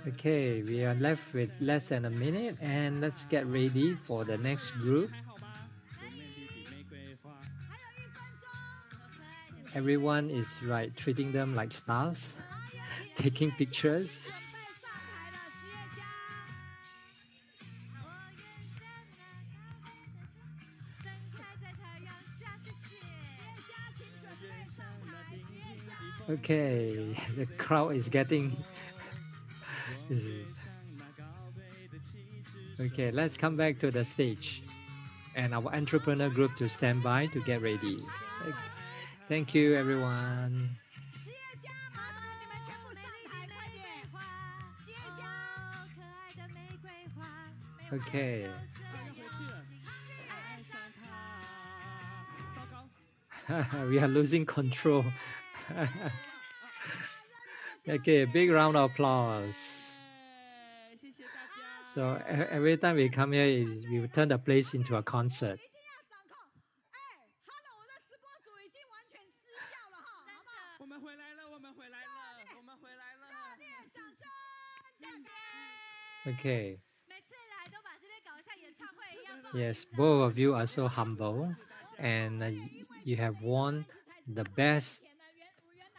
Okay, we are left with less than a minute, and let's get ready for the next group. Everyone is treating them like stars, taking pictures. Okay, the crowd is getting... Okay, let's come back to the stage and our entrepreneur group to stand by to get ready. Thank you, everyone. Okay. We are losing control. Okay, big round of applause. So every time we come here, we turn the place into a concert. Okay. Yes, both of you are so humble, and you have won the best.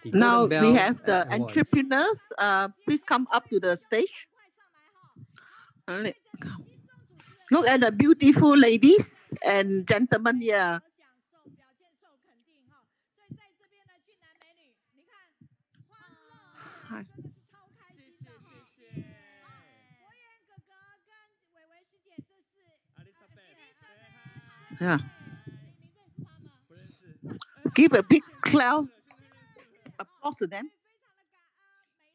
Now we have the entrepreneurs. Please come up to the stage. Look at the beautiful ladies and gentlemen here. Hi. Yeah. Give a big applause to them.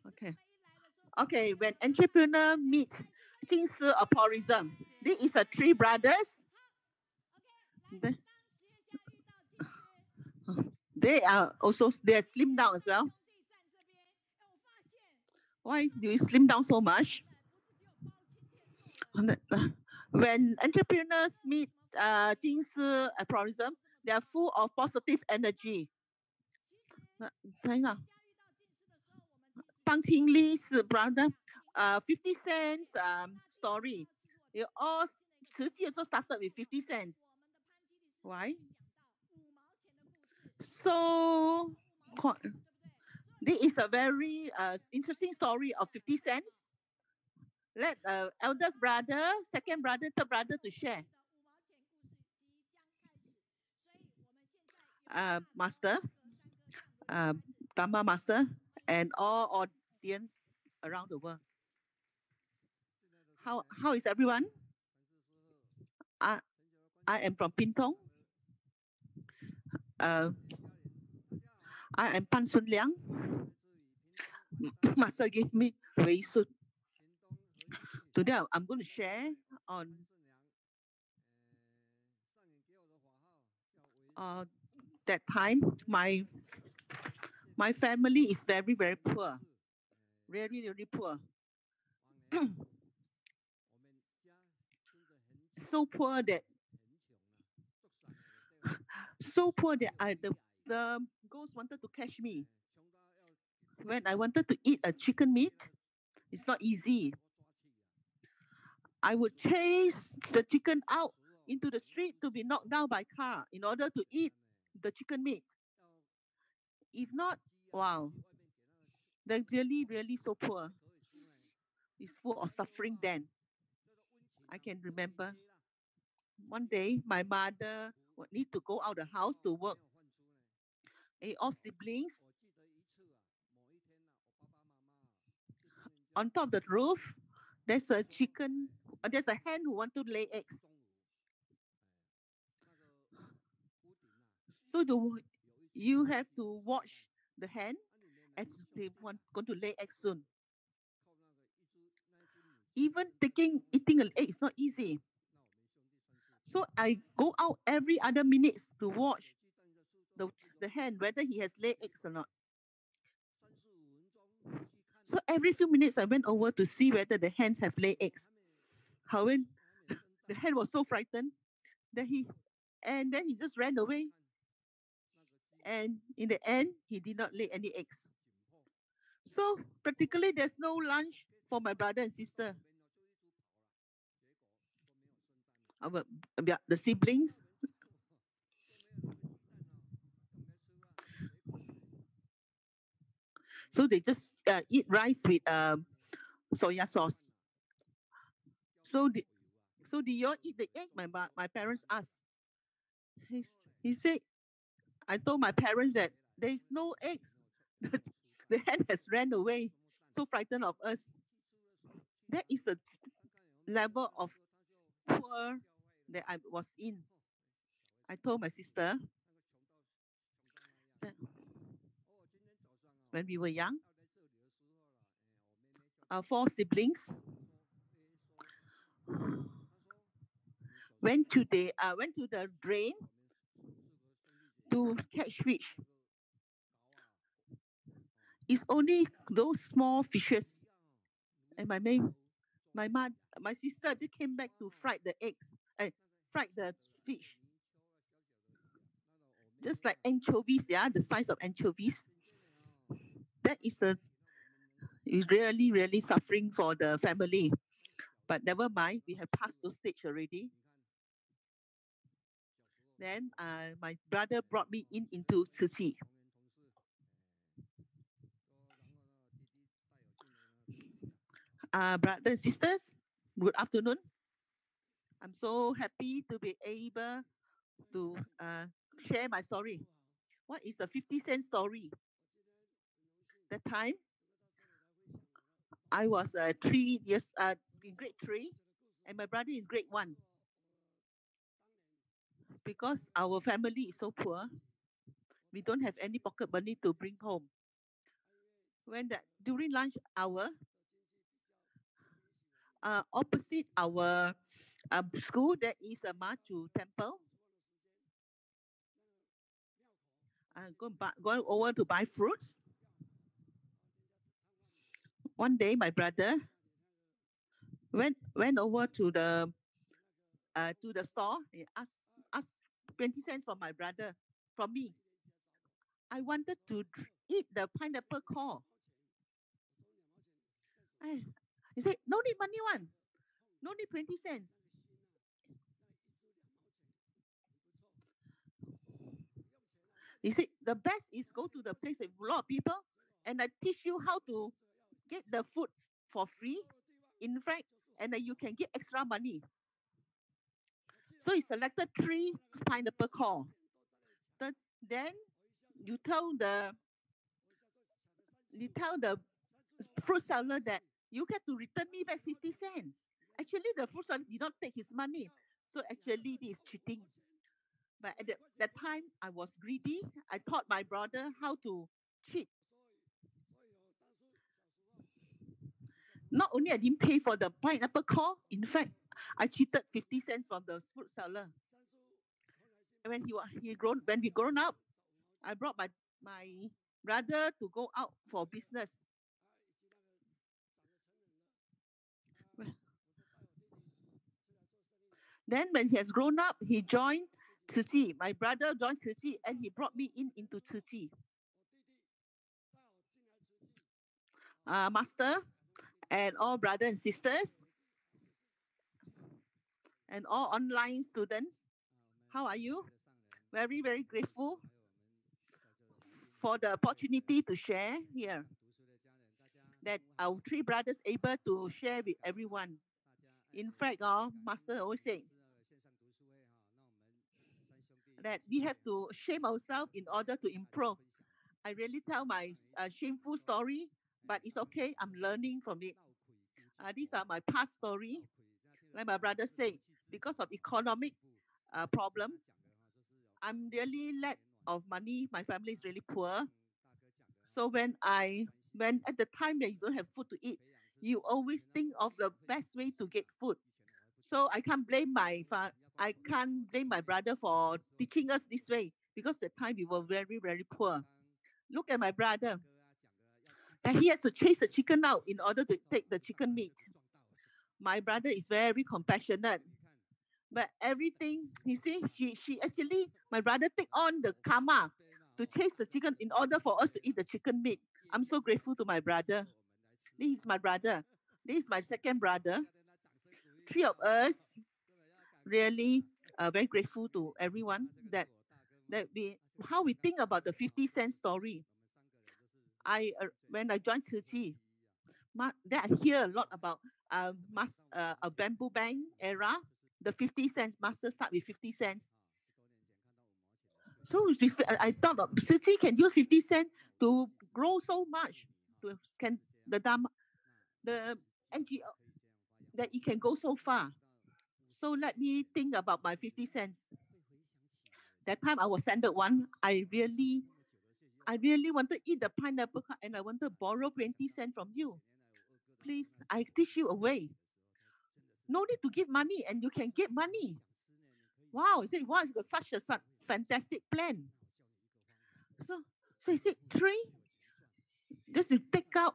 Okay. Okay, when entrepreneur meets Xingchun or tourism, this is a three brothers. They are slim down as well. Why do you slim down so much? When entrepreneurs meet Xingchun or tourism, they are full of positive energy. 邦清丽是 brother, 50 cents story. You all 实际的时候 started with 50 cents. Why? So this is a very interesting story of 50 cents. Let eldest brother, second brother, third brother to share. Master, Dharma Master, and all audience around the world. How is everyone? I am from Pintong. I am Pan Sun Liang. Master gave me Wei Sun. Today I'm going to share on that time my family is very, very poor. Really, really poor. So poor that the ghost wanted to catch me. When I wanted to eat a chicken meat, it's not easy. I would chase the chicken out into the street to be knocked down by car in order to eat the chicken meat. If not, wow, they're really, really so poor. It's full of suffering then. I can remember one day my mother would need to go out the house to work. All siblings on top of the roof, there's a hen who want to lay eggs. So you have to watch the hen as they going to lay eggs soon. Even eating an egg is not easy. So I go out every other minutes to watch the hen, whether he has laid eggs or not. So every few minutes I went over to see whether the hens have laid eggs. However, the hen was so frightened that he just ran away. And in the end, he did not lay any eggs. So practically there's no lunch for my brother and sister. The siblings. So they just eat rice with soya sauce. So did you all eat the egg? My parents asked. He said, I told my parents that there is no eggs. The hen has ran away, so frightened of us. That is the level of poor that I was in. I told my sister that when we were young, our 4 siblings went to the drain to catch fish. It's only those small fishes. And my sister just came back to fry the eggs, fry the fish. Just like anchovies, the size of anchovies. That is really, really suffering for the family. But never mind, we have passed those stage already. Then my brother brought me into Ceci. Brothers and sisters, good afternoon. I'm so happy to be able to share my story. What is a 50-cent story? That time, I was 3 years in grade 3, and my brother is grade 1. Because our family is so poor, we don't have any pocket money to bring home. During lunch hour, opposite our school, there is a Machu temple. Going over to buy fruits. One day, my brother went over to the store. He asked 20 cents from my brother, from me. I wanted to eat the pineapple core. He said, no need money one. No need 20 cents. He said, the best is go to the place with a lot of people and I teach you how to get the food for free, in fact, and then you can get extra money. So he selected 3 pineapple core. then you tell the fruit seller that you get to return me back 50 cents. Actually, the fruit seller did not take his money. So actually, this is cheating. But at that time, I was greedy. I taught my brother how to cheat. Not only I didn't pay for the pineapple core, in fact, I cheated 50 cents from the fruit seller. When we grown up, I brought my brother to go out for business. Then when he has grown up, he joined Tzu Chi. My brother joined Tzu Chi and he brought me into Tzu Chi. Master and all brothers and sisters and all online students, how are you? Very, very grateful for the opportunity to share here. That our three brothers able to share with everyone. In fact, Master always say that we have to shame ourselves in order to improve. I really tell my shameful story, but it's okay. I'm learning from it. These are my past story. Like my brother said, because of economic problem, I'm really lack of money. My family is really poor. So when at the time that you don't have food to eat, you always think of the best way to get food. So I can't blame my brother for teaching us this way because the time we were very, very poor. Look at my brother. That he has to chase the chicken out in order to take the chicken meat. My brother is very compassionate. But everything, you see, she actually, my brother take on the karma to chase the chicken in order for us to eat the chicken meat. I'm so grateful to my brother. This is my brother. This is my second brother. Three of us really very grateful to everyone that how we think about the 50 cent story. When I joined Tzu Chi, then I hear a lot about a bamboo bank era. The 50 cents, master start with 50 cents. So I thought Tzu Chi can use 50 cents to grow so much, to can the Dharma, the NGO, that it can go so far. So let me think about my 50 cents. That time I was sent one. I really want to eat the pineapple and I want to borrow 20 cents from you. Please, I teach you a way. No need to give money and you can get money. Wow, I said, wow, it's got such a fantastic plan. So he said, three, just to take out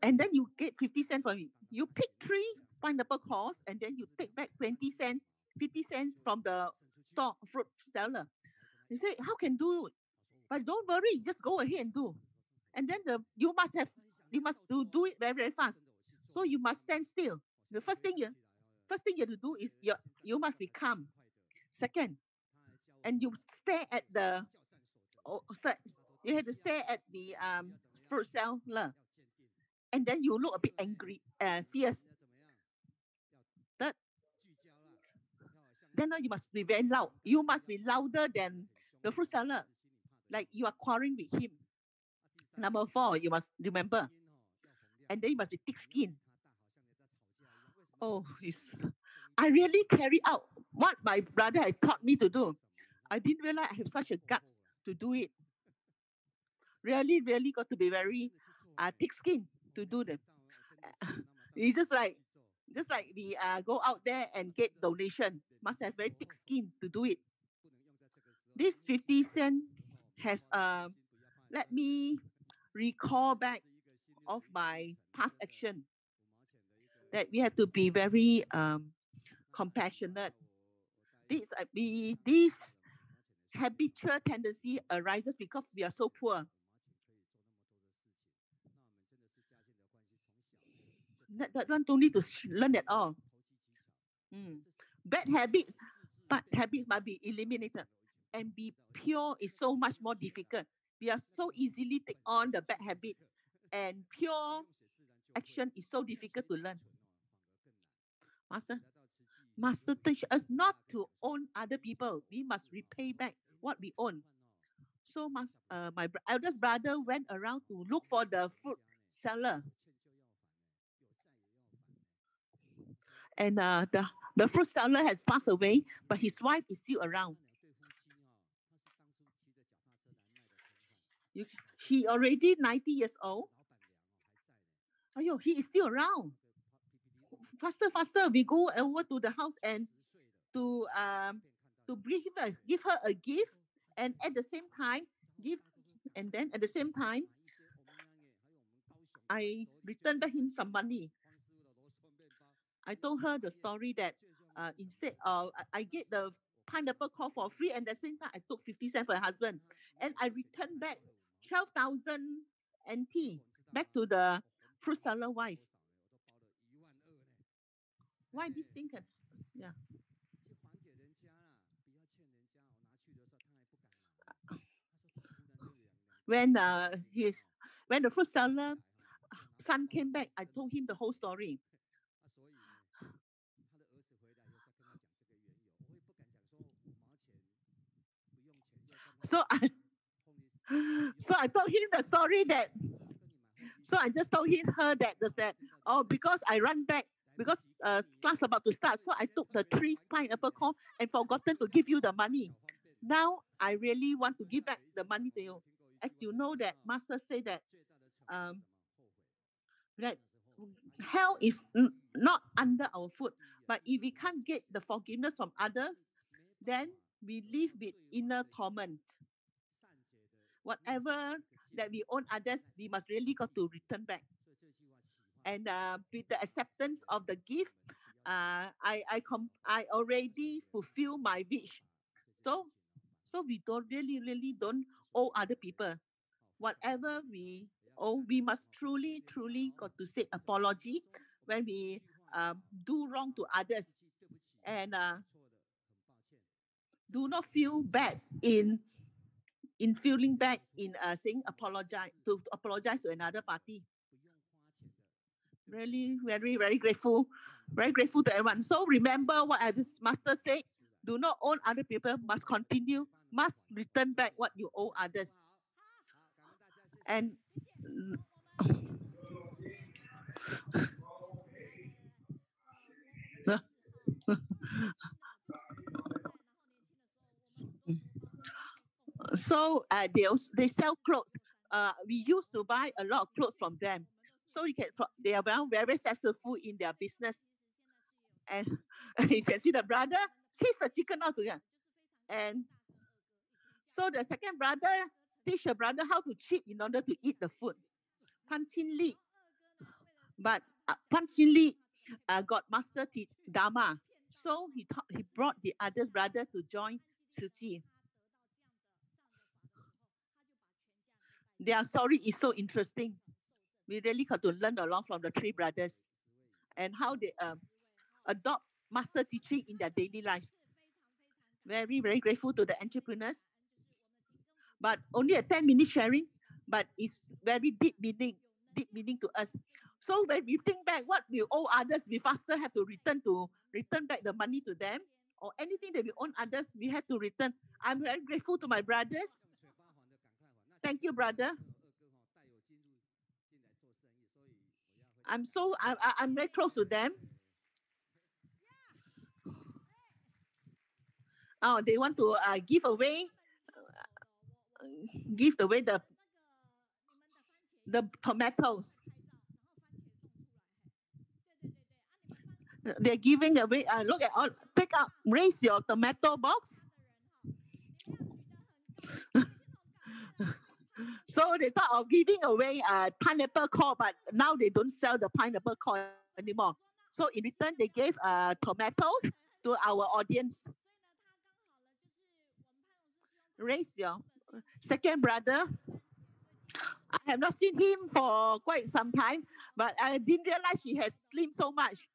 and then you get 50 cents from me. You pick three pineapple cores and then you take back 20 cents, 50 cents from the store fruit seller. He said, how can do it? But don't worry, just go ahead and do. And then you must do it very, very fast. So you must stand still. The first thing you have to do is you must be calm. Second, and you stare at you have to stare at the fruit seller. And then you look a bit angry, fierce. Third, then you must be very loud. You must be louder than the fruit seller, like you are quarreling with him. Number 4, you must remember. And then you must be thick skin. Oh, I really carry out what my brother had taught me to do. I didn't realize I have such a guts to do it. Really, really got to be very thick skin to do them. It's just like we go out there and get donation. Must have very thick skin to do it. This 50 cent has let me recall back of my past action. That we have to be very compassionate. This habitual tendency arises because we are so poor. That one don't need to learn at all. Bad habits must be eliminated. And be pure is so much more difficult. We are so easily take on the bad habits. And pure action is so difficult to learn. Master teach us not to own other people. We must repay back what we own. So my eldest brother went around to look for the fruit seller. And the fruit seller has passed away, but his wife is still around. She already 90 years old. Ayo, he is still around. Faster, faster. We go over to the house and to give her a gift, and at the same time I returned back him some money. I told her the story that instead of I get the pineapple core for free, and at the same time I took 50 cents for her husband, and I returned back 12,000 NT back to the fruit seller wife. Why this thing can? Yeah. When the fruit seller son came back, I told him the whole story. So I told him the story that. So I just told her that because I ran back because class about to start, so I took the 3 pineapple core and forgotten to give you the money. Now I really want to give back the money to you. As you know that Master said that that hell is not under our foot, but if we can't get the forgiveness from others, then we live with inner torment. Whatever that we own others, we must really got to return back. And with the acceptance of the gift, I already fulfill my wish. So we don't really don't owe other people. Whatever we owe, we must truly got to say apology when we do wrong to others, and do not feel bad in feeling bad in saying apologize to another party. Really, very grateful to everyone. So remember what this Master said: do not own other people, must return back what you owe others. And so they sell clothes. We used to buy a lot of clothes from them. So they are very successful in their business. And you can see the brother chase the chicken out together. And so the second brother teach the brother how to cheat in order to eat the food. Pan Chin Li. But Pan Chin Li got Master Dharma. So he brought the other brother to join Tzu Chi. Their story is so interesting. We really got to learn along from the 3 brothers and how they adopt Master teaching in their daily life. Very grateful to the entrepreneurs. But only a 10-minute sharing, but it's very deep meaning to us. So when we think back what we owe others, we faster have to return back the money to them, or anything that we owe others, we have to return. I'm very grateful to my brothers. Thank you, brother. I'm very close to them. Oh, they want to give away the tomatoes. They're giving away. Look at all. Pick up. Raise your tomato box. So they thought of giving away pineapple core, but now they don't sell the pineapple core anymore. So in return, they gave tomatoes to our audience. Raise your second brother. I have not seen him for quite some time, but I didn't realize she has slimmed so much.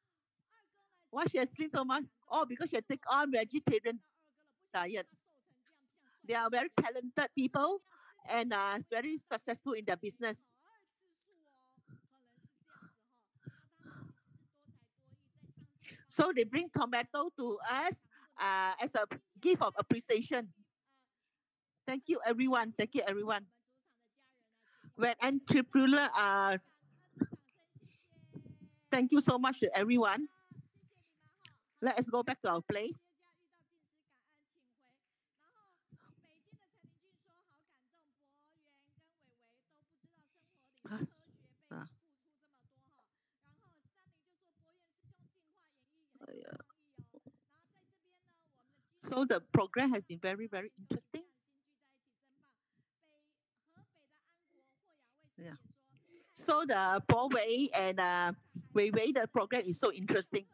Why she has slimmed so much? Oh, because she take on vegetarian diet. They are very talented people and very successful in their business. So they bring tomato to us as a gift of appreciation. Thank you, everyone. Thank you, everyone. When entrepreneur thank you so much to everyone. Let us go back to our place. So the program has been very, very interesting. Yeah. So the Boyuan and Weiwei, the program is so interesting.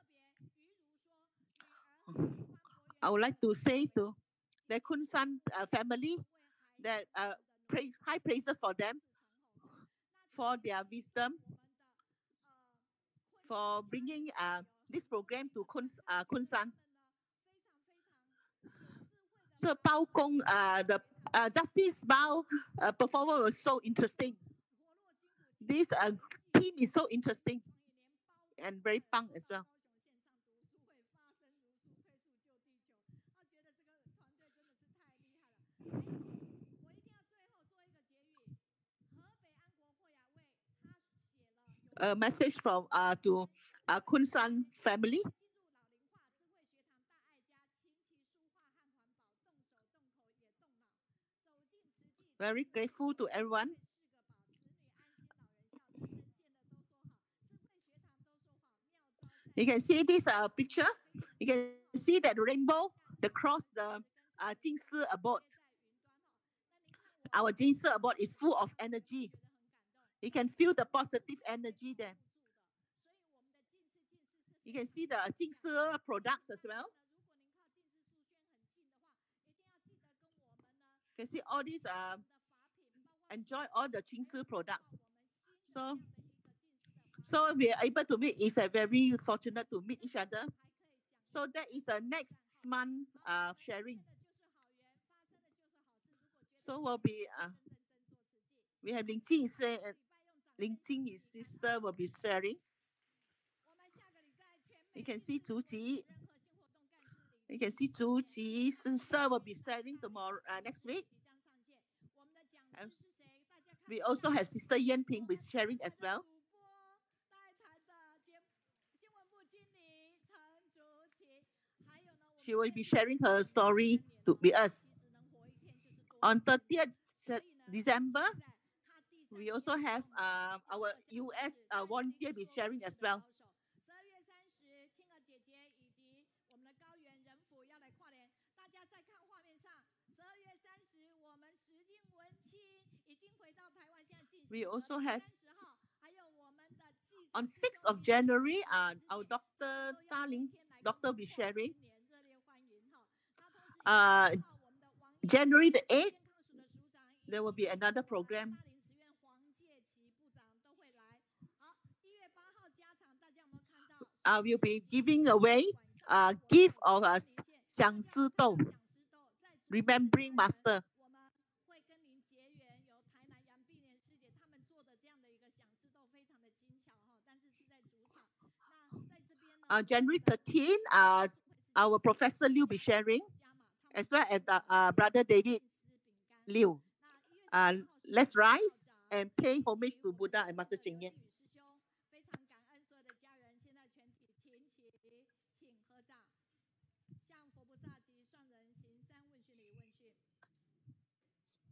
I would like to say to the Kun San family that high praises for them, for their wisdom, for bringing this program to Kun San. So Bao Gong, the Justice Bao performance was so interesting. This team is so interesting and very fun as well. A message from to Kun San family. Very grateful to everyone. You can see this picture. You can see that rainbow across the Jingsi abode. Our Jingsi abode is full of energy. You can feel the positive energy there. You can see the Jingsi products as well. You can see all these enjoy all the Jingsi products. So we are able to meet. Is very fortunate to meet each other. So that is next month sharing. So we'll be we have Ling Jing his sister will be sharing. You can see Zhu Ji. You can see Zhu Ji's sister will be sharing tomorrow next week. We also have Sister Yan Ping with sharing as well. She will be sharing her story with us. On 30th December, we also have our US volunteer be sharing as well. We also have on 6th of January, our doctor will be sharing. January the 8th, there will be another program. We'll be giving away a gift of a Xiang Si Dou, Remembering Master. January 13th, our Professor Liu will be sharing, as well as Brother David Liu. Let's rise and pay homage to Buddha and Master Cheng Yen.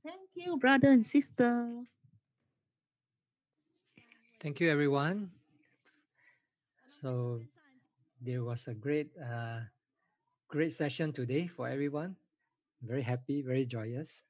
Thank you, brother and sister. Thank you, everyone. So there was a great session today for everyone. Very happy, very joyous.